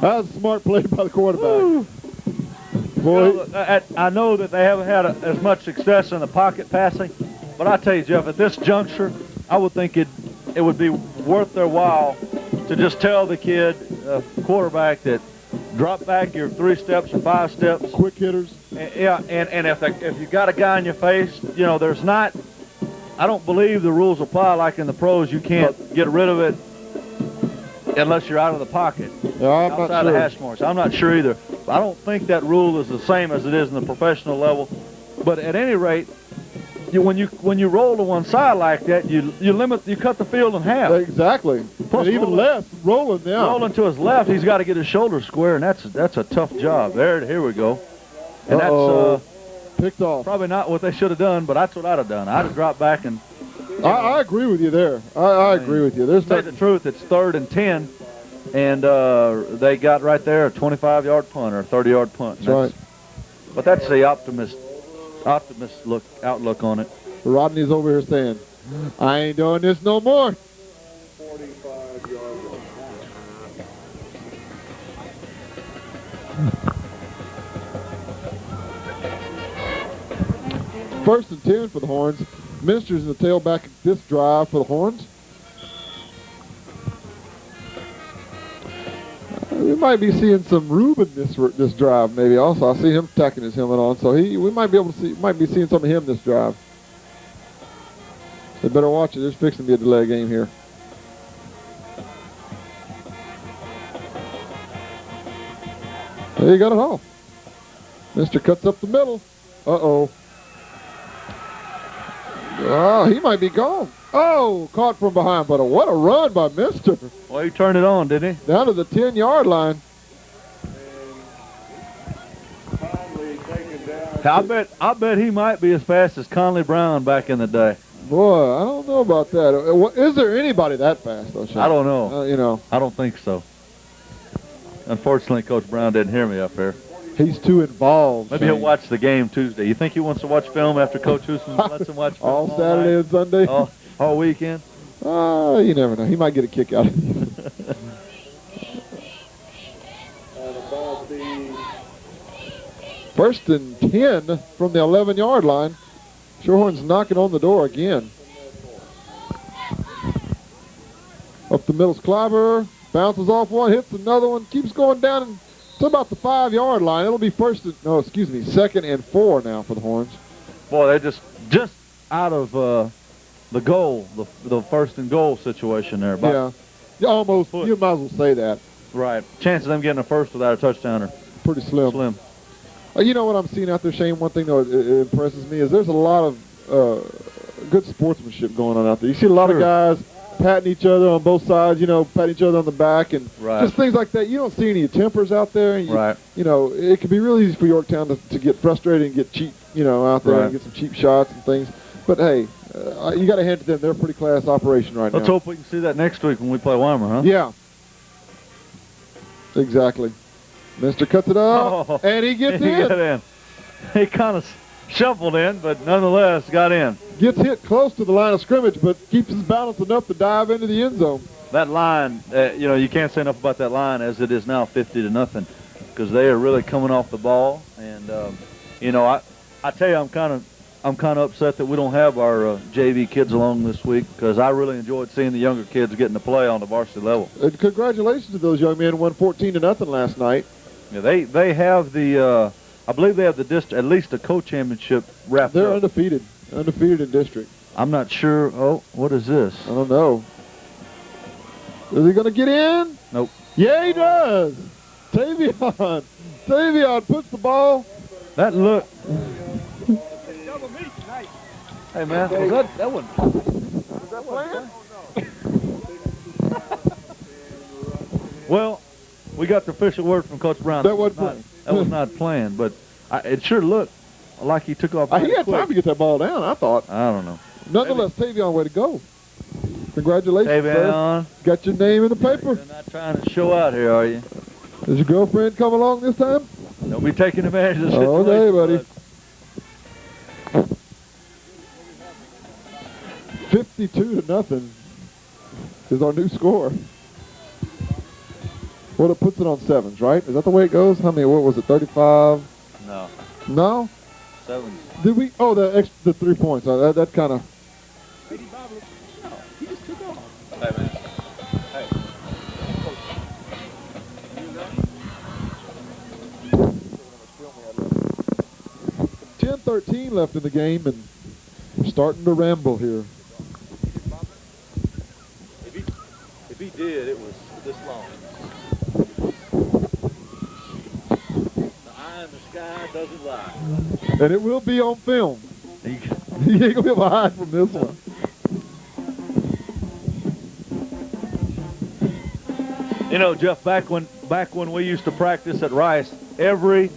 A: That's a smart play by the quarterback. Boy,
D: I know that they haven't had as much success in the pocket passing, but I tell you, Jeff, at this juncture, I would think it would be worth their while to just tell the kid, quarterback, that drop back your 3 steps or 5 steps.
A: Quick hitters.
D: And if you got a guy in your face, you know, there's not. I don't believe the rules apply like in the pros. You can't get rid of it unless you're out of the pocket.
A: Yeah, I'm
D: outside
A: not
D: of
A: sure.
D: hash marks. I'm not sure either. I don't think that rule is the same as it is in the professional level. But at any rate, when you roll to one side like that, you cut the field in half.
A: Exactly.
D: Plus
A: And even less rolling down.
D: Rolling to his left, he's got to get his shoulders square, and that's a tough job. Here we go. And that's
A: picked off.
D: probably not what they should have done, but that's what I'd have done. I'd have dropped back and.
A: I agree with you there. I agree with you. There's
D: To tell you the truth, it's 3rd and 10, and they got right there a 25-yard punt or a 30-yard punt.
A: That's right.
D: But that's the optimist outlook on it.
A: Rodney's over here saying, I ain't doing this no more.
B: 45-yard line.
A: First and 10 for the Horns. Ministers in the tailback of this drive for the Horns. We might be seeing some Reuben this drive maybe also. I see him tacking his helmet on, so we might be seeing some of him this drive. They better watch it. There's fixing to be a delay game here. There you got it all. Mister cuts up the middle. Uh-oh. Oh, he might be gone. Oh, caught from behind, but what a run by Mister.
D: Well, he turned it on, didn't he?
A: Down to the 10-yard line.
B: Conley taken down.
D: I bet he might be as fast as Conley Brown back in the day.
A: Boy, I don't know about that. Is there anybody that fast, though, Sean?
D: I don't know.
A: You know.
D: I don't think so. Unfortunately, Coach Brown didn't hear me up there.
A: He's too involved.
D: Maybe he'll watch the game Tuesday. You think he wants to watch film after Coach Houston lets him watch film
A: all Saturday
D: night?
A: and Sunday?
D: All weekend?
A: You never know. He might get a kick out of it.
B: And about the
A: First and 10 from the 11-yard line. Shorthorns knocking on the door again. Up the middle's Clyber. Bounces off one, hits another one, keeps going down to about the 5-yard line. It'll be second and 4 now for the Horns.
D: Boy, they're just out of the goal, the first and goal situation there.
A: Yeah, almost. You might as well say that.
D: Right. Chances of them getting a first without a touchdown are
A: pretty slim. You know what I'm seeing out there, Shane? One thing that impresses me is there's a lot of good sportsmanship going on out there. You see a lot of guys patting each other on both sides, patting each other on the back and just things like that. You don't see any tempers out there. And it can be really easy for Yorktown to get frustrated and get cheap, out there and get some cheap shots and things. But, hey, you got to hand it to them. They're a pretty class operation right now.
D: Let's hope we can see that next week when we play Weimar, huh?
A: Yeah. Exactly. Mister cuts it up, and he gets in.
D: Got in. He kind of shuffled in, but nonetheless got in.
A: Gets hit close to the line of scrimmage, but keeps his balance enough to dive into the end zone.
D: That line, you can't say enough about that line as it is now 50-0, because they are really coming off the ball. And I tell you, I'm kind of upset that we don't have our JV kids along this week, because I really enjoyed seeing the younger kids getting to play on the varsity level.
A: And congratulations to those young men. Won 14-0 last night.
D: Yeah, they have the. I believe they have at least a co-championship wrapped
A: They're
D: up.
A: undefeated in district.
D: I'm not sure. Oh, what is this?
A: I don't know. Is he going to get in?
D: Nope.
A: Yeah, he does. Tavion puts the ball.
D: That look. Hey, man, was that one?
A: Was that playing?
D: Well, we got the official word from Coach Brown.
A: That
D: was not planned, but it sure looked like he took off.
A: He had time to get that ball down, I thought.
D: I don't know.
A: Nonetheless, Tavion, way to go. Congratulations,
D: Tavion.
A: sir. Got your name in the paper.
D: You're not trying to show out here, are you?
A: Does your girlfriend come along this time?
D: Don't be taking advantage of the situation.
A: Okay, buddy. 52-0 is our new score. Well, it puts it on sevens, right? Is that the way it goes? How many? What was it? 35?
D: No.
A: No?
D: Sevens.
A: Did we? Oh, the 3 points. That kind of.
D: Hey, man. Hey.
A: 10-13 left in the game, and we're starting to ramble here.
D: If he did, it was this long. The eye in the sky doesn't lie.
A: And it will be on film. You ain't gonna be able to hide from this one.
D: You know, Jeff, back when we used to practice at Rice, every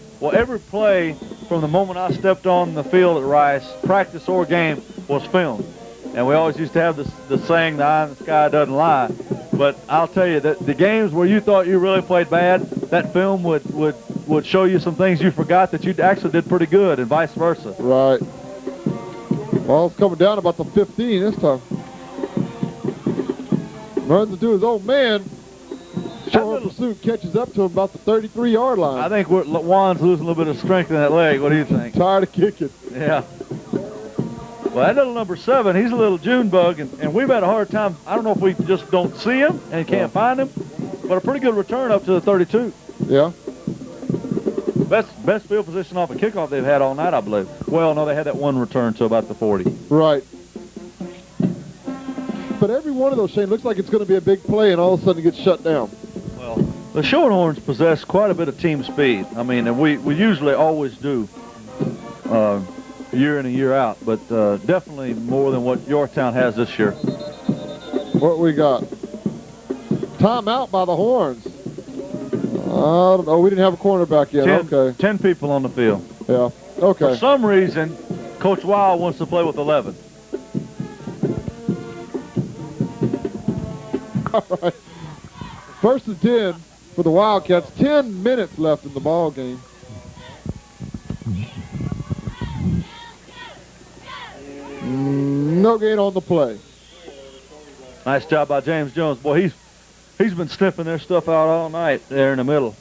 D: play from the moment I stepped on the field at Rice, practice or game, was filmed. And we always used to have the saying, the eye in the sky doesn't lie. But I'll tell you that the games where you thought you really played bad, that film would show you some things you forgot that you actually did pretty good, and vice versa.
A: Right. Ball's coming down about the 15 this time. Runs into his old man. Short pursuit catches up to him about the 33-yard line.
D: I think Juan's losing a little bit of strength in that leg. What do you think?
A: Tired of kicking.
D: Yeah. Well, that little number 7, he's a little June bug, and we've had a hard time. I don't know if we just don't see him and can't find him, but a pretty good return up to the 32.
A: Yeah.
D: Best field position off a kickoff they've had all night, I believe. Well, no, they had that one return to about the 40.
A: Right. But every one of those, Shane, looks like it's going to be a big play, and all of a sudden it gets shut down.
D: Well, the Shorthorns possess quite a bit of team speed. I mean, and we usually always do year in and year out, but definitely more than what Yorktown has this year.
A: What we got? Timeout by the Horns. I don't know. We didn't have a cornerback yet. Okay.
D: 10 people on the field.
A: Yeah. Okay.
D: For some reason, Coach Wild wants to play with 11.
A: All right. First and 10 for the Wildcats. 10 minutes left in the ball game. No gain on the play.
D: Nice job by James Jones. Boy, he's been sniffing their stuff out all night there in the middle.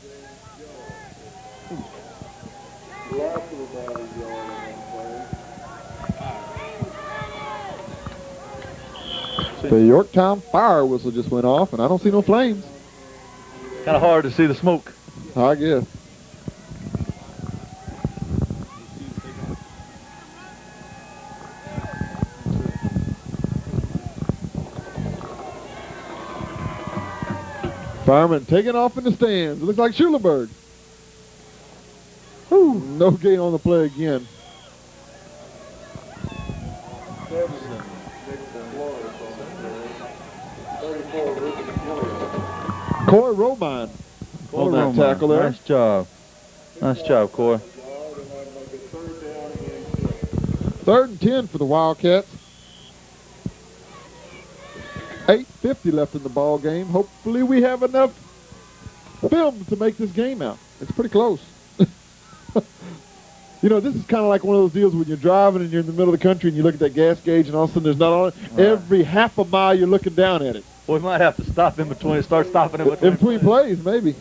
A: The Yorktown fire whistle just went off, and I don't see no flames.
D: Kind of hard to see the smoke.
A: I guess. Fireman taking off in the stands. It looks like Schulenburg. Whew, no gain on the play again. Corey Romine.
D: Well done,
A: tackle there.
D: Nice job. Nice job, Corey.
A: 3rd and 10 for the Wildcats. 8:50 left in the ball game. Hopefully we have enough film to make this game out. It's pretty close. You know, this is kind of like one of those deals when you're driving and you're in the middle of the country and you look at that gas gauge and all of a sudden there's not on it. Right. Every half a mile you're looking down at it.
D: Well, we might have to stop in between, start stopping in between.
A: In between plays, maybe.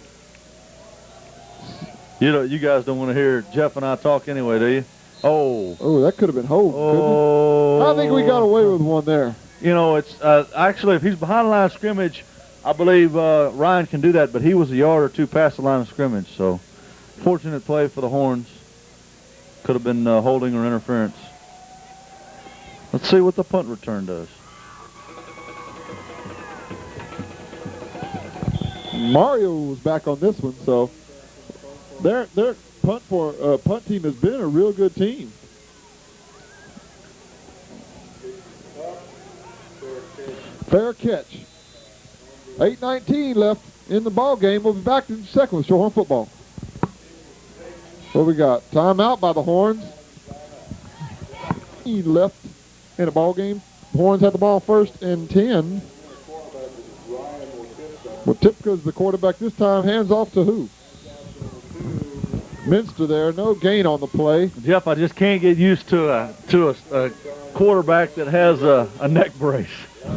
D: You know, you guys don't want to hear Jeff and I talk anyway, do you? Oh,
A: that could have been Hope.
D: Oh.
A: I think we got away with one there.
D: You know, it's actually, if he's behind the line of scrimmage, I believe Ryan can do that, but he was a yard or two past the line of scrimmage. So, fortunate play for the Horns. Could have been holding or interference. Let's see what the punt return does.
A: Mario was back on this one, so their punt team has been a real good team. Fair catch. 8:19 left. in the ball game. We'll be back in a second with Shorthorn football. What we got? Timeout by the Horns. He left in a ball game. Horns had the ball first and 10. Well, Tipka's the quarterback this time. Hands off to who? Minster there. No gain on the play.
D: Jeff, I just can't get used to a quarterback that has a neck brace.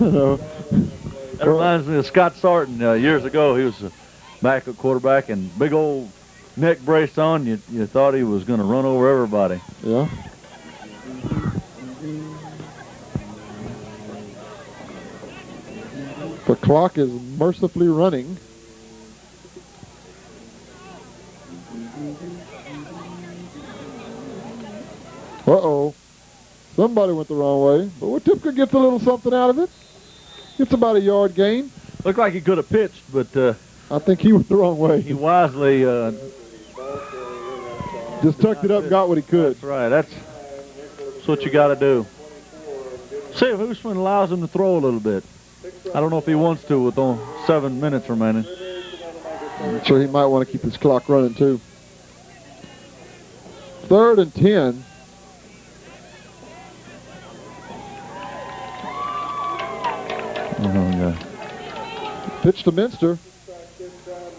D: That reminds me of Scott Sarton years ago. He was a backup quarterback and big old neck brace on. You thought he was going to run over everybody.
A: Yeah. The clock is mercifully running. Uh-oh. Somebody went the wrong way. But Tipka gets a little something out of it. It's about a yard gain.
D: Looked like he could have pitched, but
A: I think he went the wrong way.
D: He wisely
A: just tucked it up and got what he could.
D: That's right. That's what you got to do. See if Usman allows him to throw a little bit. I don't know if he wants to with only 7 minutes remaining.
A: I'm sure he might want to keep his clock running too. 3rd and 10.
D: Oh, yeah.
A: Pitch to Minster.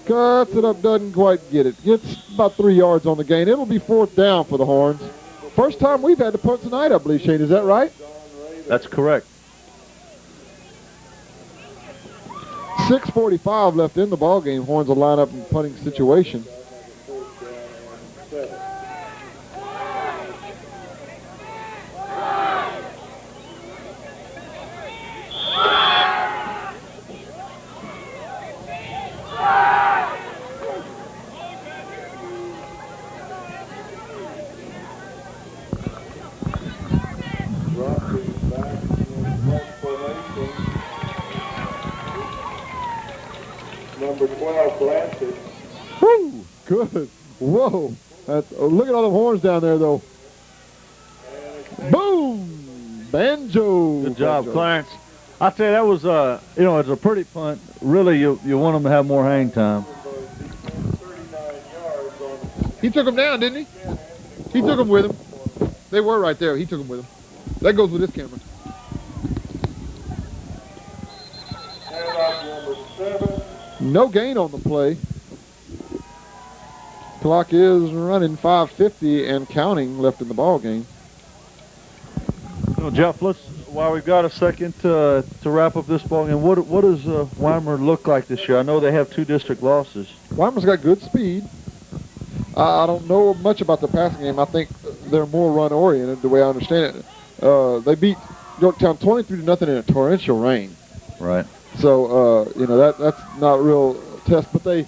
A: Cuts it up, doesn't quite get it. Gets about 3 yards on the gain. It'll be 4th down for the Horns. First time we've had to punt tonight, I believe, Shane. Is that right?
D: That's correct.
A: 6:45 left in the ball game. Horns will line up in punting situation.
B: Number 12, Blanchard.
A: Woo! Good. Whoa. Look at all the horns down there, though. Boom! Banjo.
D: Good job, Clarence. I tell you, that was, it's a pretty punt. Really, you want them to have more hang time.
A: He took him down, didn't he? He took him with him. They were right there. He took him with him. That goes with this camera.
B: Handoff number 7.
A: No gain on the play. Clock is running 5:50 and counting left in the ball game.
D: Well, Jeff, while we've got a second to wrap up this ball game, what does Weimar look like this year? I know they have 2 district losses.
A: Weimar's got good speed. I don't know much about the passing game. I think they're more run-oriented, the way I understand it. They beat Yorktown 23-0 in a torrential rain.
D: Right.
A: So, that's not a real test. But they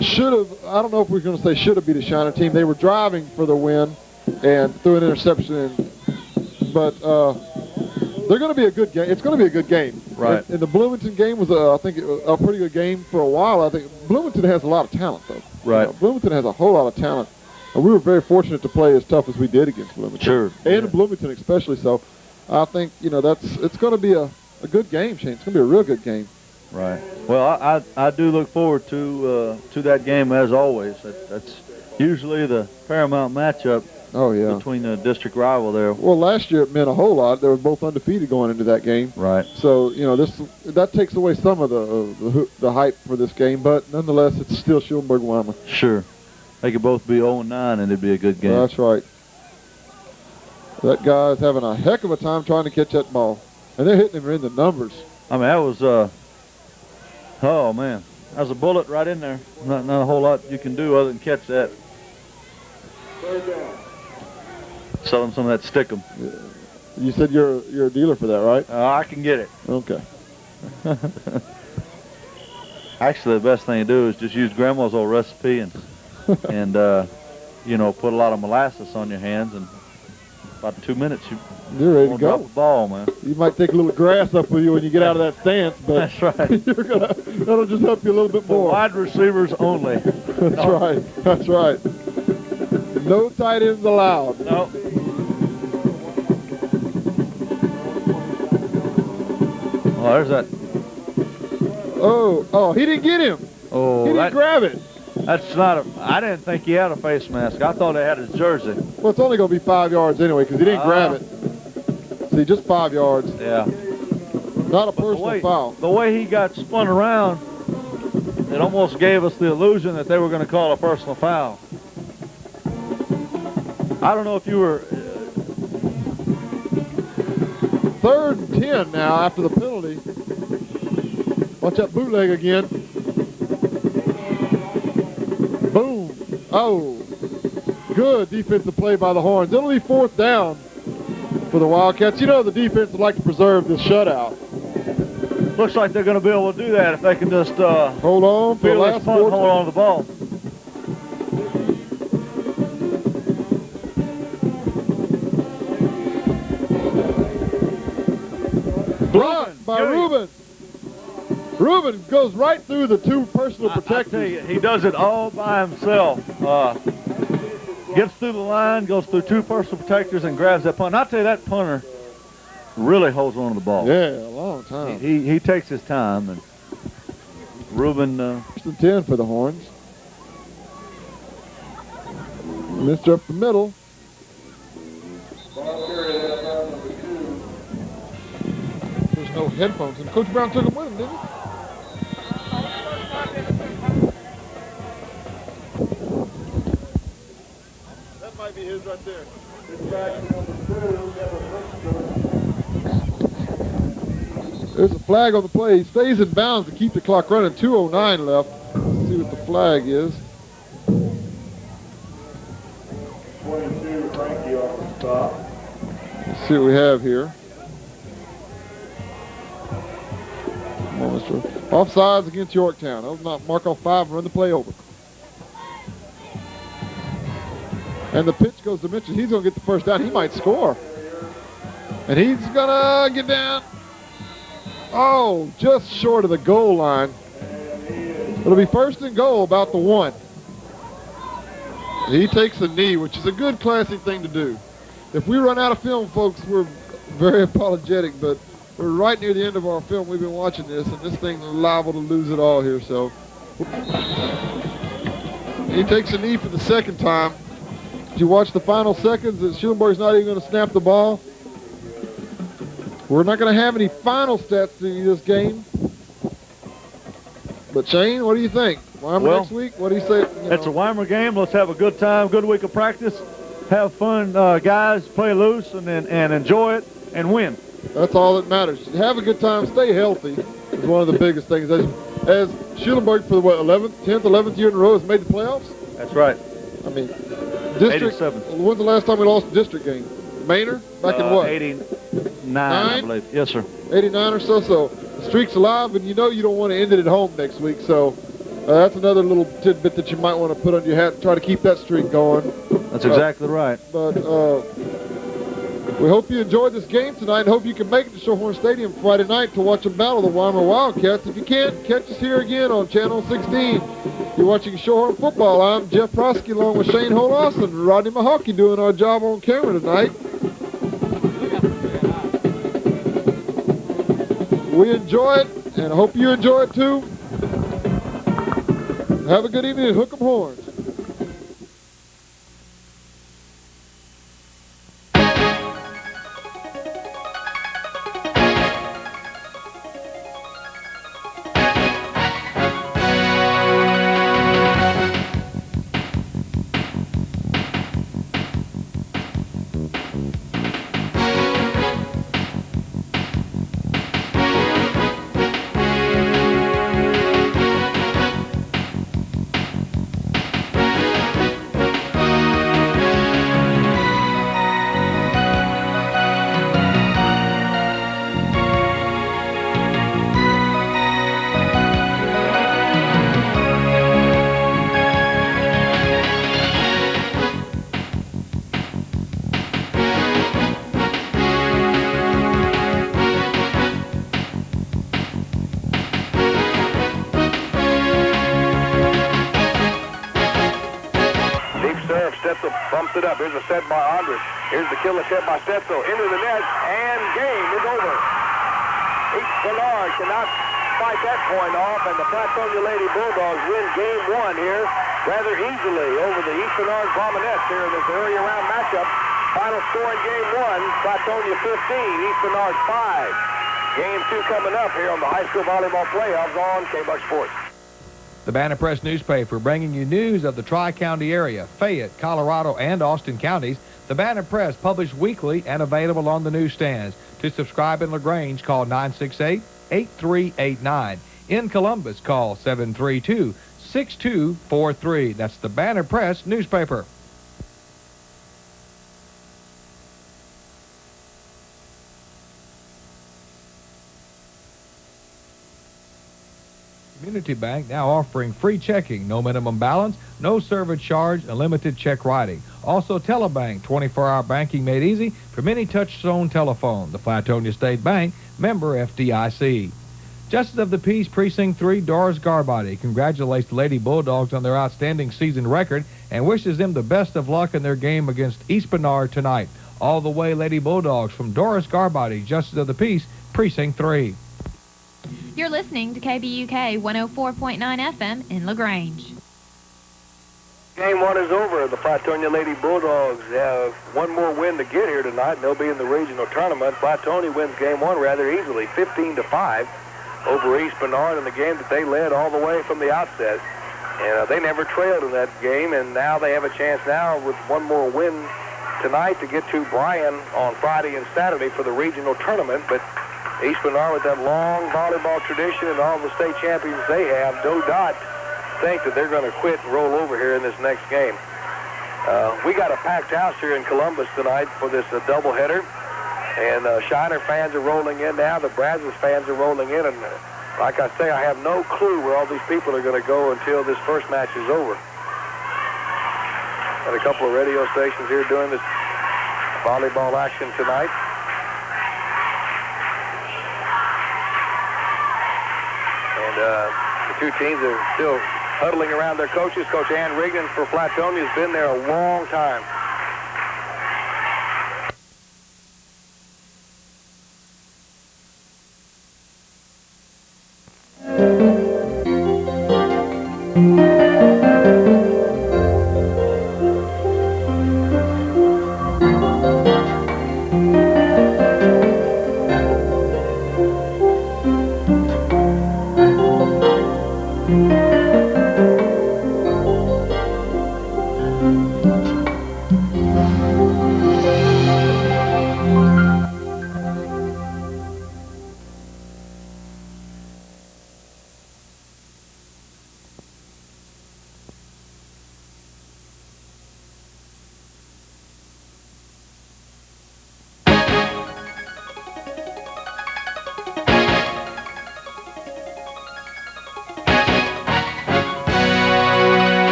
A: should have, I don't know if we're going to say should have beat a Shiner team. They were driving for the win and threw an interception. But they're going to be a good game. It's going to be a good game.
D: Right.
A: And the Bloomington game was, I think, a pretty good game for a while. I think Bloomington has a lot of talent, though.
D: Right.
A: Bloomington has a whole lot of talent. And we were very fortunate to play as tough as we did against Bloomington.
D: Sure.
A: And Bloomington especially. So I think, it's going to be a good game, Shane. It's going to be a real good game.
D: Right. Well, I do look forward to that game as always. That's usually the paramount matchup.
A: Oh, yeah.
D: Between the district rival there.
A: Well, last year it meant a whole lot. They were both undefeated going into that game.
D: Right.
A: So, that takes away some of the hype for this game, but nonetheless, it's still Schulenburg Weimar.
D: Sure. They could both be 0-9 and it'd be a good game.
A: That's right. That guy's having a heck of a time trying to catch that ball. And they're hitting him in the numbers.
D: I mean, that was, oh, man. That was a bullet right in there. Not a whole lot you can do other than catch that.
B: 3rd down.
D: Sell them some of that Stickum.
A: You said you're a dealer for that, right?
D: I can get it.
A: Okay.
D: Actually, the best thing to do is just use Grandma's old recipe and put a lot of molasses on your hands, and about 2 minutes
A: you're ready to
D: drop
A: go.
D: the ball, man.
A: You might take a little grass up with you when you get out of that stance, but
D: That's right.
A: that'll just help you a little bit
D: For
A: more.
D: wide receivers only.
A: That's right. That's right. No tight ends allowed.
D: No. Oh, there's that.
A: Oh, he didn't get him.
D: Oh,
A: He didn't grab it.
D: That's not a. I didn't think he had a face mask. I thought he had his jersey.
A: Well, it's only going to be 5 yards anyway because he didn't grab it. See, just 5 yards.
D: Yeah.
A: Not a personal foul.
D: The way he got spun around, it almost gave us the illusion that they were going to call a personal foul. I don't know if you were.
A: 3rd and 10 now after the penalty. Watch that bootleg again. Boom. Oh. Good defensive play by the Horns. It'll be 4th down for the Wildcats. You know the defense would like to preserve this shutout.
D: Looks like they're going to be able to do that if they can just
A: hold on for the last
D: punt, hold on to the ball.
A: Blocked by Reuben. Reuben goes right through the 2 personal protectors.
D: I tell you, he does it all by himself. Gets through the line, goes through 2 personal protectors, and grabs that punt. I'll tell you, that punter really holds on to the ball.
A: Yeah, a long time.
D: He takes his time, and Reuben.
A: 1st and 10 for the Horns. Missed up the middle. There's no headphones, and Coach Brown took them with him, didn't he? That might be his right there. There's a flag on the play. He stays in bounds to keep the clock running. 2:09 left. Let's see what the flag is.
B: 22, Frankie off the stop.
A: Let's see what we have here. Come on, Mr. Offsides against Yorktown. They'll not mark off 5 and run the play over. And the pitch goes to Mitchell. He's going to get the first down. He might score. And he's going to get down. Oh, just short of the goal line. It'll be 1st and goal, about the 1. He takes a knee, which is a good, classy thing to do. If we run out of film, folks, we're very apologetic, but we're right near the end of our film. We've been watching this, and this thing's liable to lose it all here. So he takes a knee for the 2nd time. Did you watch the final seconds that Schulenburg's not even going to snap the ball? We're not going to have any final stats to this game. But Shane, what do you think? Weimer next week? What do you say?
D: It's a Weimer game. Let's have a good time, good week of practice. Have fun, guys. Play loose and enjoy it and win.
A: That's all that matters. Have a good time. Stay healthy is one of the biggest things. As Schulenburg for the 10th, 11th year in a row has made the playoffs.
D: That's right.
A: I mean, district.
D: 87.
A: When's the last time we lost a district game? Manor? Back in what?
D: 89, I believe. Yes, sir.
A: 89 or so. So the streak's alive, and you know you don't want to end it at home next week. So that's another little tidbit that you might want to put on your hat and try to keep that streak going.
D: That's exactly right.
A: But we hope you enjoyed this game tonight and hope you can make it to Shorthorns Stadium Friday night to watch them battle the Weimer Wildcats. If you can't, catch us here again on Channel 16. You're watching Shorthorn Football. I'm Jeff Prosky along with Shane Holoss and Rodney Mahawkey doing our job on camera tonight. We enjoy it, and I hope you enjoy it too. Have a good evening and hook 'em horns.
B: Bumps it up. Here's a set by Andres. Here's the killer set by Stetzel. Into the net, and game is over. Bernard cannot fight that point off, and the Flatonia Lady Bulldogs win game 1 here rather easily over the Eastern Orange Bombenettes here in this early round matchup. Final score in game 1, Flatonia 15, Eastern Orange 5. Game 2 coming up here on the high school volleyball playoffs on K-Buck Sports.
F: The Banner Press newspaper bringing you news of the Tri-County area, Fayette, Colorado, and Austin counties. The Banner Press published weekly and available on the newsstands. To subscribe in LaGrange, call 968-8389. In Columbus, call 732-6243. That's the Banner Press newspaper. Community Bank now offering free checking, no minimum balance, no service charge, and limited check writing. Also, Telebank, 24-hour banking made easy from any touch-tone telephone. The Flatonia State Bank, member FDIC. Justice of the Peace Precinct 3, Doris Garbody, congratulates the Lady Bulldogs on their outstanding season record and wishes them the best of luck in their game against East Bernard tonight. All the way, Lady Bulldogs, from Doris Garbody, Justice of the Peace, Precinct 3.
G: You're listening to KBUK 104.9 FM in LaGrange.
B: Game 1 is over. The Flatonia Lady Bulldogs have one more win to get here tonight, and they'll be in the regional tournament. Flatonia wins game 1 rather easily, 15-5 over East Bernard in the game that they led all the way from the outset. And they never trailed in that game, and now they have a chance now with one more win tonight to get to Bryan on Friday and Saturday for the regional tournament. But East Bernard, with that long volleyball tradition and all the state champions they have, do not think that they're going to quit and roll over here in this next game. We got a packed house here in Columbus tonight for this doubleheader, and Shiner fans are rolling in now. The Brazos fans are rolling in, and like I say, I have no clue where all these people are going to go until this first match is over. Got a couple of radio stations here doing this volleyball action tonight. The two teams are still huddling around their coaches. Coach Ann Rigdon for Flatonia has been there a long time.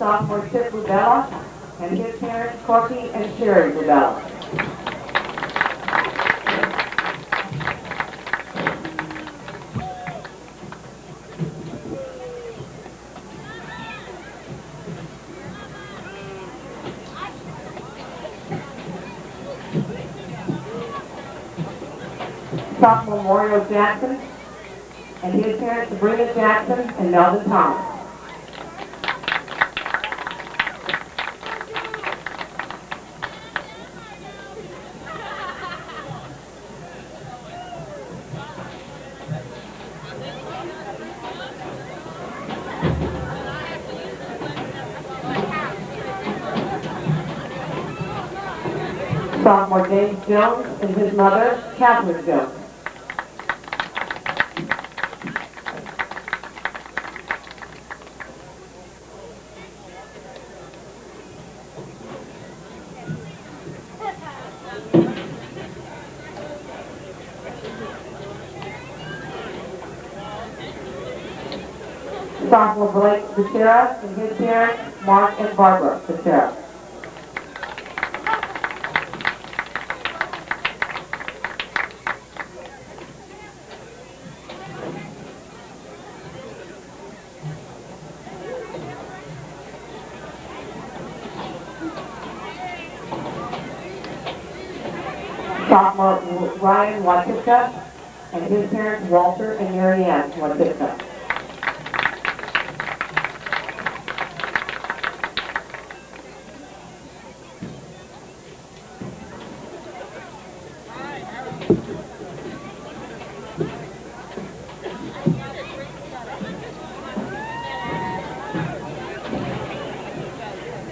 E: Sophomore Chip Rubella, and his parents, Corky and Sherry Rubella. Sophomore Memorial Jackson, and his parents, Sabrina Jackson and Melvin Thomas. Sophomore James Jones and his mother, Catherine Jones. Sophomore Blake Becerra and his parents, Mark and Barbara Becerra. Sophomore Ryan Watika and his parents, Walter and Mary Ann Watika.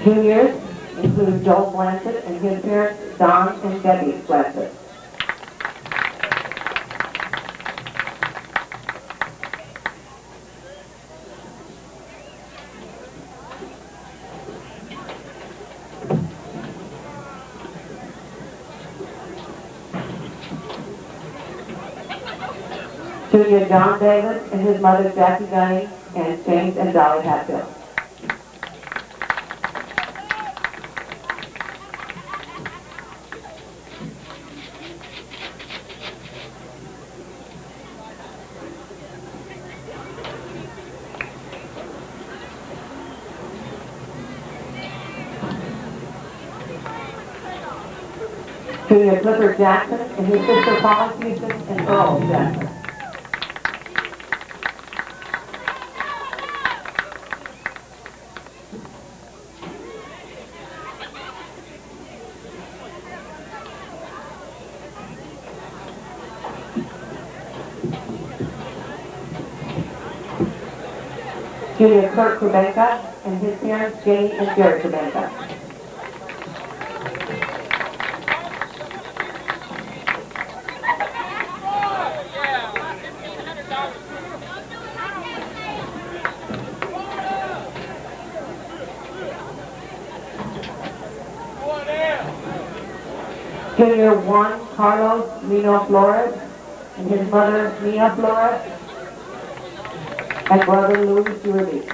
E: Juniors include Joel Blanchett and his parents, Don and Debbie Blanchett. Junior John Davis and his mother, Jackie Gunning, and James and Dolly Hatfield. Junior Clifford Jackson and his sister Paula Houston and Earl Jackson. Junior Kurt Kubenka and his parents, Jenny and Jerry Kubenka. Junior Juan Carlos Lino Flores and his mother, Mia Flores, and brother Louis Rudy.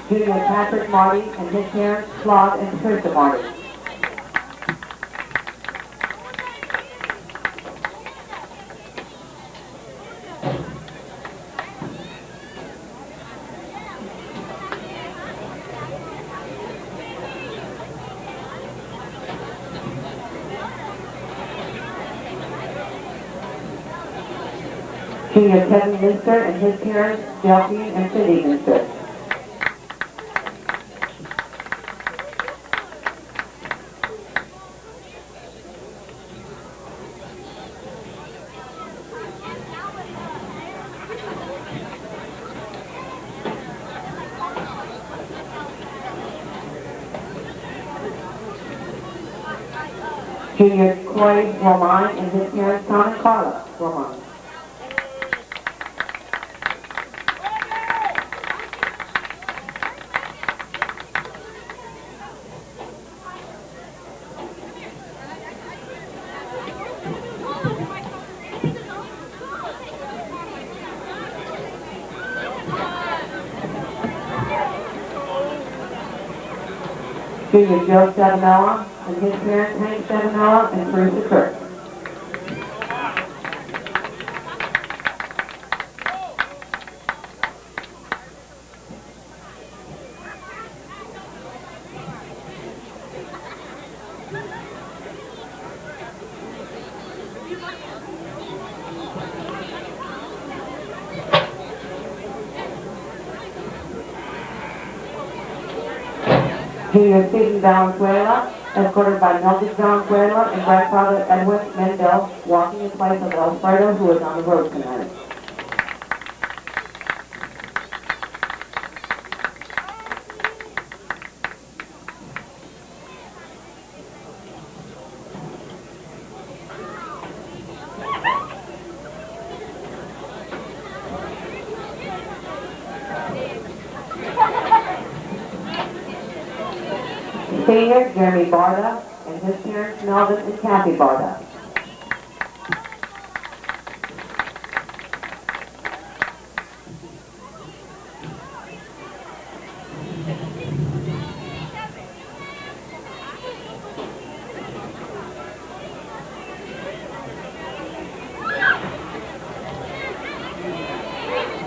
E: Junior Patrick Marty and his parents, Claude and Patricia Marty. Junior Kevin Minster and his parents, Delphine and Cindy Minster. Junior Corey Roman and his parents, Tom and Carla Roman. Junior Joe Stavanella and his parents, Hank Stavanella and Teresa Kirk. Junior Stephen Valenzuela, escorted by Melvin Valenzuela and grandfather Edwin Mendel, walking in place of Alfredo, who is on the road tonight. Senior Jeremy Barda and his parents Melvin and Kathy Barda.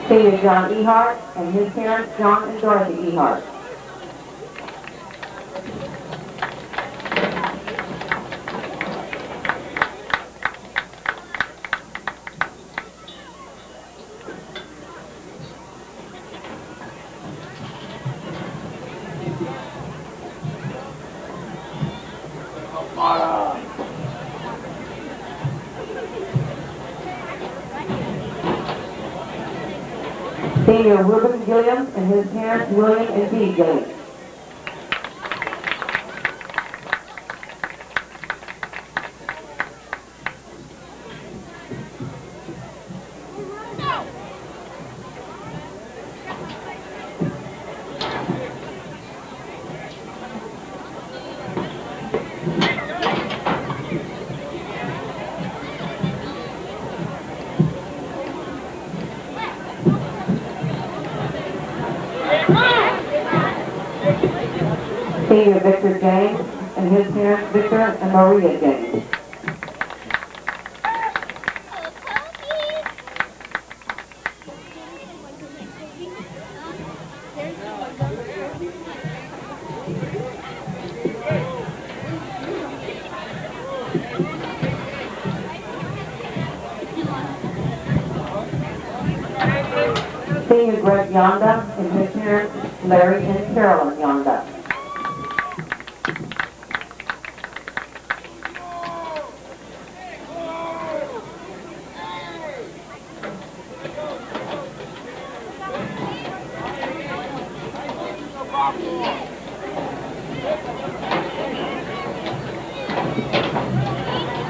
E: Senior John Ehart and his parents John and Dorothy Ehart. Senior Reuben Gilliam and his parents William and Dee Gilliam. Senior Victor James and his parents Victor and Maria James. Senior Greg Yonda and his parents Larry and Carolyn Yonda.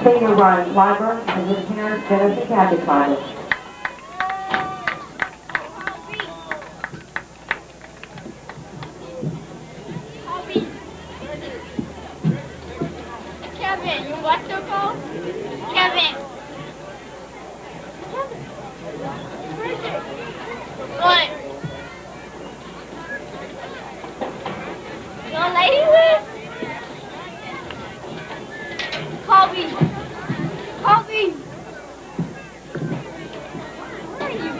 E: Senior Ryan Clyburn and his parents Dennis and Kathy Clyburn.
H: Kevin, what's your call? Kevin. What? Your lady with? Colby. Colby. Where are you?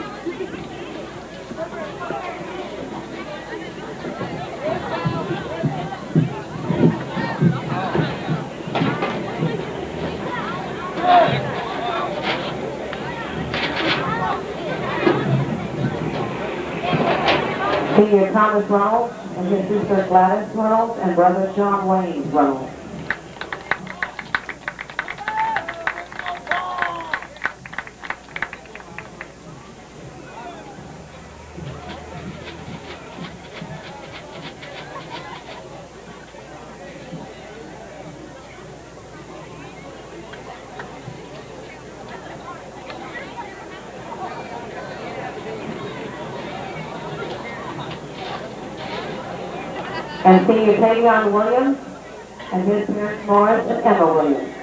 E: Senior Thomas Reynolds and his sister Gladys Reynolds and brother John Wayne Reynolds. And Senior Tavion Williams and his parents Morris and Emma Williams.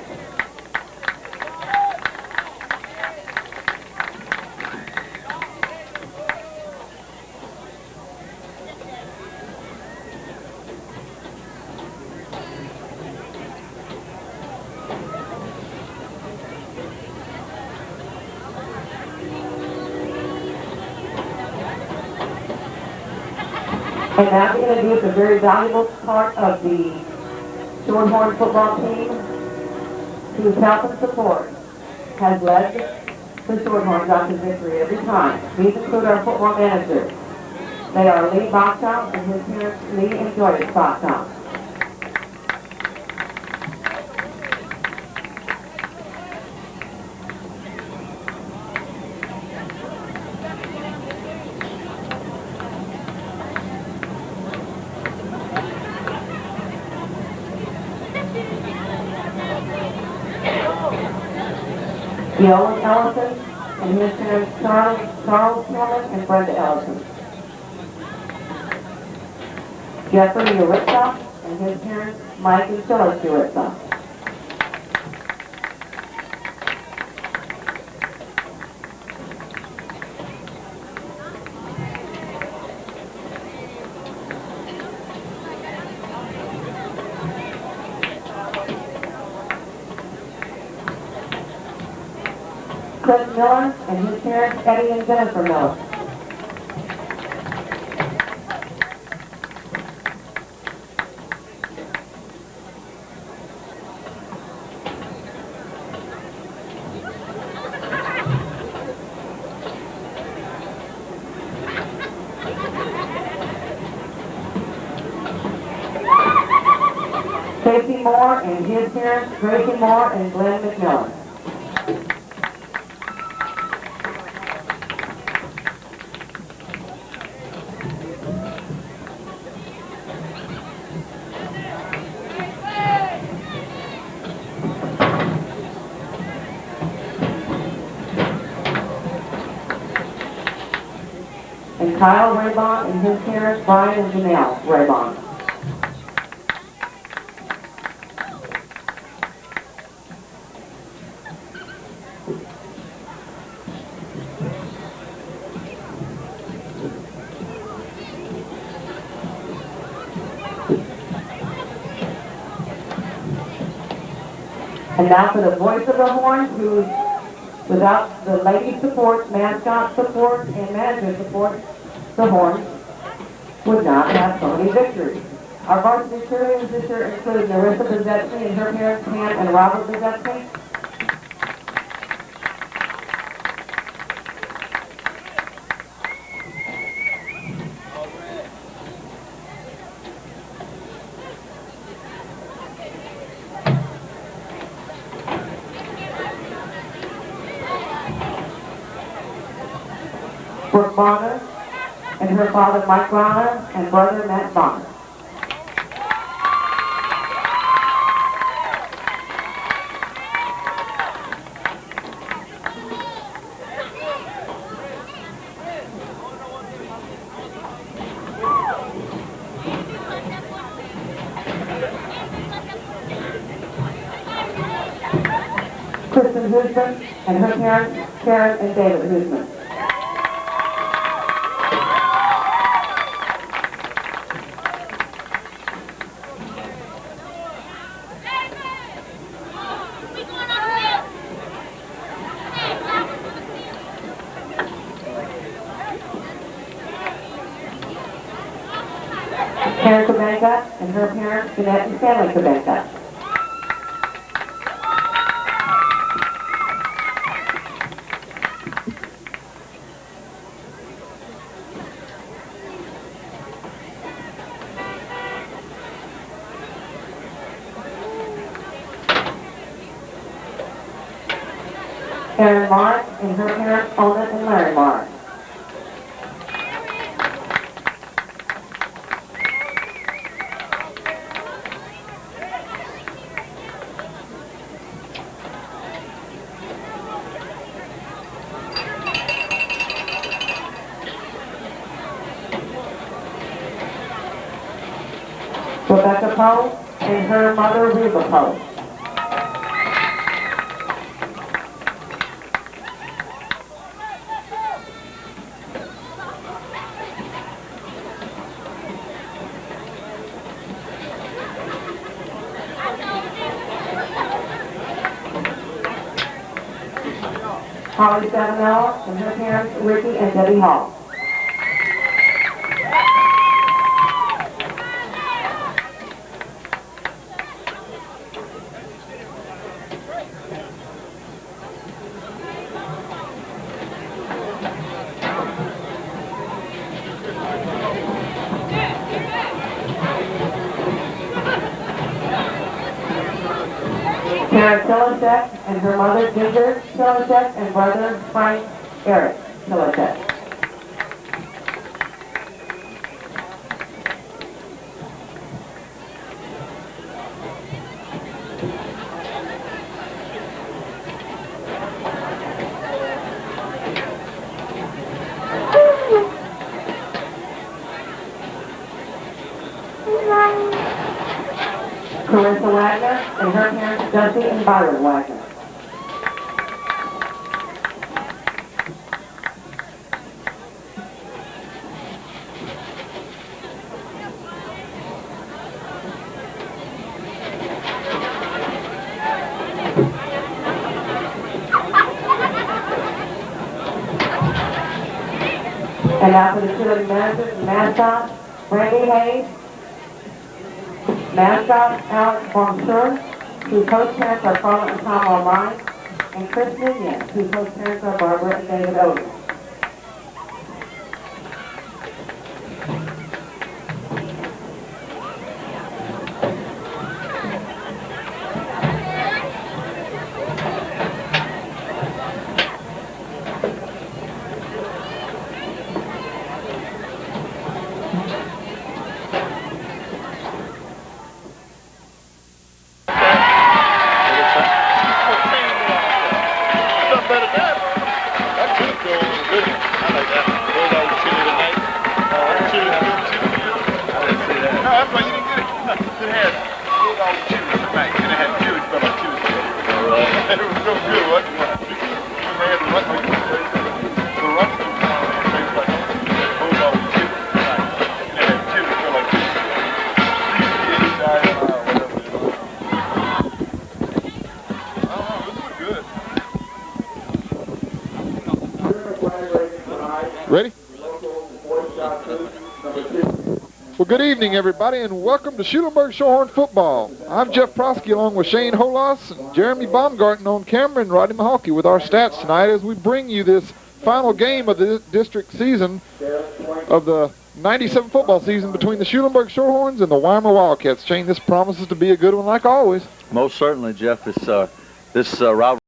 E: And now we're going to introduce a very valuable part of the Shorthorns football team whose help and support has led the Shorthorns out to victory every time. These include our football managers. They are Lee Bacham and his parents Lee and Joyce Bacham. Gil Ellison and his parents Charles Tillman and Brenda Ellison. Jeffrey Uritza and his parents Mike and Phyllis Uritza. Cliff Miller and his parents Eddie and Jennifer Miller. Stacy Moore and his parents Gracie Moore and Glenn McMillan. And Kyle Raybon and his parents Brian and Janelle Raybon. And now for the voice of the horn, who, without the lady support, mascot support, and manager support, the horn would not have so many victories. Our varsity cheerleaders this year include Narissa Bezetsky and her parents Pam and Robert Bezetsky. Brooke Bonner and her father Mike Bonner and brother Matt Bonner. Kristen Houston and her parents Karen and David Houston. Karen Kabenka and her parents Jeanette and Stanley Kabenka. Erin Mark and her parents Ona and Larry Mark. Rebecca Poe and her mother Reba Poe. Holly Savinella and her parents Ricky and Debbie Hall. Karen Tillicek and her mother Ginger Tillicek and brother Frank Eric Tillicek. Carissa Wagner, and her parents Dusty and Byron Wagner. And now for the cheerleading manager and mascot, Brandy Hayes, mascot Alex Bonjour, whose host parents are Carla and Tom O'Brien, and Chris Minion, whose host parents are Barbara and David Odom.
A: Ready? Well, good evening, everybody, and welcome to Schulenburg Shorthorn football. I'm Jeff Prosky along with Shane Holas and Jeremy Baumgarten on camera and Roddy Mahalke with our stats tonight as we bring you this final game of the district season of the 97 football season between the Schulenburg Shorthorns and the Weimar Wildcats. Shane, this promises to be a good one like always.
D: Most certainly, Jeff. This rivalry